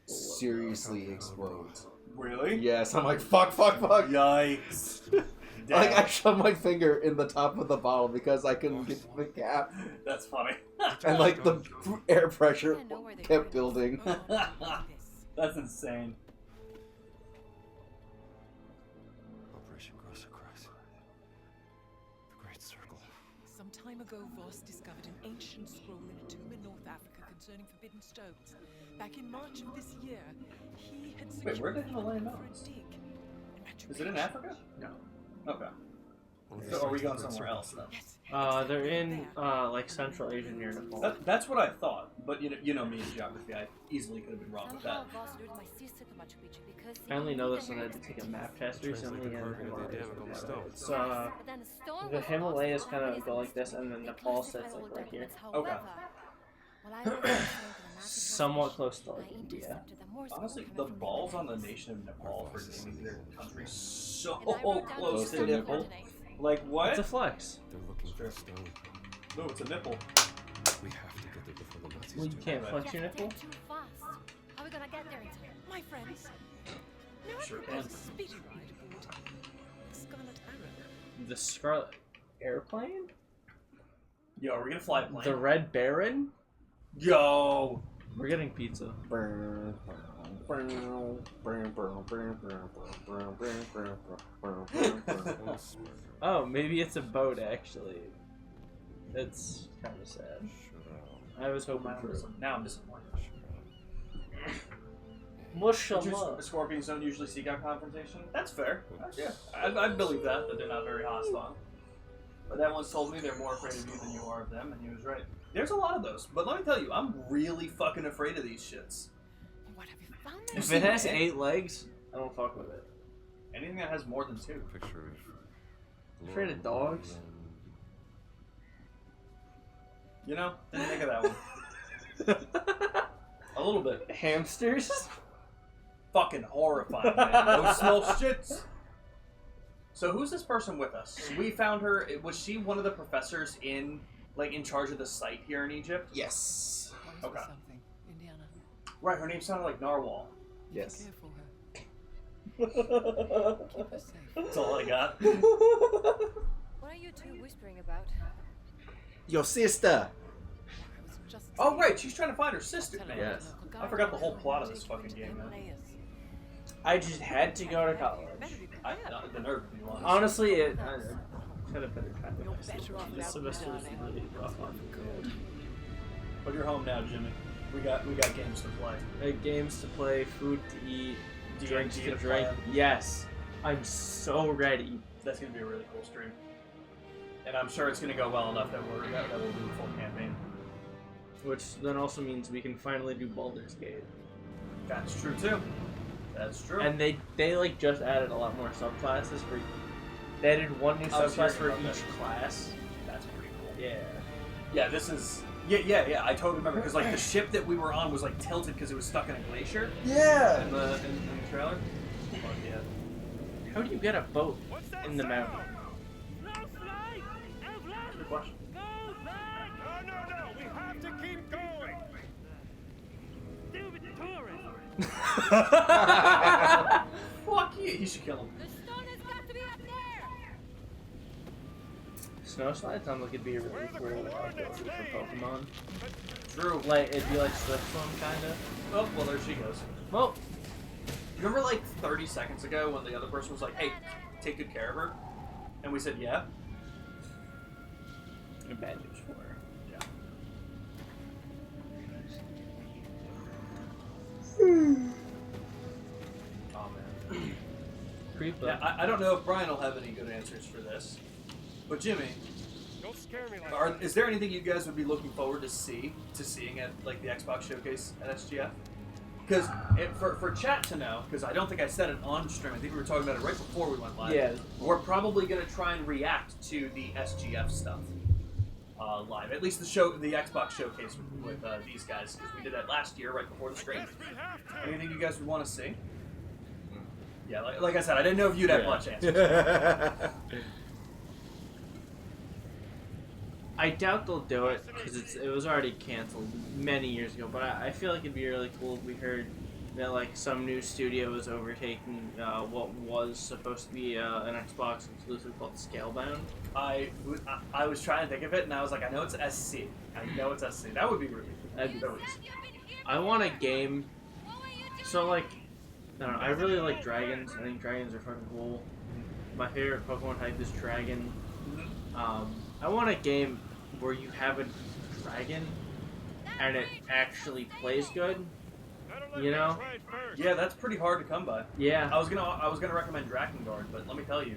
seriously explodes. Really? Yes, I'm like, fuck. Yikes. Like, I shoved my finger in the top of the bottle because I couldn't get to the cap. That's funny. And, like, the air pressure kept building. That's insane. Operation Grosser Kreis. The Great Circle. Some time ago, Voss discovered an ancient scroll in a tomb in North Africa concerning forbidden stones. Back in March of this year, he had Wait, where did secured Himalayan money for a mountains? dig. Is it in Africa? No. Okay. So are we going somewhere else then? Yes, They're in like Central Asia near Nepal. That's what I thought, but you know me in geography, I easily could have been wrong with that. I only know this when I had to take a map test recently, and it's the Himalayas kind of go like this, and then Nepal sits like right here, Okay. somewhat close to like India. Honestly, the balls on the nation of Nepal for naming their country so close to to nipple. Like what? It's a flex. They're looking for a stone. No, it's a nipple. We have to get there before the Nazis Well, you do. can't flex your nipple. How are we gonna get there in time? My friends. No, Sure I can. propose a speedy ride aboard the Scarlet Arrow. The Scarlet Airplane, Yo, are we gonna fly a plane? the Red Baron. Yo! We're getting pizza. Oh, maybe it's a boat actually. That's kind of sad. I was hoping for it. Now I'm disappointed. Mashallah. Scorpions don't usually seek out confrontation. That's fair. Yeah, I believe that they're not very hostile. But that once told me they're more afraid of you than you are of them, and he was right. There's a lot of those, but let me tell you, I'm really fucking afraid of these shits. What have you found? If it has 8 legs, I don't fuck with it. Anything that has more than 2. Picture of Afraid of dogs? You know, didn't think of that one. A little bit. Hamsters? Fucking horrifying, man. Those small shits. So who's this person with us? We found her. Was she one of the professors in charge of the site here in Egypt? Yes. Okay. Something, Indiana. Right, her name sounded like Narwhal. Yes. Care for her. Keep her safe. That's all I got. What are you two whispering about? Your sister. I was just Oh, right, she's trying to find her sister. telling Man. Yes. the local I forgot the guard whole that plot of I'm this taking fucking you to game, man. Himalayas. I just had to go to college. Better be prepared. The nerve of you, honestly. Honestly, it had a better time. You're better off This without semester was me, really rough on me. But you're home now, Jimmy. We got games to play. Games to play, food to eat, drinks D&D to to drink. plan. Yes, I'm so ready. That's gonna be a really cool stream, and I'm sure it's gonna go well enough that we'll do the full campaign. Which then also means we can finally do Baldur's Gate. That's true too. That's true. And they like just added a lot more subclasses for. They added one new I was subclass for hearing about each that. class. That's pretty cool. Yeah. Yeah, this is. Yeah. I totally remember because like the ship that we were on was like tilted because it was stuck in a glacier Yeah. in the trailer. Fuck yeah. How do you get a boat What's that in the sound? mountain? Good question. No. We have to keep going. Stupid tourist. Fuck you. He should kill him. The stone has got to be up there! Snow slide sounds like it'd be a really cool ability for Pokemon. True. Like it'd be like Swiftfoam kinda. Oh well, there she goes. Well, Remember like 30 seconds ago when the other person was like, "Hey, take good care of her," and we said, "Yeah." bad news for her. Yeah. Oh man. Creep Yeah, I don't know if Brian will have any good answers for this, but Jimmy, Don't scare me like that. is there anything you guys would be looking forward to seeing at like the Xbox showcase at SGF? Because for chat to know, because I don't think I said it on stream. I think we were talking about it right before we went live. Yeah. We're probably gonna try and react to the SGF stuff live. At least the Xbox showcase with these guys, because we did that last year right before the stream. Yes, we have to. Anything you guys would want to see? Yeah, like I said, I didn't know if you'd have much answers. I doubt they'll do it because it was already canceled many years ago. But I feel like it'd be really cool if we heard that like some new studio is overtaking what was supposed to be an Xbox exclusive called Scalebound. I was trying to think of it, and I was like, I know it's SC. I know it's SC. That would be really cool. That'd be nice. I want a game. So like, I don't know. I really like dragons. I think dragons are fucking cool. My favorite Pokemon type is dragon. I want a game where you have a dragon and it actually plays good. You know? Yeah, that's pretty hard to come by. Yeah. I was gonna recommend Drakengard, but let me tell you.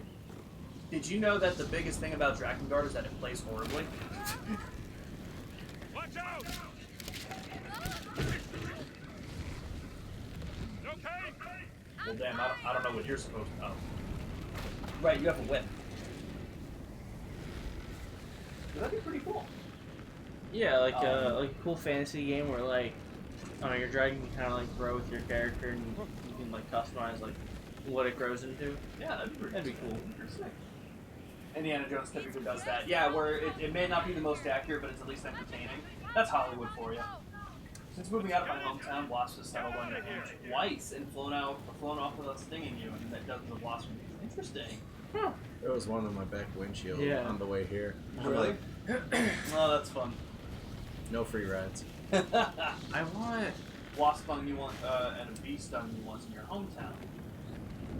Did you know that the biggest thing about Drakengard is that it plays horribly? Watch out! Okay. Well, damn, I don't know what you're supposed to know. Right, you have a whip. That'd be pretty cool. Yeah, like a cool fantasy game where like, I don't know, your dragon can kind of like grow with your character and you can like customize like what it grows into. Yeah, that'd be cool. Sick. Indiana Jones typically does that. Yeah, where it may not be the most accurate, but it's at least entertaining. That's Hollywood for you. Since moving out of my hometown, Wasp has settled on your hand twice and flown off without stinging you, and that dozens of wasps. Interesting. There was one on my back windshield on the way here. Really? Oh, that's fun. No free rides. I want wasp stung you once, and a bee stung you once in your hometown.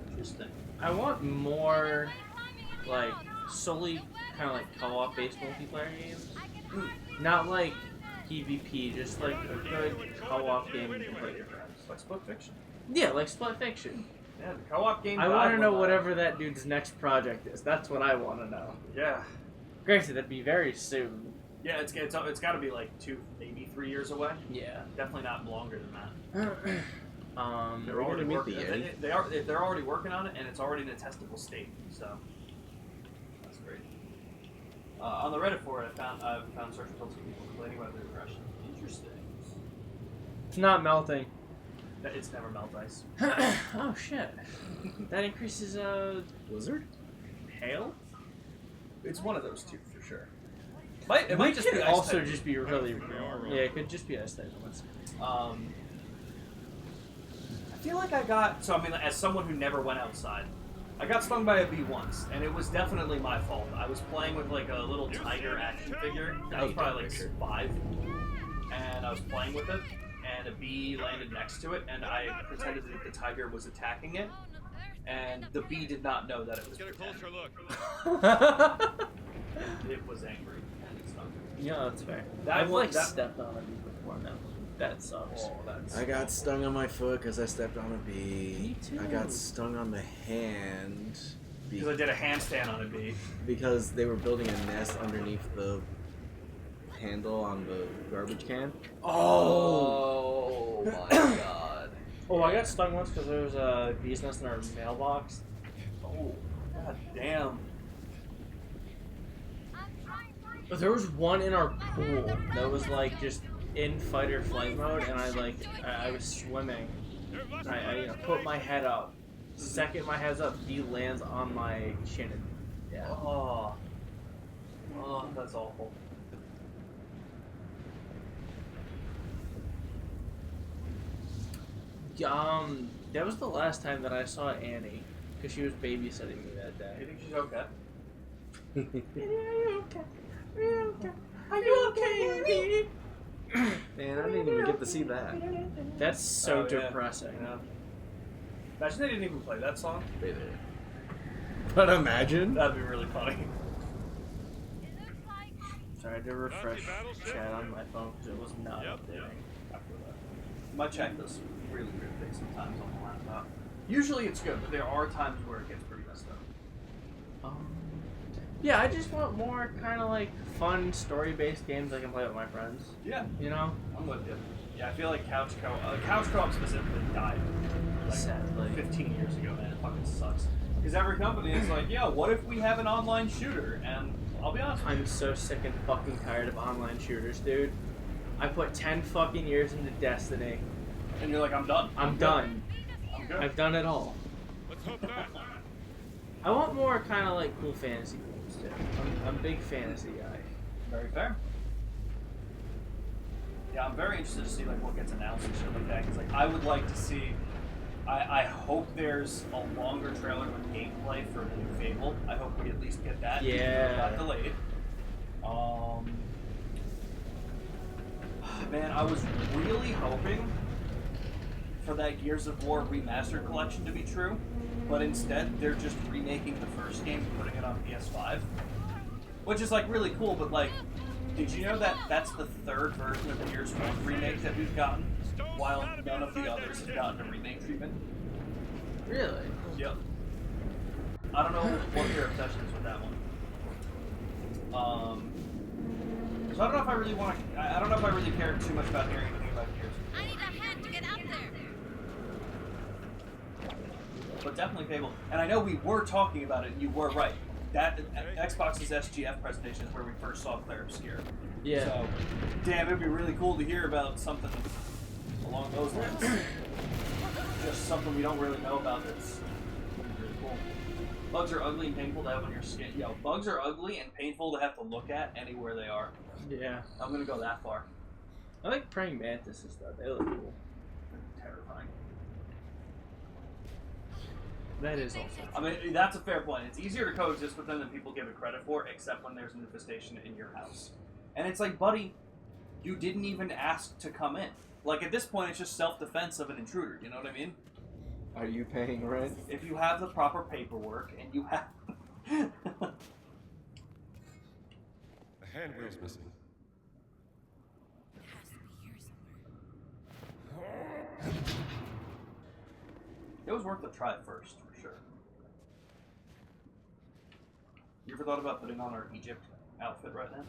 Interesting. I want more like solely kind of like co-op based multiplayer games. Not like PvP, just like a good co-op game you can play with your friends. Like Split Fiction. Yeah, like Split Fiction. Yeah, the co-op game. I want to know whatever that dude's next project is. That's what I want to know. Yeah. Granted, that'd be very soon. Yeah, it's got to be like 2, maybe 3 years away. Yeah. Definitely not longer than that. They're already working. They're already working on it, and it's already in a testable state. So that's great. On the Reddit for it, I've found search results of people complaining about their aggression. Interesting. It's not melting. It's never melt ice. Oh shit. That increases Blizzard? hail? It's one of those two for sure. It might just could be also ice just be really yeah, it could just be ice type ones. I feel like I got as someone who never went outside, I got stung by a bee once, and it was definitely my fault. I was playing with like a little tiger action figure. I was probably like 5, and I was playing with it, and a bee landed next to it, and I pretended that the tiger was attacking it, and the bee did not know that it was. Get a closer look. It was angry, and it stung. Yeah, that's fair. I've stepped on a bee before now. That sucks. Oh, that's. I got stung on my foot because I stepped on a bee. Me too. I got stung on the hand Because I did a handstand on a bee. because they were building a nest underneath the handle on the garbage can. Oh my god. Oh, I got stung once because there was a bee's nest in our mailbox. Oh, god damn. But there was one in our pool that was like just in fight or flight mode, and I was swimming. I put my head up. Second my head's up, bee lands on my chin. Yeah. Oh, that's awful. That was the last time that I saw Annie, because she was babysitting me that day. You think she's okay? Are you okay, Annie? Man, I didn't even get to see that. That's so Oh, yeah. depressing. Yeah. Imagine they didn't even play that song. They did. But imagine. That'd be really funny. Sorry, I had to refresh chat on my phone because it was not updating. My chat does really weird things sometimes on the laptop. Usually it's good, but there are times where it gets pretty messed up. Yeah, I just want more kind of like fun story-based games I can play with my friends. Yeah, You know? I'm with you. Yeah, I feel like couch co-op specifically died like Sadly. 15 years ago, man. It fucking sucks. Because every company is like, yeah, what if we have an online shooter? And I'll be honest with you. I'm so sick and fucking tired of online shooters, dude. I put 10 fucking years into Destiny. And you're like, I'm done. I'm done. I'm good. I've done it all. Let's hope not. I want more kind of like cool fantasy games too. I'm a big fantasy guy. Very fair. Yeah, I'm very interested to see like what gets announced and shit like that. Because like I would like to see. I hope there's a longer trailer with gameplay for the new Fable. I hope we at least get that. Yeah. It got delayed. Man, I was really hoping for that Gears of War Remastered collection to be true, but instead they're just remaking the first game and putting it on PS5, which is like really cool. But like, did you know that that's the third version of Gears 1 remake that we've gotten, while none of the others have gotten a remake treatment? Really? Yep. I don't know what your obsession is with that one. So I don't know if I really want to. I don't know if I really care too much about hearing anything about Gears. I need a hand to get up there. But definitely Fable. And I know we were talking about it, and you were right. That Xbox's SGF presentation is where we first saw Claire Obscure. Yeah. So, damn, it'd be really cool to hear about something along those lines. Just something we don't really know about that's really cool. Bugs are ugly and painful to have on your skin. Yo, bugs are ugly and painful to have to look at anywhere they are. Yeah. I'm gonna go that far. I like praying mantises though. They look cool. Terrifying. That is also. I mean, that's a fair point. It's easier to coexist with them than people give it credit for, except when there's an infestation in your house. And it's like, buddy, you didn't even ask to come in. Like, at this point, it's just self-defense of an intruder, you know what I mean? Are you paying rent? If you have the proper paperwork, and you have... The hand wheel's missing. It has to be here somewhere. It was worth a try first, for sure. You ever thought about putting on our Egypt outfit right now?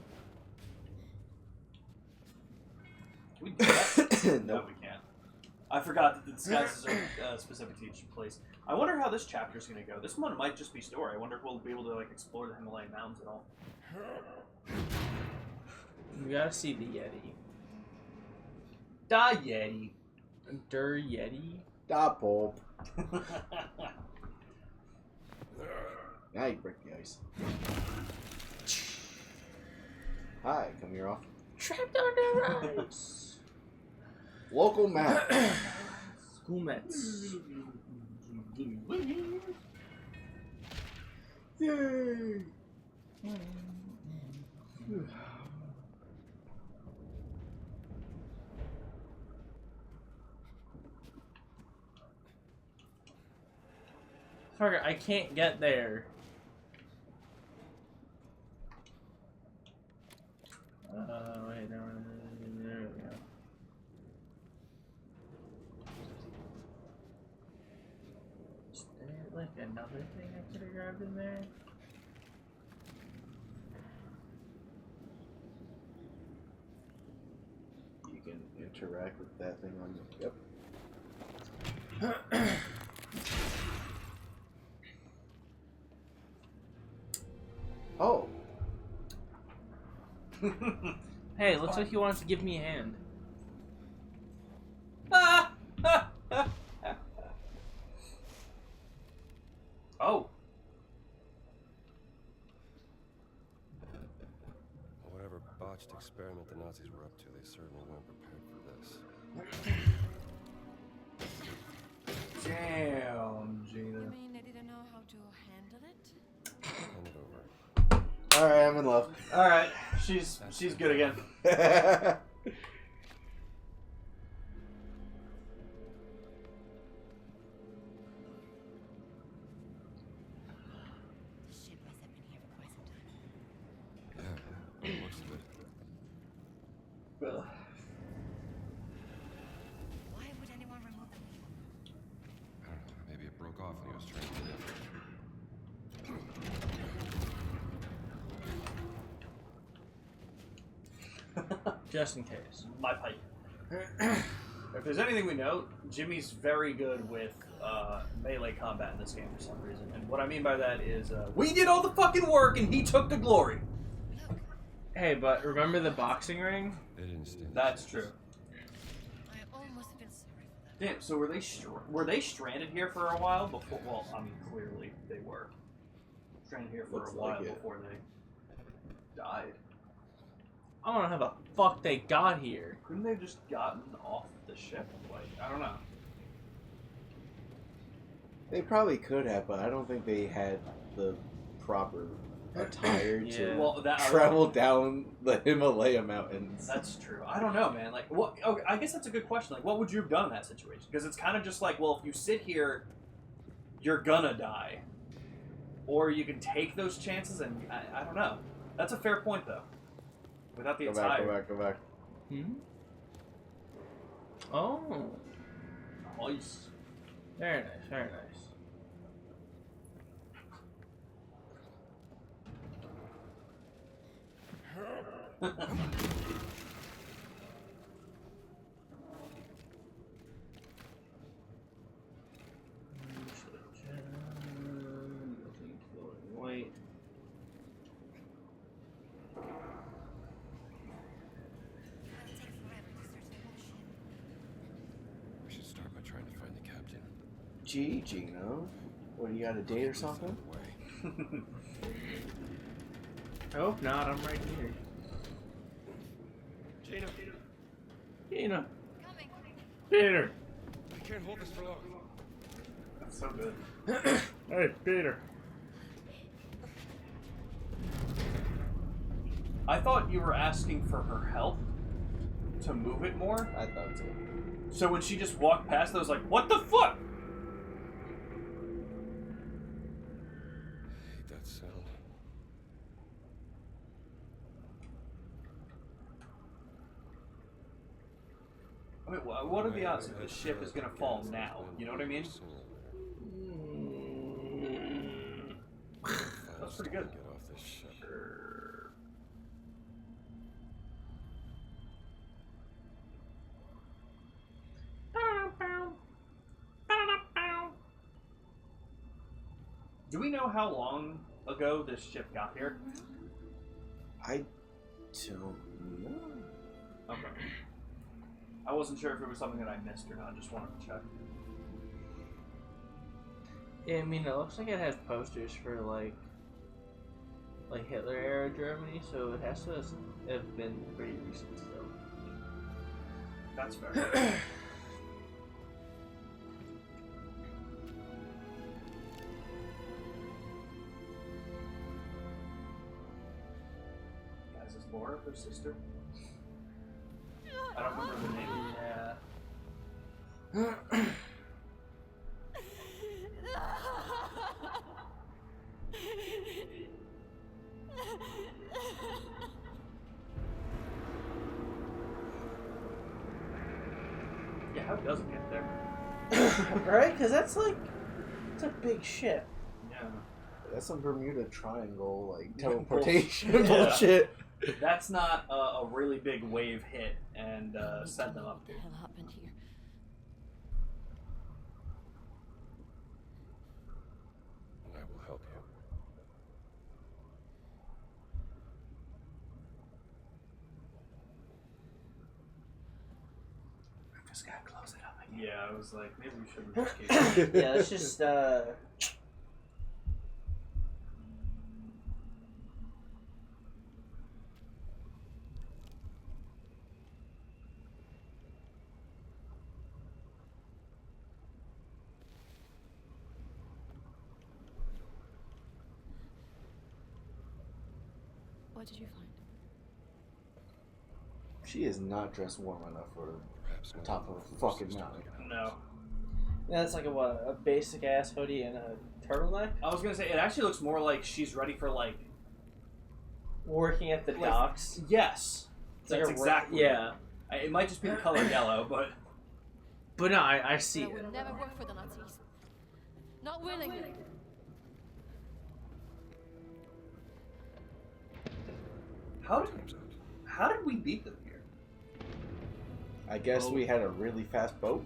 Can we do that? No, we can't. I forgot that the disguises are specific to each place. I wonder how this chapter's going to go. This one might just be story. I wonder if we'll be able to like explore the Himalayan mountains at all. You gotta see the Yeti. Da Yeti. Der Yeti. Da Pulp. Now you break the ice. Hi, come here off. Trapped under ice. Local map. School Mets. Yay! Fucker, I can't get there. Wait, no, there we go. Is there like another thing I could have grabbed in there? You can interact with that thing on the. Yep. Oh. Hey, looks like he wants to give me a hand. Oh. Whatever botched experiment the Nazis were up to, they certainly weren't prepared for this. Damn, Gina. You mean they didn't know how to handle it? Hand it over. Alright, I'm in love. Alright, she's good again. Ship must have been here for quite some time. Yeah, most of it. Well, Why would anyone remove them? I don't know, maybe it broke off when he was trying to get it. Just in case. my pipe. If there's anything we know, Jimmy's very good with melee combat in this game for some reason. And what I mean by that is, we did all the fucking work and he took the glory. Hey, but remember the boxing ring? They didn't stand. That's true. I almost feel sorry for them. Damn, so were they stranded here for a while before? Well, I mean, clearly they were stranded here for Looks a while like it. before they died. I don't know how the fuck they got here. Couldn't they have just gotten off the ship? Like, I don't know. They probably could have, but I don't think they had the proper attire Yeah. to Well, that travel down the Himalaya mountains. That's true. I don't know, man. Like, what? Okay, I guess that's a good question. Like, what would you have done in that situation? Because it's kind of just like, well, if you sit here, you're gonna die, or you can take those chances, and I don't know. That's a fair point, though. Without the attire. Go back. Hmm? Oh. Nice. Very nice, very nice. Wait. We should start by trying to find the captain. Gee, Gino. What, you got a date or something? Hope not, I'm right here. Gina, Gina. Coming. Peter. I can't hold this for long. That's so good. Hey, Peter. I thought you were asking for her help to move it more. I thought so. So when she just walked past, I was like, "What the fuck?" I hate that sound. I mean, what are the odds that the ship is gonna fall now? You know what I mean? That's pretty good. Get off this ship. Do we know how long ago this ship got here? I don't know. Okay. I wasn't sure if it was something that I missed or not. Just wanted to check. Yeah, I mean, it looks like it has posters for like Hitler era Germany, so it has to have been pretty recent still. That's fair. Guys, is Laura her sister? I don't remember the name. Yeah. Yeah, how does it get there? Right? Because that's like, it's a big ship. Yeah. That's some Bermuda Triangle, like, teleportation Yeah. bullshit. That's not a really big wave hit and send them up. What the hell happened here? I will help you. I just gotta close it up again. Yeah, I was like, maybe we shouldn't. Yeah, let's just, What did you find? She is not dressed warm enough for Perhaps the top of a fucking mountain. No. yeah, it's like a basic ass hoodie and a turtleneck. I was gonna say, it actually looks more like she's ready for, like... Working at the Like, docks. Yes. It's like That's a exactly yeah. It might just be the color yellow, but... But no, I see I it. would never work for the Nazis. Not willingly. How did we beat them here? I guess we had a really fast boat.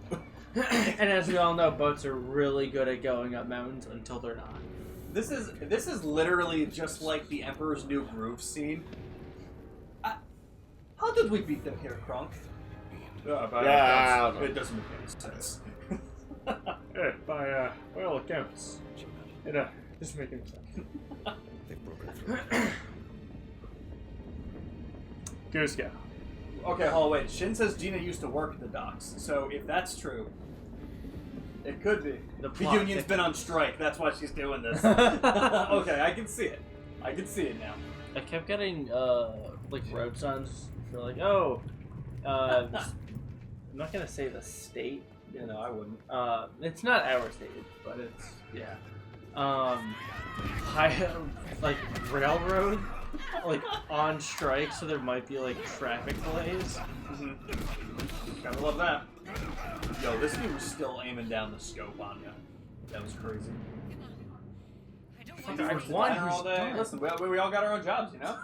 And as we all know, boats are really good at going up mountains until they're not. This is literally just like the Emperor's New Groove scene. How did we beat them here, Kronk? It doesn't make any sense. Hey, by all accounts, it doesn't make any sense. They've broken through. Goose go. Okay, hold on, wait. Shin says Gina used to work at the docks, so if that's true, it could be. The union's been on strike. That's why she's doing this. Okay, I can see it. I can see it now. I kept getting like road signs for like, oh, I'm not gonna say the state. You know, I wouldn't. It's not our state, but it's high like railroad like on strike, so there might be like traffic delays. Gotta love that. Yo, this dude was still aiming down the scope on you. That was crazy. All day. Listen, we all got our own jobs, you know?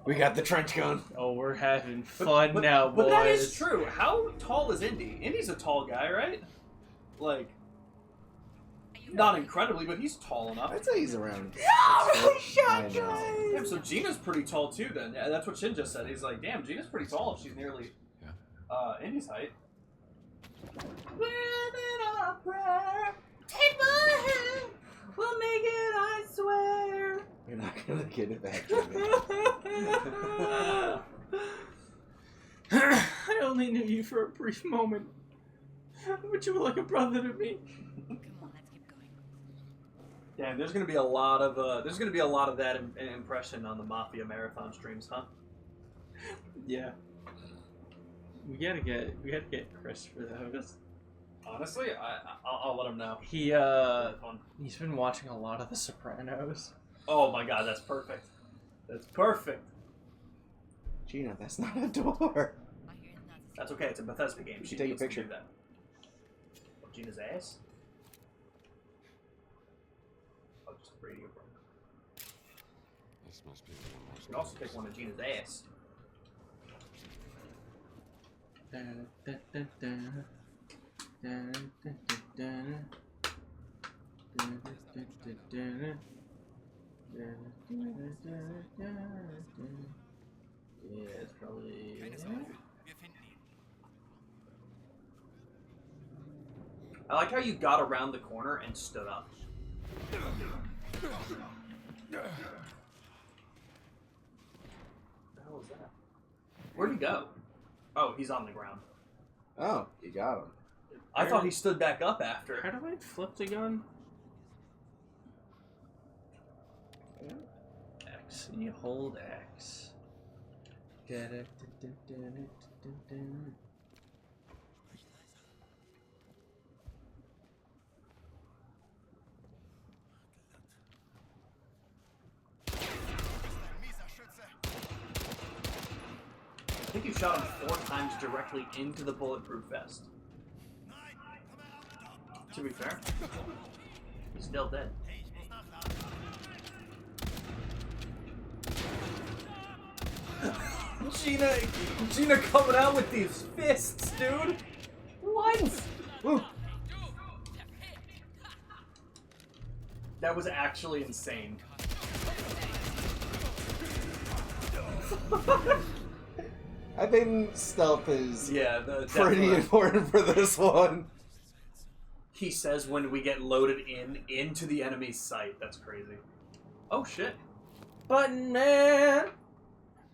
We got the trench gun. Oh, we're having fun now, boys. But that is true. How tall is Indy? Indy's a tall guy, right? Like, not incredibly, but he's tall enough. I'd say he's around. Damn, so Gina's pretty tall too then. Yeah, that's what Shin just said. He's like, damn, Gina's pretty tall if she's nearly Indy's height. Take my hand, we'll make it, I swear. You're not gonna get it back, Jimmy. I only knew you for a brief moment, but you were like a brother to me. Damn, there's gonna be a lot of that impression on the Mafia marathon streams, huh? Yeah. We gotta get Chris for those. Honestly, I'll let him know. He's been watching a lot of The Sopranos. Oh my god, that's perfect. That's perfect. Gina, that's not a door. That's okay. It's a Bethesda game. She take a needs to picture. do that. Oh, Gina's ass. Oh, just a radio program. This must be the most. You can also take one of Gina's ass. Yeah, it's probably. I like how you got around the corner and stood up. The hell is that? Where'd he go? Oh, he's on the ground. Oh, you got him. I thought he stood back up after. How do I flip the gun? X, and you hold X. I think you shot him 4 times directly into the bulletproof vest. To be fair, he's still dead. Gina coming out with these fists, dude. What? Ooh. That was actually insane. I think stealth is pretty definitely important for this one. He says when we get loaded into the enemy's sight. That's crazy. Oh shit. Button man!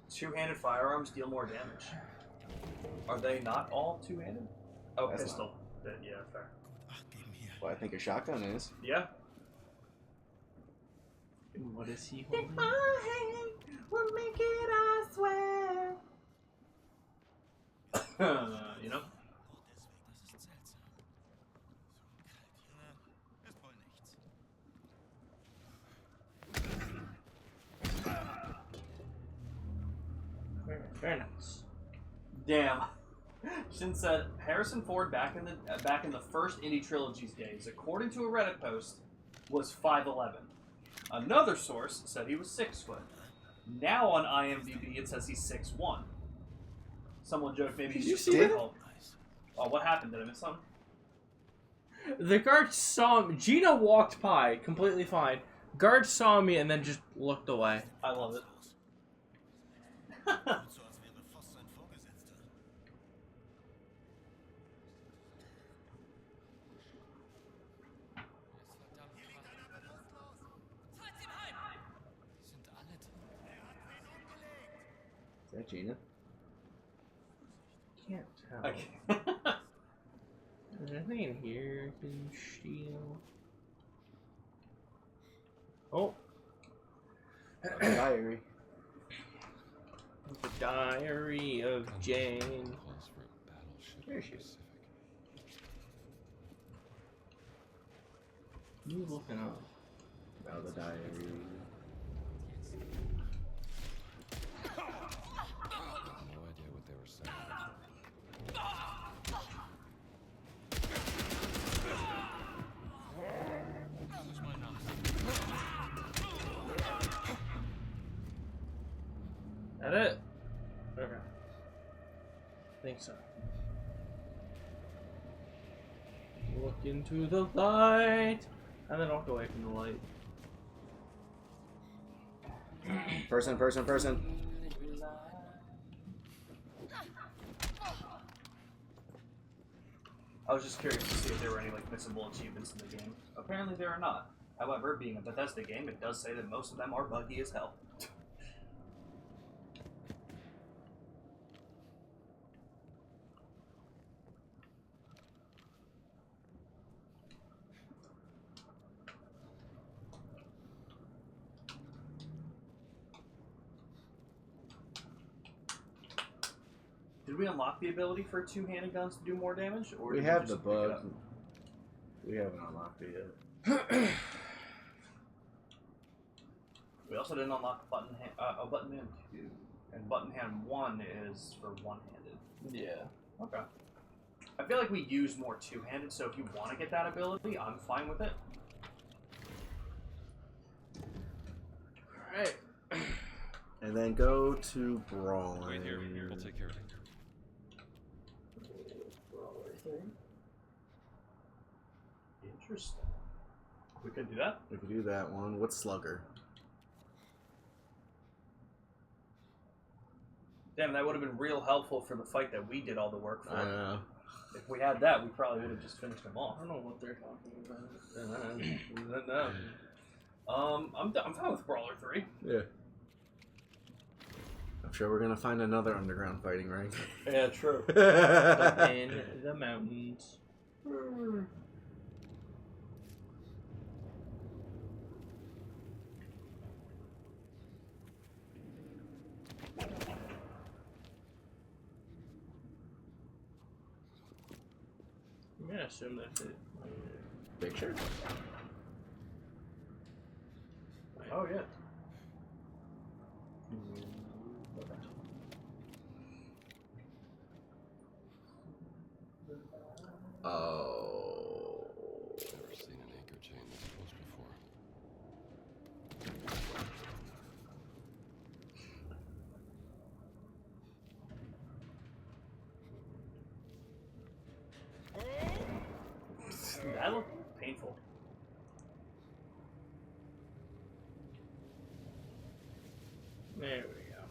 Two-handed firearms deal more damage. Are they not all two-handed? Oh, That's pistol. Yeah, fair. Well, I think a shotgun is. Yeah. What is he holding? Take my hand, we'll make it, I swear. You know? Very nice. Damn. Shin said Harrison Ford back in the first Indie Trilogy's days, according to a Reddit post, was 5'11". Another source said he was 6 foot. Now on IMDb it says he's 6'1". Someone joked maybe he's just tall. Oh, what happened? Did I miss something? The guard saw me. Gina walked by completely fine. Guard saw me and then just looked away. I love it. that Gina? Can't tell. There's nothing in here I can steal. Oh. Diary. The Diary of Jane. Calls for a battleship There in she the is. Pacific. What are you looking up? Oh, the diary. I have no idea what they were saying. That it? Okay. Think so. Look into the light, and then walk away from the light. Person. I was just curious to see if there were any like missable achievements in the game. Apparently there are not. However, being a Bethesda game, it does say that most of them are buggy as hell. Did we unlock the ability for two-handed guns to do more damage, or We did have just the pick it bug. up? We haven't unlocked it yet. We also didn't unlock button hand 2, and button hand 1 is for one-handed. Yeah. Okay. I feel like we use more two-handed, so if you want to get that ability, I'm fine with it. Alright. And then go to Brawling. Wait here. We'll take care of it. Interesting. We could do that. We could do that one. What's Slugger? Damn, that would have been real helpful for the fight that we did all the work for. I know. If we had that, we probably would have just finished them off. I don't know what they're talking about. No. I'm fine with Brawler 3. Yeah. I'm sure we're gonna find another underground fighting rank. Yeah, true. In the mountains. I'm gonna assume that's it. Picture? Oh, yeah. Oh. Never seen an anchor chain this close before. That looked painful. There we go.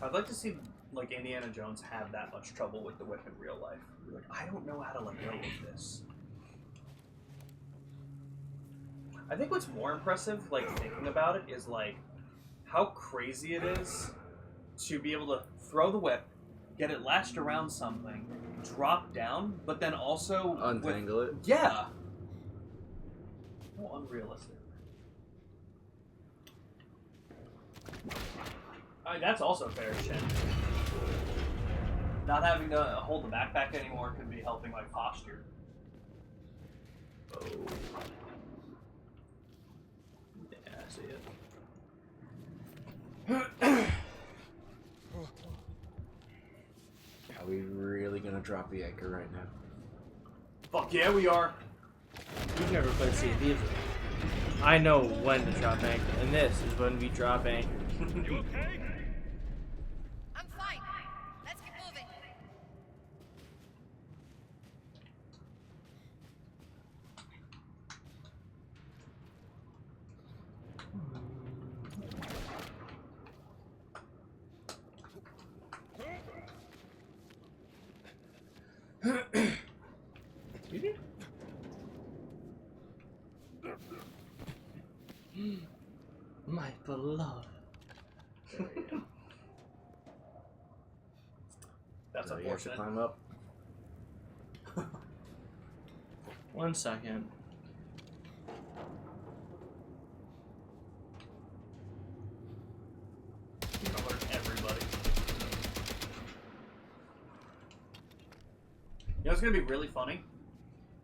I'd like to see like Indiana Jones have that much trouble with the whip in real life. Like, I don't know how to let go of this. I think what's more impressive, like thinking about it, is like how crazy it is to be able to throw the whip, get it lashed around something, drop down, but then also Untangle it. Yeah. How unrealistic. That's also fair shit. Not having to hold the backpack anymore could be helping my posture. Oh. Yeah, I see it. Are we really gonna drop the anchor right now? Fuck yeah, we are. You've never played Sea of Thieves. I know when to drop anchor, and this is when we drop anchor. You okay? I'm fine. Let's keep moving. My beloved. There we go. That's So you have to unfortunate. climb up. 1 second. Alert everybody. You know, it's gonna be really funny.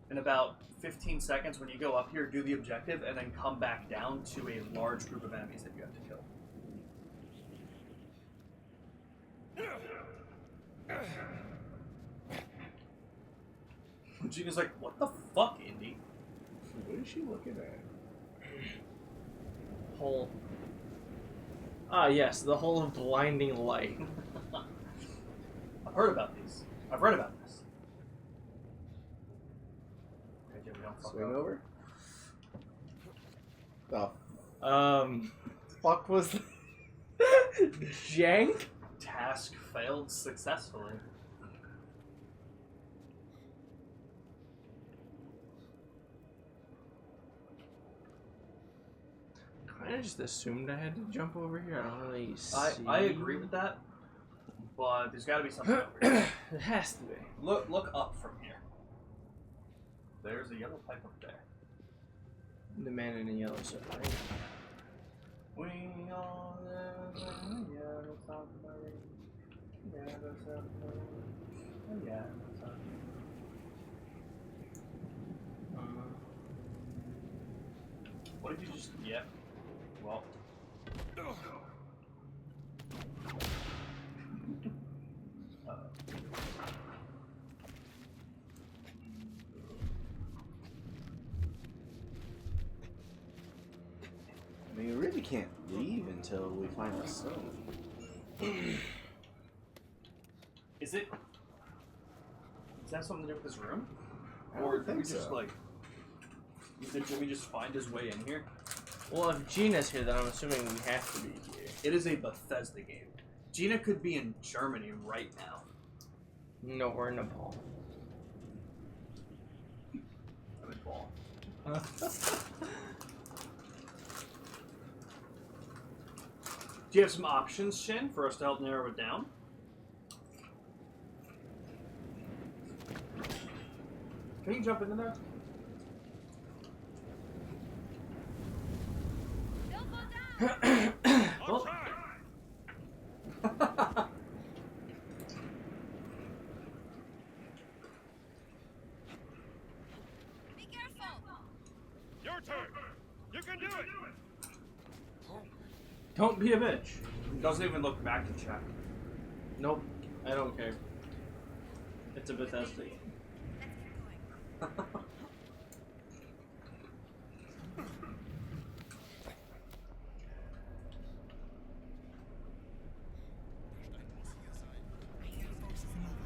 In about 15 seconds, when you go up here, do the objective, and then come back down to a large group of enemies that you have to kill. Gina's like, what the fuck, Indy? What is she looking at? Hole. Ah, yes, the hole of blinding light. I've heard about these. I've read about this. Okay, Jim, we don't fuck Swing up. over? Oh, Fuck was that? Jank? Task failed successfully. I just assumed I had to jump over here. I don't really see. I agree with that, but there's got to be something over here. It has to be. Look up from here. There's a yellow pipe up there. The man in the yellow shirt. Right? We all live in a yellow submarine. Yellow submarine. Yellow submarine. What did you just? Yeah. Well. I mean, we really can't leave until we find the stone. Is it? Does that have something to do with this room? I Or don't did we think just so. like? Did Jimmy just find his way in here? Well, if Gina's here, then I'm assuming we have to be here. It is a Bethesda game. Gina could be in Germany right now. No, we're in Nepal. I'm in Ball. Do you have some options, Shin, for us to help narrow it down? Can you jump into there? Don't go down! I'll try. Be careful! Your turn. You can do it. Don't be a bitch. Doesn't even look back to check. Nope, I don't care. It's a Bethesda game. Let's keep going.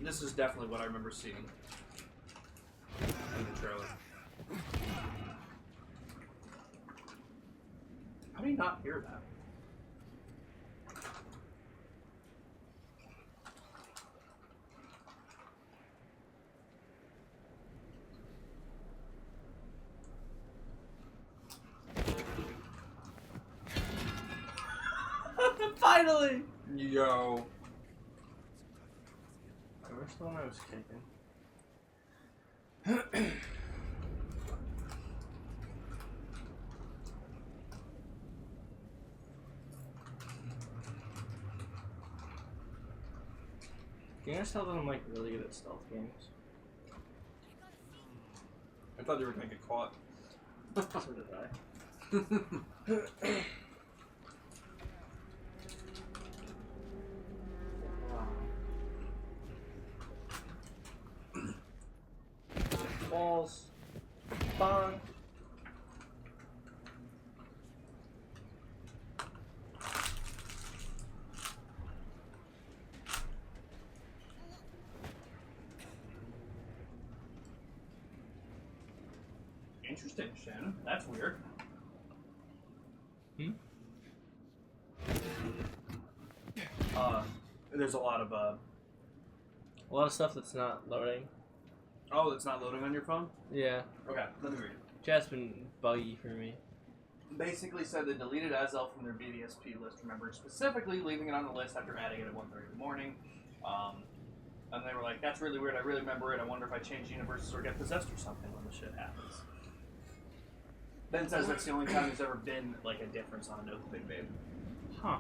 This is definitely what I remember seeing in the trailer. How do you not hear that? Finally! Yo. Where's the one I was kicking? Can you guys tell that I'm like really good at stealth games? I thought you were gonna get caught. So did I. balls. Bonk. Interesting, Shannon. That's weird. There's a lot of stuff that's not loading. Oh, it's not loading on your phone? Yeah. Okay, let me read it. Chat's been buggy for me. Basically said they deleted Azel from their BDSP list, remembering specifically leaving it on the list after adding it at 1:30 in the morning. And they were like, that's really weird, I really remember it, I wonder if I change universes or get possessed or something when the shit happens. Ben says that's the only time there's ever been, like, a difference on a note that they made. Huh.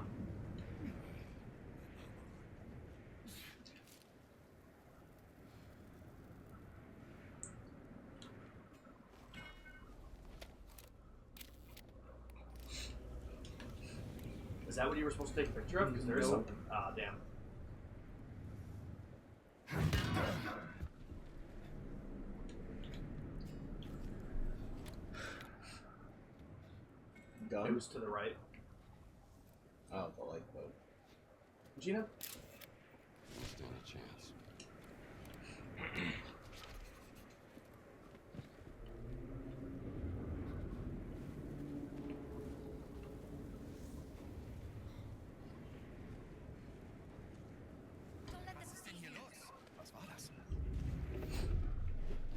Is that what you were supposed to take a picture of? Because there is something. Ah, damn. Gun? It was to the right. Oh, the lifeboat. Gina? Stand a chance.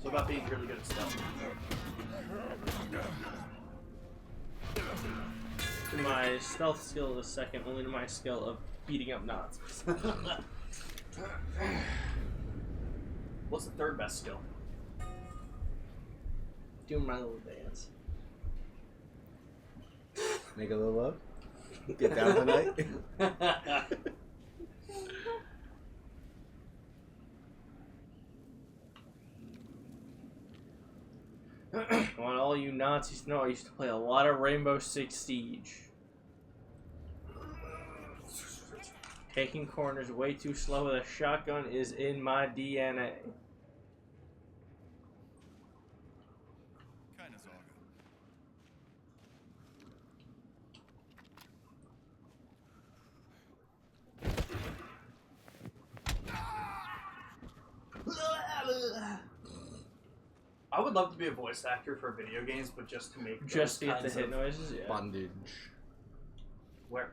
So about being really good at stealth. To my stealth skill is second only to my skill of beating up Nazis. What's the third best skill? Doing my little dance. Make a little love? Get down tonight? I want all you Nazis to know I used to play a lot of Rainbow Six Siege. Taking corners way too slow with a shotgun is in my DNA. Keine Sorge. I would love to be a voice actor for video games, but just to make Just to those get the kinds hit of- noises, yeah. Bondage. Where?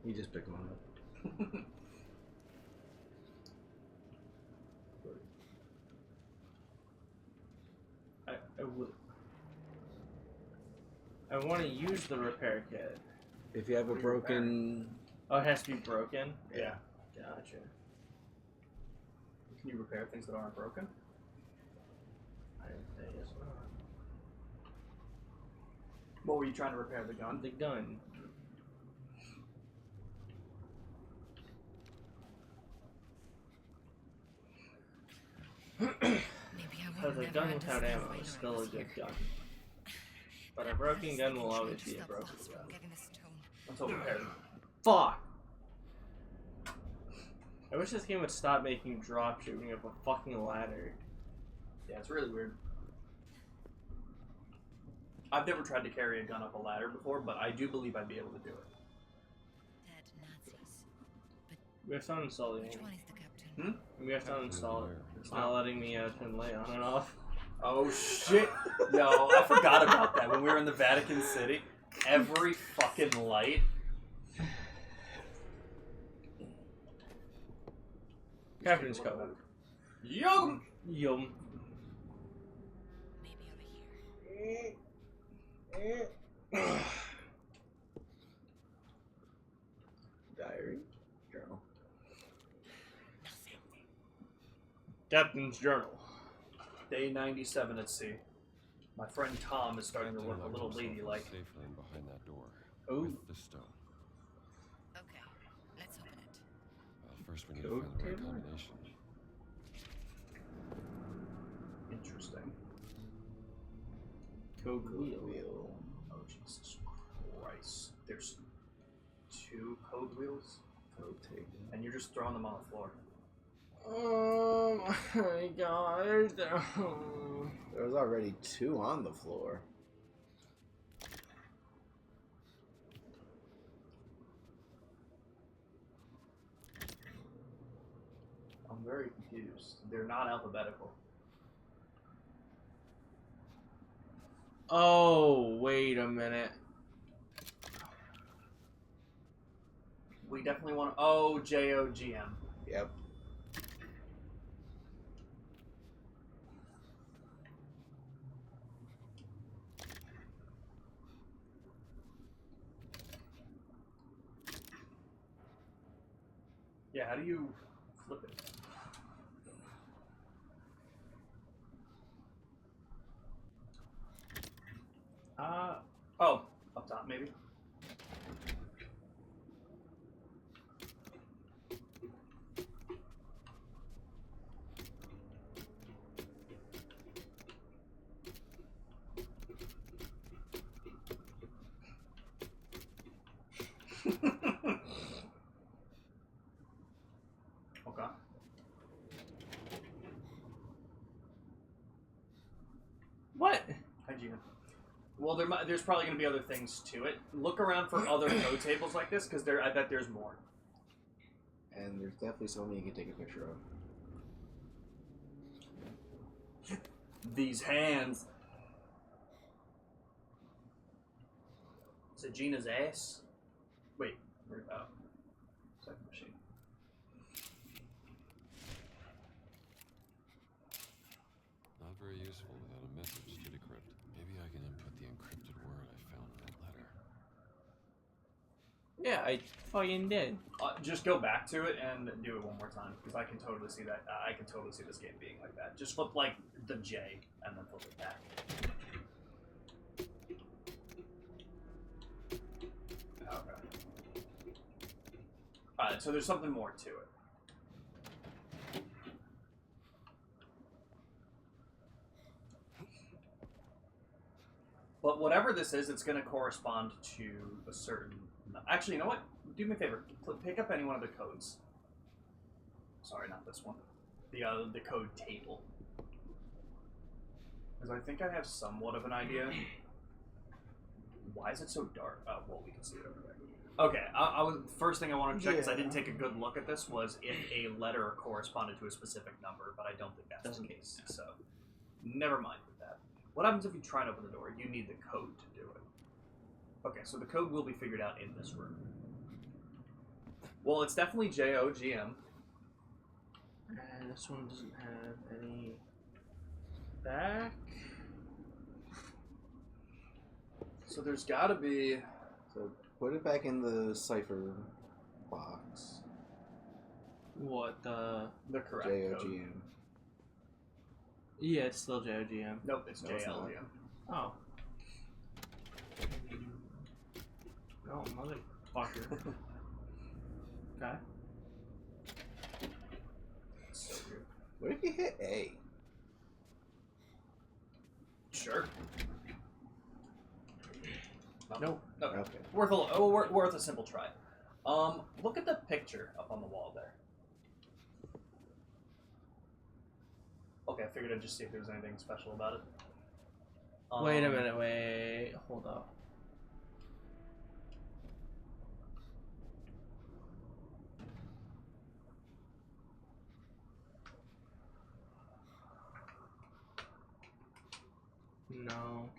You just picked one up. I want to use the repair kit. If you have a broken... Oh, it has to be broken? Yeah. Gotcha. Can you repair things that aren't broken? I guess not. What were you trying to repair? The gun? The gun. Because a gun without ammo is still a good gun. But a broken gun will always be a broken gun. Until repaired. Fuck! I wish this game would stop making drop shooting up a fucking ladder. Yeah, it's really weird. I've never tried to carry a gun up a ladder before, but I do believe I'd be able to do it. We have to uninstall the game. We have to uninstall it. It's Oh. not letting me turn light on and off. Oh shit! Yo, I forgot about that when we were in the Vatican City. Every fucking light. Captain's Code. Yum! Yum. Diary? Journal. Captain's Journal. Day 97 at sea. My friend Tom is starting to look a little ladylike. Safely in behind that door. Oh. With the stone. Okay, let's open it. Well, first we need Code to find the right table? combination. Interesting. Code wheel. Oh, Jesus Christ. There's 2 code wheels? Code table. And you're just throwing them on the floor. Oh my god. There was already 2 on the floor. I'm very confused. They're not alphabetical. Oh, wait a minute. We definitely want. Oh, JOGM. Yep. Yeah, how do you flip it? Oh, up top maybe. Okay. What? Hygiene. Well, there's probably going to be other things to it. Look around for other code tables like this, because I bet there's more. And there's definitely something you can take a picture of. These hands. Is it Gina's ass? Wait, where about? Second machine. Not very useful without a message to decrypt. Maybe I can input the encrypted word I found in that letter. Yeah, I fucking did. Just go back to it and do it one more time, because I can totally see that. I can totally see this game being like that. Just flip like the J and then flip it back. Okay. Alright, so there's something more to it. But whatever this is, it's going to correspond to a certain... Actually, you know what? Do me a favor. Pick up any one of the codes. Sorry, not this one. The code table. Because I think I have somewhat of an idea. Why is it so dark? Oh, well, we can see it over there. Okay, I was first thing I wanted to check, because I didn't take a good look at this, was if a letter corresponded to a specific number, but I don't think that's the case. So, never mind with that. What happens if you try and open the door? You need the code to do it. Okay, so the code will be figured out in this room. Well, it's definitely JOGM. And this one doesn't have any back. So there's gotta be... So put it back in the cipher box. What, the correct JOGM. code. Yeah, it's still JOGM. Nope, it's No, it's not. JLGM. Oh. No, motherfucker. Okay. So weird. What if you hit A? Sure. Nope. Okay. Okay. Worth a simple try. Look at the picture up on the wall there. Okay, I figured I'd just see if there was anything special about it. Wait a minute, wait. Hold up. No.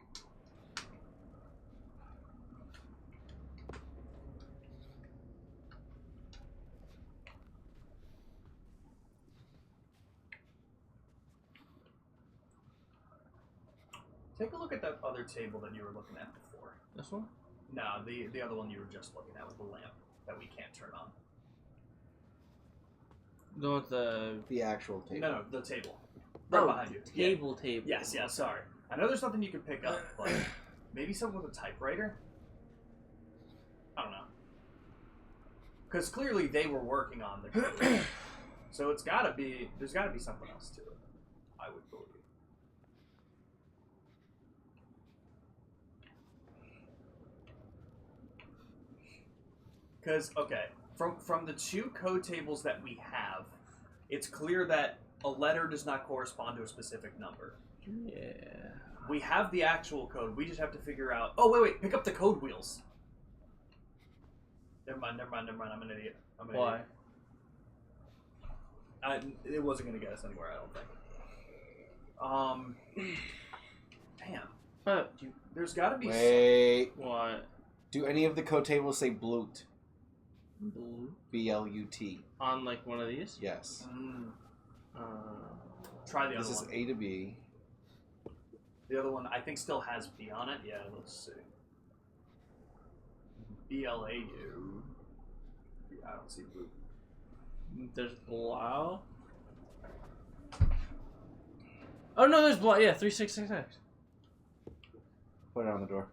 Take a look at that other table that you were looking at before. This one? No, the other one you were just looking at with the lamp that we can't turn on. The one with The actual table. No, the table. Right behind you. Table. Yes, sorry. I know there's nothing you can pick up, but maybe something with a typewriter? I don't know. Because clearly they were working on the code. So there's gotta be something else to it, I would believe. Because, okay, from the 2 code tables that we have, it's clear that a letter does not correspond to a specific number. Yeah. We have the actual code. We just have to figure out... Oh, wait. Pick up the code wheels. Never mind. I'm an idiot. Why? It wasn't going to get us anywhere, I don't think. Damn. There's got to be... Wait. What? Do any of the code tables say Blut? Blue? B-L-U-T. On, like, one of these? Yes. Try the other one. This is A to B. The other one, I think, still has B on it. Yeah, let's see. B-L-A-U. I don't see blue. There's Blau. Oh, no, there's Blau. Yeah, 3666. Put it on the door.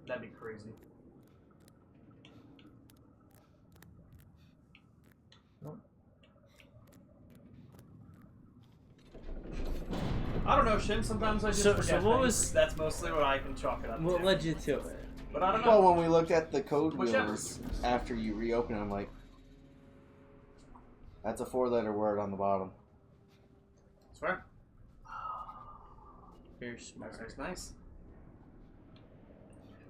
That'd be crazy. I don't know, Shin. Sometimes I just forget so what things. was... That's mostly what I can chalk it up What to. led you to it? But I don't know. Well, when we looked at the code Whichever. wheels after you reopen it, I'm like, that's a 4-letter word on the bottom. That's fair. Very smart. Nice.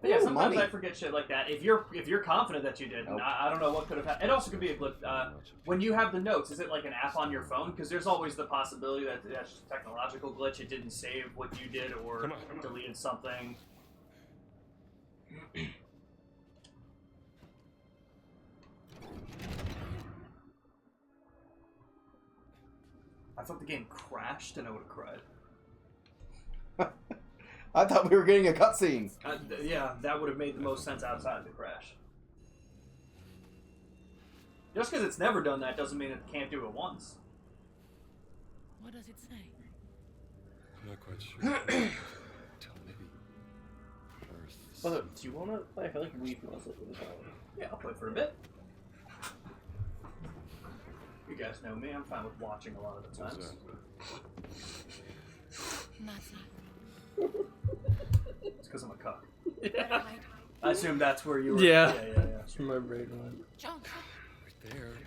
But yeah, Ooh, sometimes money. I forget shit like that. If you're confident that you did, Nope. I don't know what could have happened. It also could be a glitch. When you have the notes, is it like an app on your phone? Because there's always the possibility that that's just a technological glitch. It didn't save what you did or Come on. deleted something. I thought the game crashed and I would have cried. I thought we were getting a cutscene. Yeah, that would have made the most sense outside of the crash. Just because it's never done that doesn't mean it can't do it once. What does it say? I'm not quite sure. Tell maybe Earth. Oh, do you want to play? I feel like we've mostly for the time. Yeah, I'll play for a bit. You guys know me, I'm fine with watching a lot of the times. Nazi. It's because I'm a cuck. Yeah. I assume that's where you were. Yeah. Yeah. That's where my brain went. John. Right there.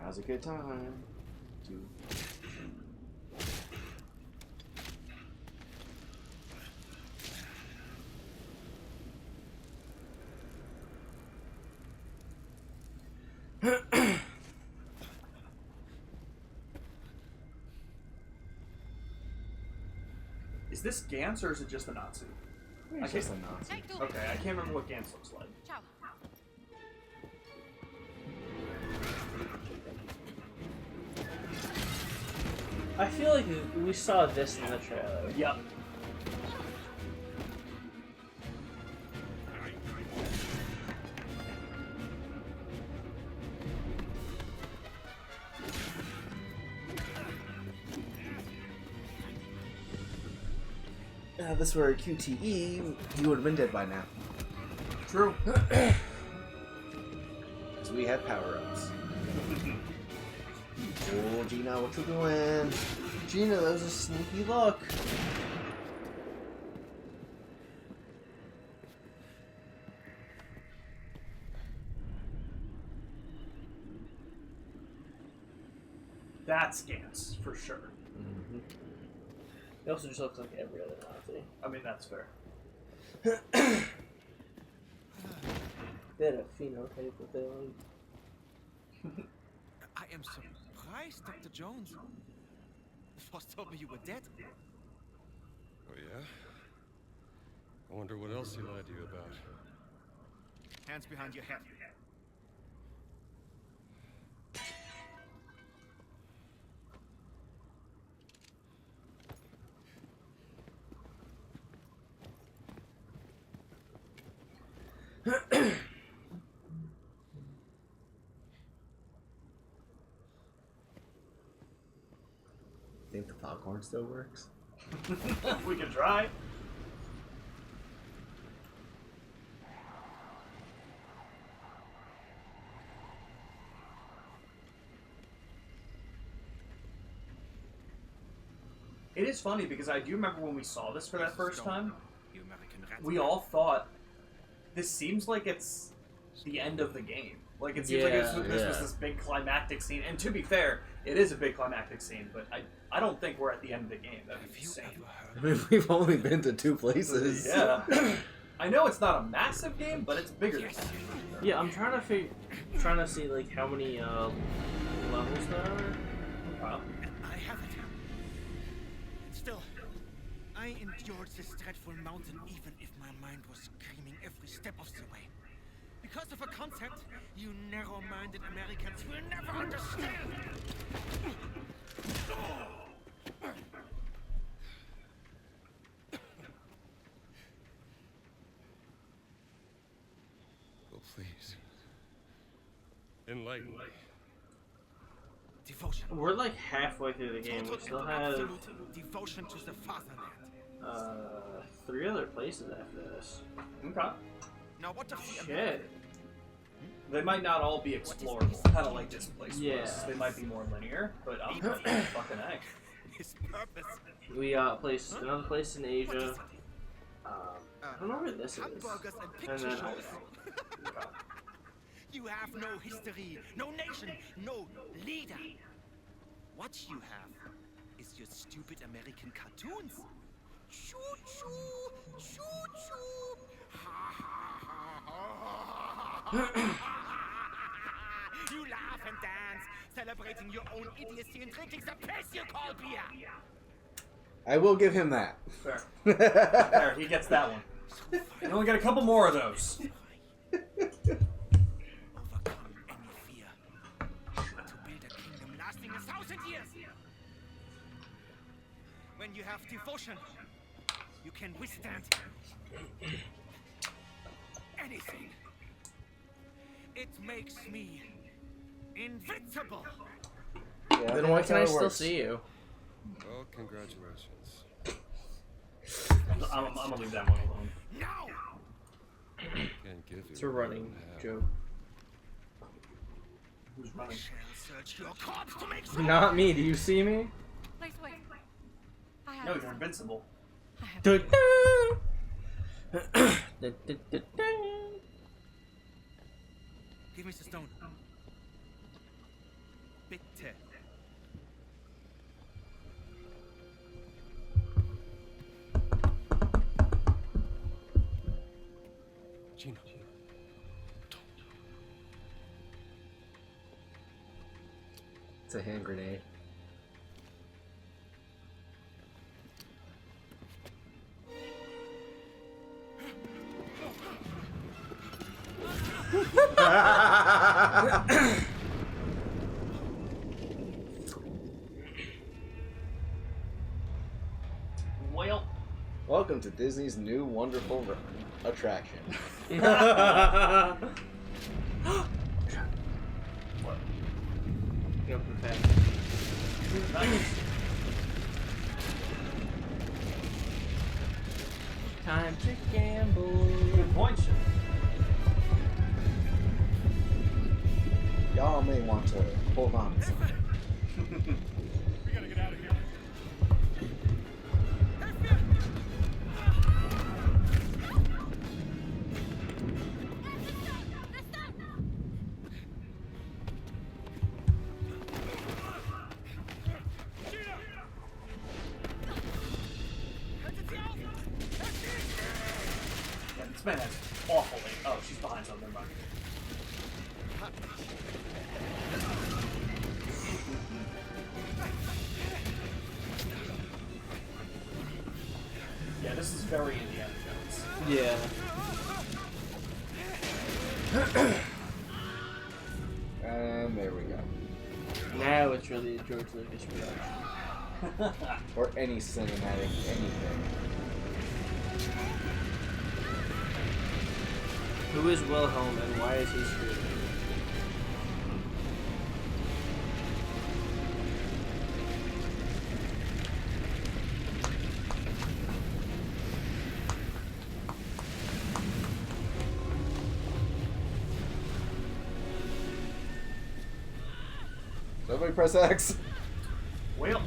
Now's a good time to... Is this Gantz or is it just a Natsu? It's just a Nazi. Okay, I can't remember what Gantz looks like. Ciao. I feel like we saw this in the trailer. Yep. This were a QTE, you would have been dead by now. True. Because we have power-ups. Oh, Gina, what you doing? Gina, that was a sneaky look. That's Gantz, for sure. Mm-hmm. He also just looks like every other Nazi. I mean, that's fair. They had a phenotype that they like. I am surprised, Dr. Jones. Voss told me you were dead. Oh, yeah? I wonder what else he lied to you about. Hands behind your head. think the foghorn still works? We can try. It is funny because I do remember when we saw this for that first time, You American rat. we all thought this seems like it's the end of the game. Like it seems like this was this big climactic scene. And to be fair, it is a big climactic scene, but I don't think we're at the end of the game. That'd be insane. I mean, we've only been to 2 places. Yeah. I know it's not a massive game, but it's bigger than that. Yeah, I'm trying to see like how many levels there are. Wow. I have it. Still, I endured this dreadful mountain even if my mind was screaming every step of the way. Because of a concept you narrow-minded Americans will never understand. Oh, please. Enlighten me. Devotion. We're like halfway through the game. We Total still and have absolute devotion to the fatherland. 3 other places after this. Okay. Now what does the Shit. They might not all be explorable, kind of like this place Yeah. was. They might be more linear, but I'm fucking A. His purpose? We another place in Asia. I don't know where this is. Hamburgers and And picture then shows. You have no history, no nation, no leader. What you have is your stupid American cartoons. Choo choo, choo choo. Ha ha ha ha. You laugh and dance, celebrating your own idiocy and drinking the piss you call beer. I will give him that. Fair. There, he gets that one. You only got a couple more of those. Overcome any fear to build a kingdom lasting 1,000 years. When you have devotion, you can withstand anything. It makes me invincible. Yeah, Then why that's can how I it still works. see you? Well, congratulations. I'm gonna leave that one alone. Now! Can't give you It's a running what you have. joke. Who's running? Shall search your corpse to make sure. Not me. Do you see me? Wait. I have No, this. you're invincible. I have Give me the stone. Bitte. Gino. It's a hand grenade. Well, Welcome to Disney's new wonderful attraction. Go for the nice. Time to gamble. Good point, Shin. Y'all may want to hold on to something. We gotta get out of here. Yeah, this man has awful aim. Oh, she's behind something. Never mind. Yeah, this is very Indiana Jones. Yeah. And there we go. Now it's really a George Lucas production. Or any cinematic anything. Who is Wilhelm and why is he screwed? Nobody press X. Well,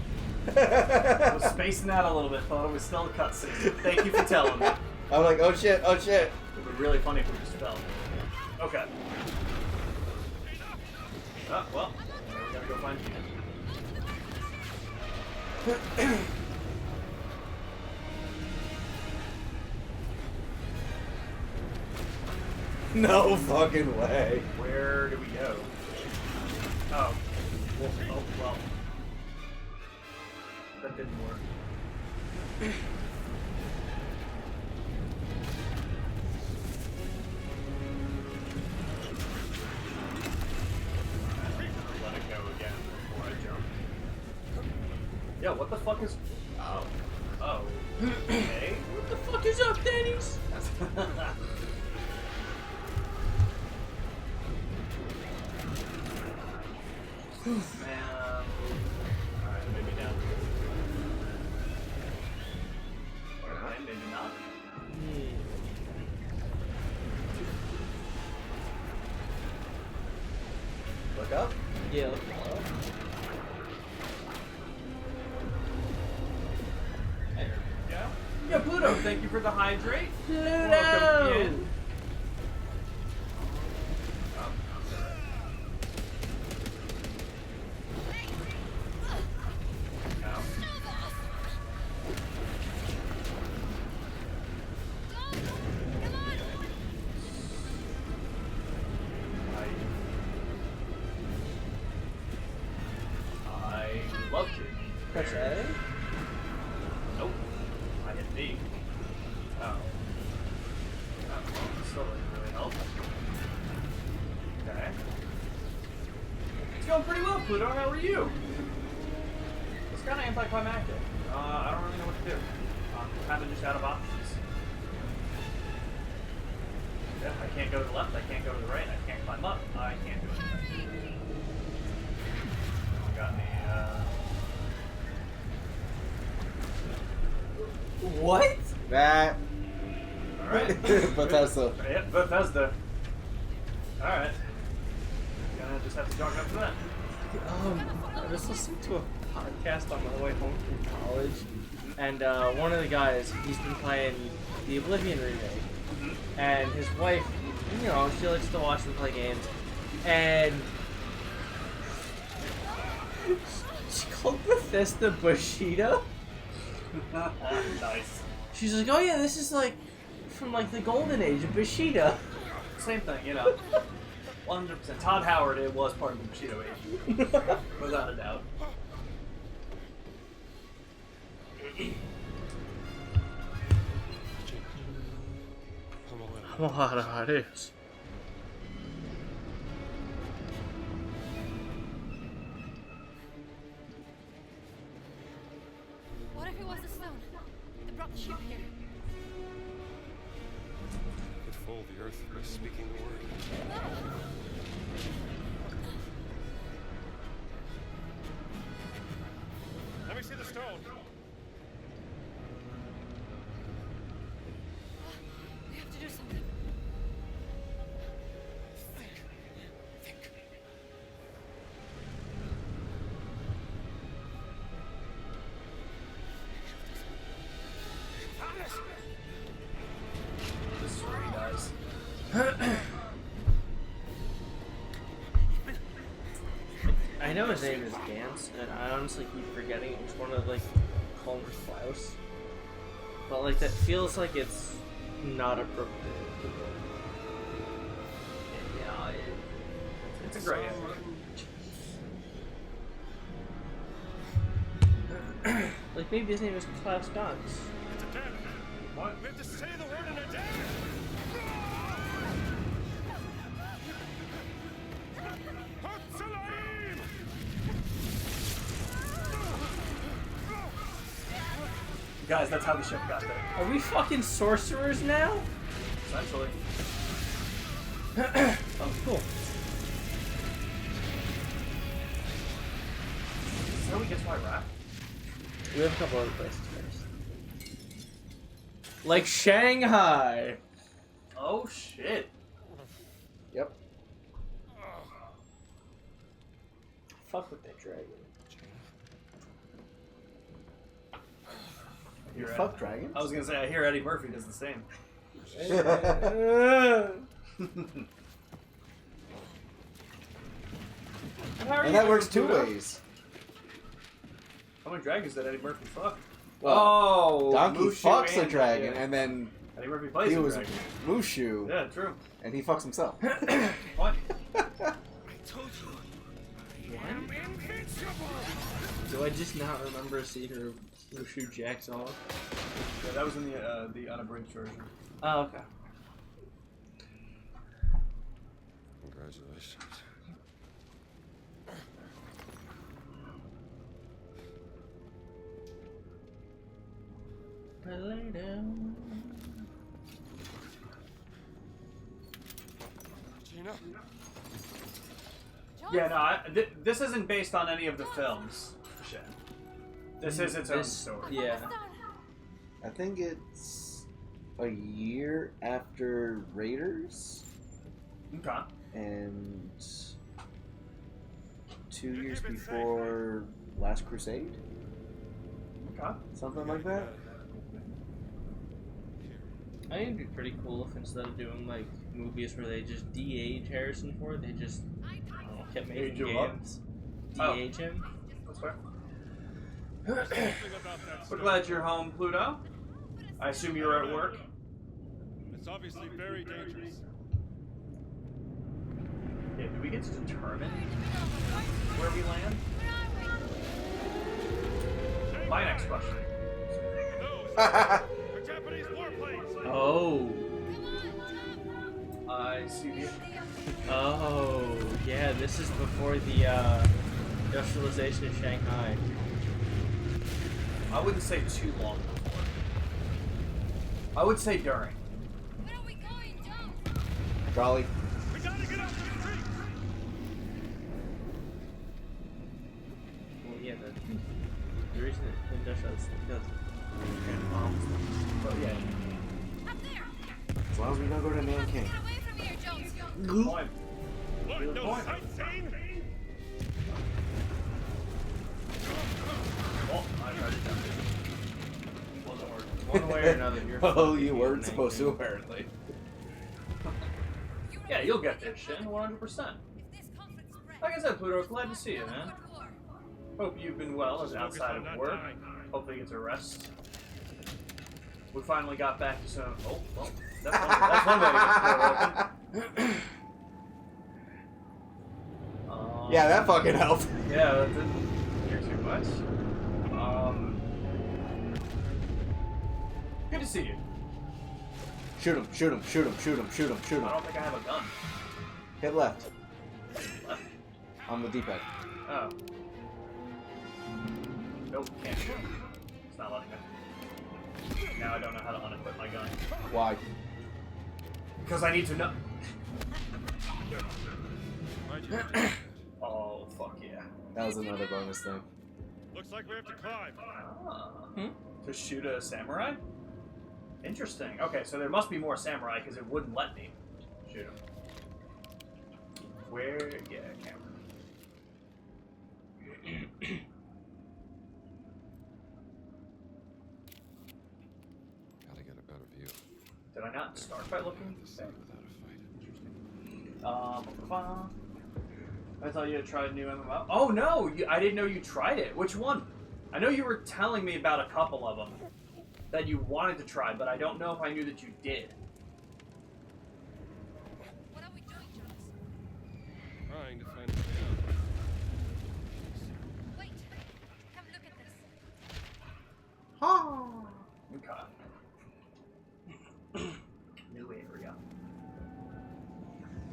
I was spacing out a little bit. Thought it was still a cutscene. Thank you for telling me. I'm like, oh shit, oh shit. It would be really funny if we just fell. Okay. Oh, well, we're gonna go find Gina. No fucking way. Where do we go? Oh. Oh, well. That didn't work. Let it go again before I jump. Yeah, what the fuck is... Oh. Oh. Okay. What the fuck is up, Denny's? Man, alright, maybe down. Okay, maybe not. Look up. Yeah. There we go. Yeah, Pluto, thank you for the hydrate. Pluto! Welcome in. I loved it. Press A? Nope. I hit B. Oh. Still didn't really help. Okay. It's going pretty well, Pluto. How are you? It's kind of anticlimactic. I don't really know what to do. I'm kind of just out of options. Yeah, I can't go to the left, I can't go to the right, I can't climb up, I can't do anything. Got me, What? That. Alright. Bethesda. Yeah, Bethesda. Alright. Gonna just have to jog up to that. I was listening to a podcast on my way home from college, and one of the guys, he's been playing the Oblivion remake, and his wife, you know, she likes to watch him play games, and she called Bethesda Bushido. Nice. She's like, oh yeah, this is like from like the golden age of Bushido. Same thing, you know. 100%. Todd Howard, it was part of the Bushido age. Without a doubt. I'm a lot of ideas. What if it was the stone that brought the ship here? Could fool the earth by speaking the word. Let me see the stone. We have to do something. This is where he dies. I know his name is Gantz, and I honestly keep forgetting it's one of like call him Klaus. But like that feels like it's not appropriate. Yeah, it's a great ending. Like maybe his name is Klaus Gantz. It's a den. What? We have to say the word in a den. Hatzalayim! Guys, that's how the ship got there. Are we fucking sorcerers now? Essentially. Oh, cool. So we get to Iraq. We have a couple other places first. Like Shanghai. Oh shit. Yep. fuck with that dragon. You fuck dragons? I was gonna say, I hear Eddie Murphy does the same. And that works two ways. How many dragons did Eddie Murphy fuck? Well, Donkey Mushu fucks a and- dragon, yeah. and then Eddie Murphy plays he a was dragon. Mushu, Yeah, true. and he fucks himself. What? I told you. I am invincible. Do I just not remember a scene where Mushu jacks off? Yeah, that was in the unabridged version. Oh, okay. Congratulations. I lay down. Gina? Yeah, no, this isn't based on any of the films. Shit. This is its own story. Yeah. I think it's a year after Raiders, Okay. and 2 years before Last Crusade, Okay. something like that. I think it'd be pretty cool if instead of doing like movies where they just de-age Harrison Ford, they just I don't know, kept making Age him up? games. Oh. De-age him. That's fair. Something about that We're stone. glad you're home, Pluto. I assume you were at work. It's obviously very dangerous. Yeah, do we get to determine where we land? My next question. Those are Japanese warplanes. Oh. I see the... Oh. Yeah, this is before the industrialization of Shanghai. I wouldn't say too long before. I would say during. Where are we going, Jones? Raleigh. We gotta get out to the creek. Well, yeah, the reason that industrialization does But yeah. Up there. As long as we don't go to Nanking. Get away from here, Jones. Good point. What, Good no point. sightseeing? Oh, I tried it down. Wasn't working. one way or another. You're Oh, fucking you weren't Nanking. supposed to, apparently. Yeah, you'll get this shit 100%. If this conflict spreads, Like I said, Pluto, glad to see you, man. war. Hope you've been well as Focus outside on of not work. dying. Hopefully you get to rest. We finally got back to some... Oh, well, that's one way to get the door open. Yeah, that fucking helped. Yeah, that didn't hear too much. Good to see you. Shoot him, shoot him, shoot him, shoot him, shoot him, shoot him. I don't think I have a gun. Hit left Left. on the D-pad. Oh. Nope, can't shoot. It's not letting me. Now I don't know how to unequip my gun. Why? Because I need to know. Why'd you do that? Oh, fuck yeah. That was another bonus thing. Looks like we have to climb. To shoot a samurai? Interesting. Okay, so there must be more samurai because it wouldn't let me shoot him. Where? Yeah, camera. Gotta get a better view. Did I not start by looking? This thing without a fight. I thought you had tried a new MMO. Oh no! I didn't know you tried it. Which one? I know you were telling me about a couple of them that you wanted to try, but I don't know if I knew that you did. What are we doing, Jones? Trying to find a way out. Wait. Come look at this. Okay. New area.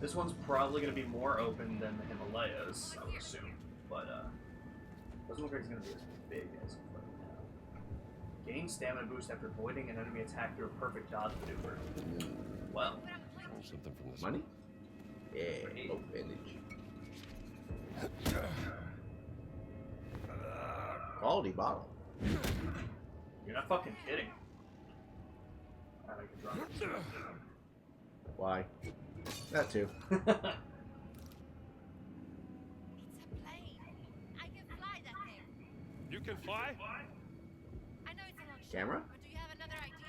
This one's probably going to be more open than the Himalayas, I would assume. But, doesn't look like it's going to be as big as it looks now. Gain stamina boost after avoiding an enemy attack through a perfect dodge maneuver. Well, Learn something from this. Money? Yeah, Hey. low bandage. Quality bottle. you're not fucking kidding. I can drop it. Why? That too. It's a plane. You can fly? I know it's a long shot, Camera? but do you have another idea?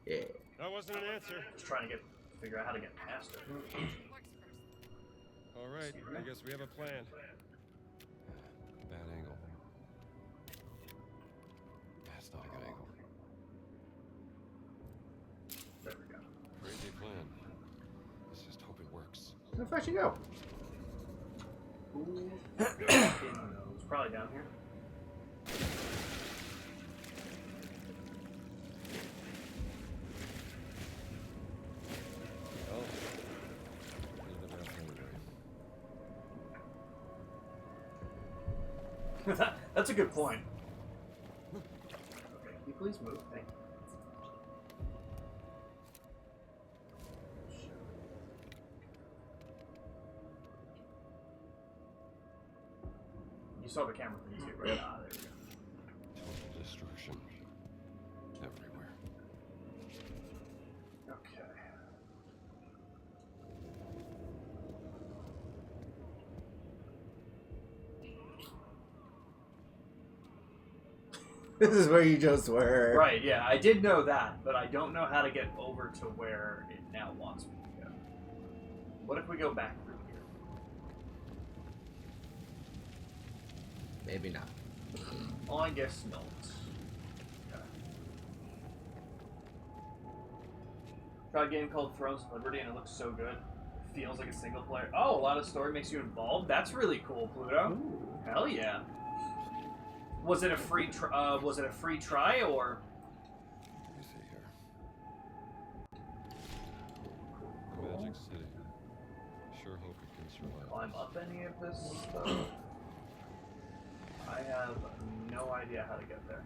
Yeah. That wasn't an answer. Just trying to figure out how to get past it. Works first. All right, I guess we have a plan. Bad angle. That's not a good angle. There we go. Crazy plan. Let's just hope it works. How fast you go? It's probably down here. Well, need the rest anyway. That's a good point. Okay, can you please move? Thank you. You saw the camera thing too, right? Ah, there you go. Total destruction. Everywhere. Okay. This is where you just were. Right, yeah, I did know that, but I don't know how to get over to where it now wants me to go. What if we go back through here? Maybe not. Oh, I guess not. Okay. Tried a game called Thrones of Liberty and it looks so good. It feels like a single player. Oh, a lot of story makes you involved. That's really cool, Pluto. Ooh. Hell yeah. Was it a free try or? Let me see here. Magic City. Sure hope it can survive. Climb up any of this stuff? I have no idea how to get there.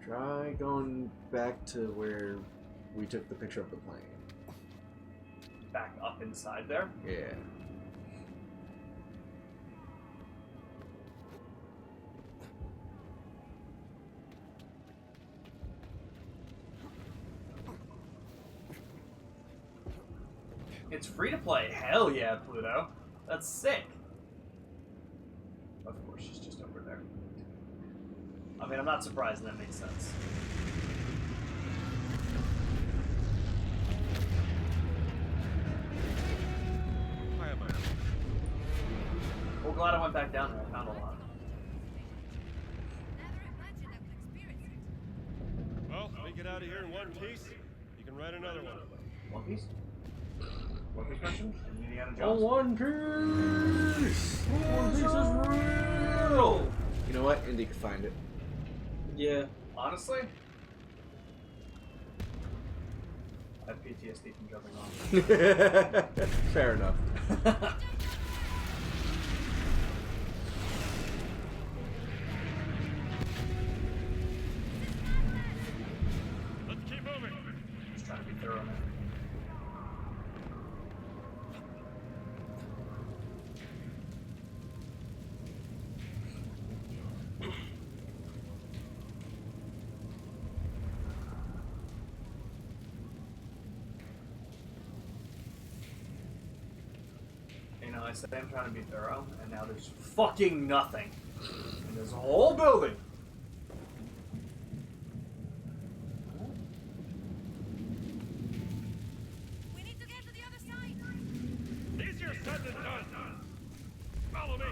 Try going back to where we took the picture of the plane. Back up inside there? Yeah. It's free to play. Hell yeah, Pluto. That's sick. Of course, she's just over there. I mean, I'm not surprised that makes sense. Hi, am I? Well, glad I went back down there. I found a lot. Never imagined I would experience it. Well, we get out of here in one piece. You can write another one. One Piece? One Piece version? Indiana Jones? One Piece! One Piece is real! You know what? Indy could find it. Yeah. Honestly? I have PTSD from jumping off. Fair enough. Let's keep moving. Just trying to be thorough now. You know, I say I'm trying to be thorough, and now there's fucking nothing. And there's a whole building. We need to get to the other side. Easier said than done. Follow me.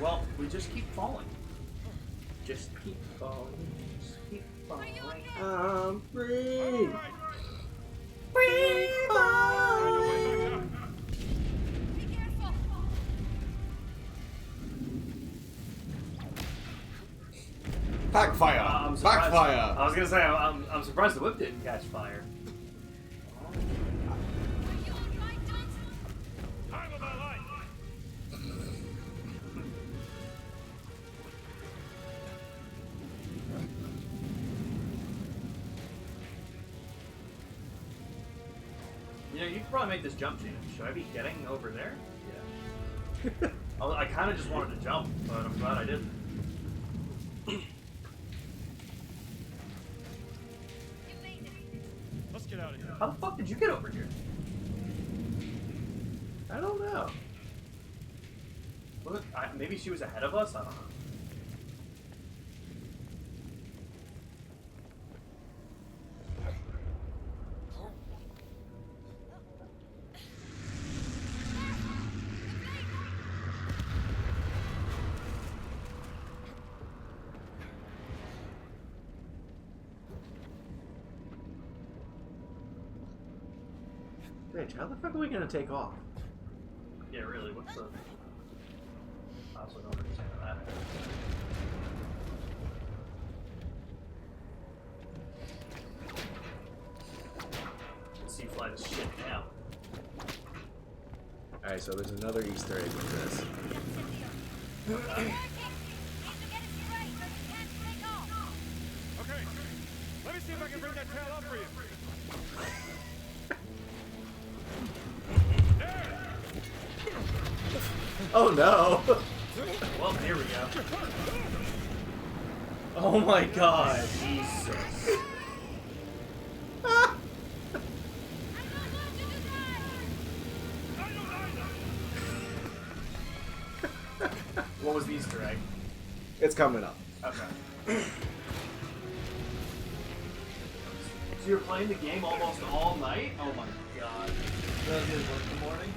Well, we just keep falling. Just keep falling. Just keep falling. I'm free! Find a way back up. Be careful. Backfire! I'm surprised. Backfire! I was gonna say I'm surprised the whip didn't catch fire. Are you all right, Johnson? Time of my life. You know, you could probably make this jump, Gina. Should I be getting over there? Yeah. I kind of just wanted to jump, but I'm glad I didn't. Let's get out of here. How the fuck did you get over here? I don't know. Look, maybe she was ahead of us? I don't know. Bitch, how the fuck are we gonna take off? Yeah, really, what's the... I also don't understand that. Let's see, fly this shit now. Alright, so there's another Easter egg with this. Okay, let me see if I can bring that tail up for you. Oh no! Well, here we go. Oh my god. Jesus. What was the Easter egg? It's coming up. Okay. So you're playing the game almost all night? Oh my god. Really did work in the morning?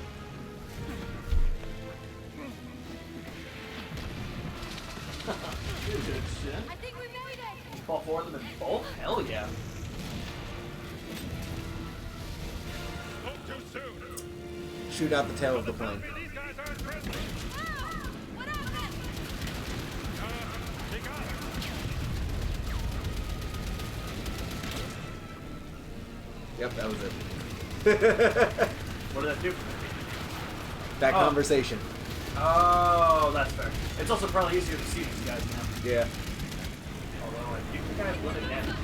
You're good shit. I think we made it. Fall for them in both? Hell yeah. Spoke too soon. Shoot out the tail of the plane. These guys aren't friendly. What happened? They got her. Yep, that was it. What did that do? That Oh. conversation. Oh, that's fair. It's also probably easier to see these guys now. Yeah. Although, I do think I have limit damage.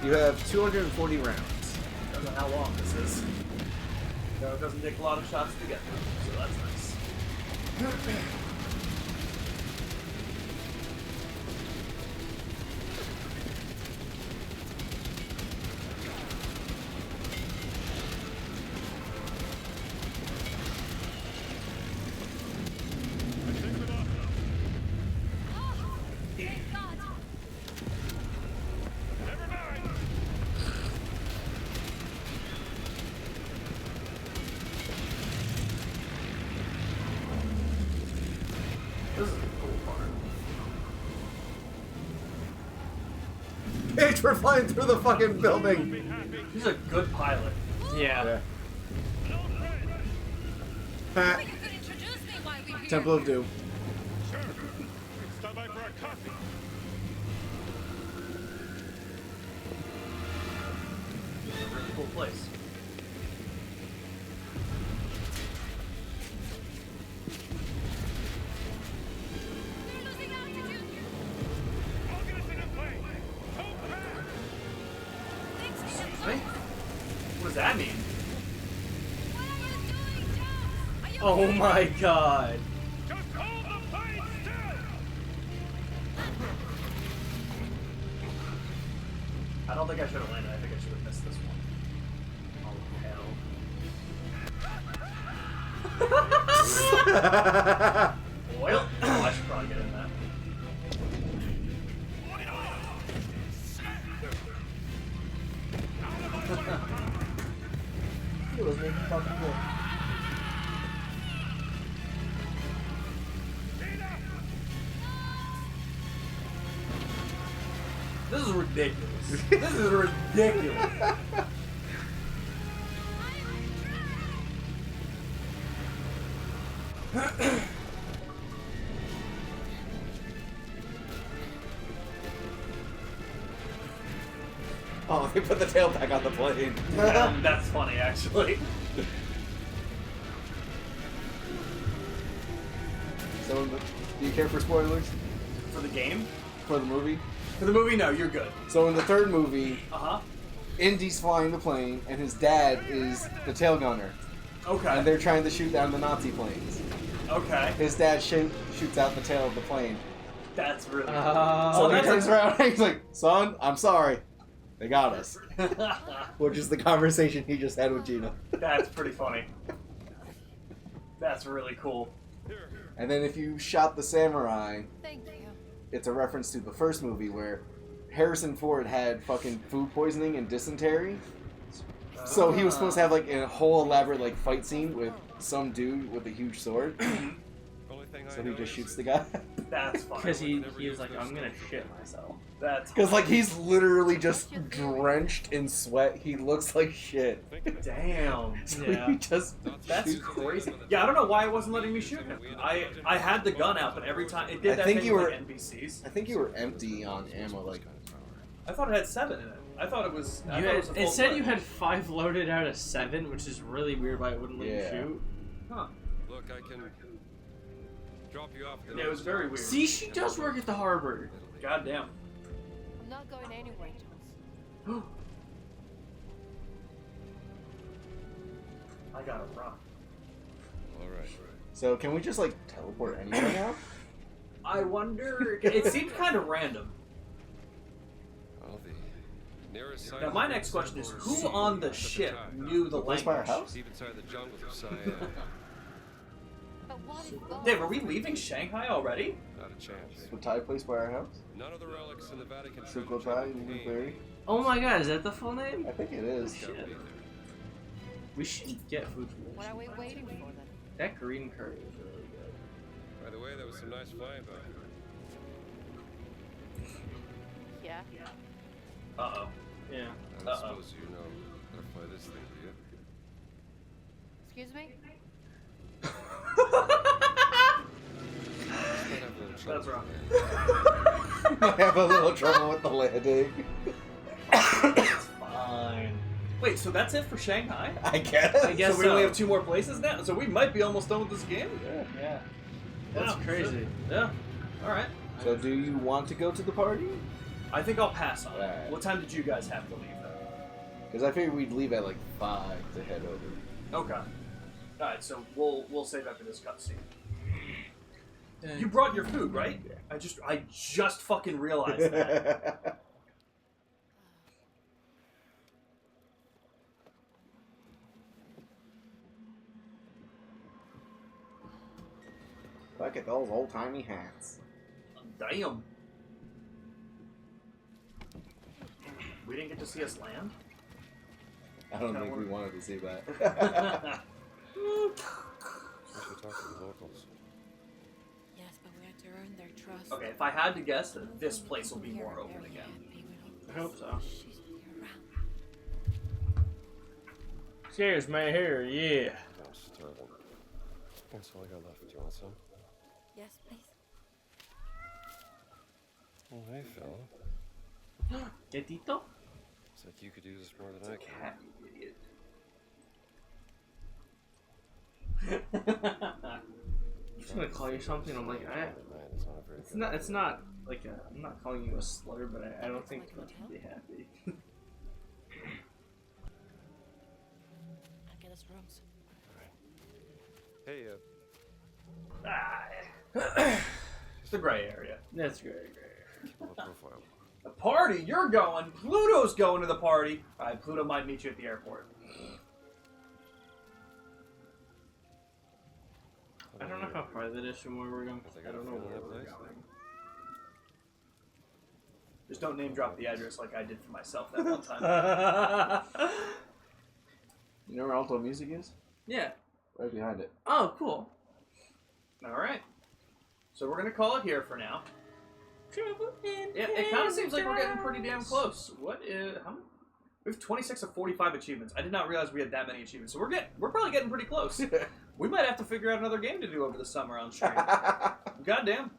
You have 240 rounds. Depends on how long this is. So it doesn't take a lot of shots to get through, so that's nice. This is a cool part. Bitch, we're flying through the fucking building. He's a good pilot. Yeah. Ha. You could introduce me while we're here. Temple of Doom. Sure. Stop by for a coffee. It's a really cool place. We're losing altitude. I'll get us in a plane. Hold back. Thanks, Excuse me? What does that mean? What are you doing, Jones? Are you Oh okay? my god. Just hold the plane still. I don't think I should have landed. I think I should have missed this one. Oh, hell. Well, oh, I should probably get in that. It was making fucking good. This is ridiculous. This is ridiculous. Oh, they put the tail back on the plane. That's funny, actually. So, do you care for spoilers For the game? for the movie? For the movie, no, you're good. So in the third movie, Uh-huh. Indy's flying the plane, and his dad is the tail gunner, and Okay. they're trying to shoot down the Nazi planes. Okay. His dad shoots out the tail of the plane, That's really cool. So he that's turns around and he's like, son, I'm sorry. They got us. Which is the conversation he just had with Gina. That's pretty funny. That's really cool. And then if you shot the samurai, Thank you. it's a reference to the first movie where Harrison Ford had fucking food poisoning and dysentery. So he was supposed to have like a whole elaborate like fight scene with some dude with a huge sword. So he just shoots the guy. That's funny. Because he was like, I'm gonna shit myself. That's Because like he's literally just drenched in sweat. He looks like shit. damn. So Yeah. he just That's shoots- crazy. Yeah, I don't know why it wasn't letting me shoot him. I had the gun out, but every time it did I that think thing you with were- like NPCs. I think you were empty on ammo. Like I thought it had 7 in it. I thought it was. I You thought had, it was a it full said clip. you had 5 loaded out of 7, which is really weird why it wouldn't let Yeah. you shoot. Huh. Look, I can drop you off. Yeah, it was very weird. See, she does work at the harbor. Goddamn. I'm not going anywhere, Jones. I gotta run. All right. so, can we just like teleport anywhere now? I wonder. It seemed kind of random. Well, the nearest site Now, my next question is: who on the ship knew the Place by our language? house? Deep inside the jungles of Siam. But what if both? Dave, are we leaving Shanghai already? Not a chance. The Thai place by our house? None of the relics in the Vatican Sukhothai, treasure New chest Berry? Oh my god, is that the full name? I think it is. Shit. We should get food from What this. are we waiting for then? That green curry is really good. By the way, there was some nice flying by. Yeah. Uh oh. Yeah. I don't suppose you know how to fly this thing, do you? Excuse me? That's wrong. I have a little trouble with the landing. It's fine. Wait, so that's it for Shanghai? I guess. I guess so we only so. have 2 more places now? So we might be almost done with this game? Yeah. That's Wow, crazy. shit. Yeah. Alright. So, do you want to go to the party? I think I'll pass on it. Alright. What time did you guys have to leave then? Because I figured we'd leave at like 5 to head over. Okay. Alright, so we'll save after this cutscene. You brought your food, right? I just fucking realized that. Look at those old timey hats. Damn. We didn't get to see us land? I don't think we wanted to see that. We should talk to the locals. Yes, but we have to earn their trust. Okay, if I had to guess, then this place will be more open again. I hope so. Cheers, my hair, yeah. I'm starving. That's all I got left. Do you want some? Yes, please. Oh, hey, fella. Gatito? It's like you could do this more than I can. Cat, you idiot. I'm just gonna call you something. I'm like, It's not a very it's not. It's not like a. I'm not calling you a slur, but I don't think you'll be happy. I'll get us rooms. Hey, It's the gray area. That's great. low profile. The party? You're going. Pluto's going to the party. Alright, Pluto might meet you at the airport. I don't know how far that is from where we're going. I don't know where we're going. Just don't name drop the address like I did for myself that one time. You know where Alto Music is? Yeah. Right behind it. Oh, cool. Alright. So we're gonna call it here for now. Yeah, it kind of seems like we're getting pretty damn close. What is... How many? We have 26 of 45 achievements. I did not realize we had that many achievements. So we're probably getting pretty close. We might have to figure out another game to do over the summer on stream. Goddamn.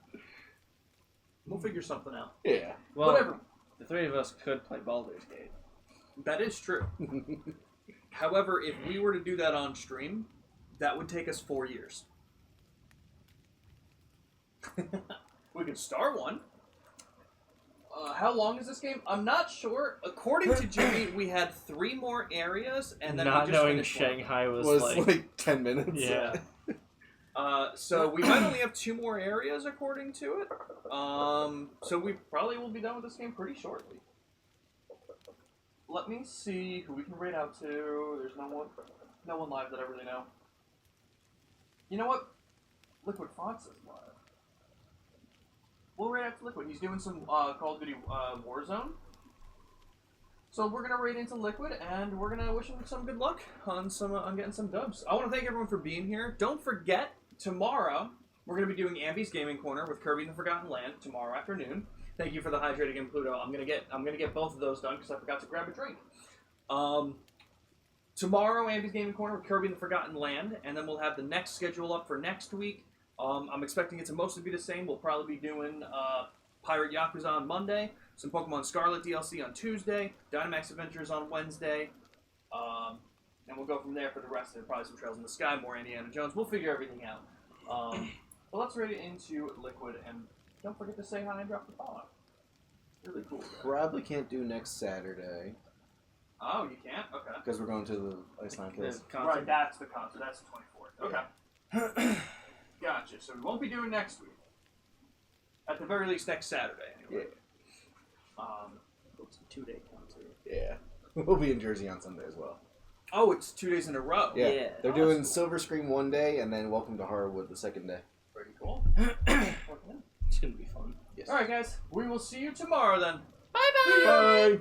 We'll figure something out. Yeah. Well, Whatever. the 3 of us could play Baldur's Gate. That is true. However, if we were to do that on stream, that would take us 4 years. We could start one. How long is this game? I'm not sure. According to Jimmy, we had 3 more areas, and then Not we just knowing finished one. Shanghai was Was like, like 10 minutes. yeah. So we might only have 2 more areas according to it. So we probably will be done with this game pretty shortly. Let me see who we can raid out to. There's no one live that I really know. You know what? Liquid Fox is live. We'll raid out to Liquid. He's doing some Call of Duty Warzone. So we're gonna raid into Liquid, and we're gonna wish him some good luck on getting some dubs. I want to thank everyone for being here. Don't forget, tomorrow we're gonna be doing Ambi's Gaming Corner with Kirby and the Forgotten Land tomorrow afternoon. Thank you for the hydrating and Pluto. I'm gonna get both of those done because I forgot to grab a drink. Tomorrow, Ambi's Gaming Corner with Kirby and the Forgotten Land, and then we'll have the next schedule up for next week. I'm expecting it to mostly be the same. We'll probably be doing Pirate Yakuza on Monday, some Pokemon Scarlet DLC on Tuesday, Dynamax Adventures on Wednesday, and we'll go from there for the rest of it. Probably some Trails in the Sky, more Indiana Jones. We'll figure everything out. But let's raid it into Liquid, and don't forget to say hi and drop the follow. Really cool. Probably can't do next Saturday. Oh, you can't? Okay. Because we're going to the Iceland Hills. Right, that's the concert. That's the 24th. Okay. Gotcha. So we won't be doing next week. At the very least, next Saturday, anyway. Yeah. It's a 2-day concert. Yeah. We'll be in Jersey on Sunday as well. Oh, it's 2 days in a row. Yeah. They're doing cool. Silver Scream one day, and then Welcome to Horrorwood the second day. Pretty cool. It's gonna be fun. Yes. All right, guys. We will see you tomorrow then. Bye-bye. Bye.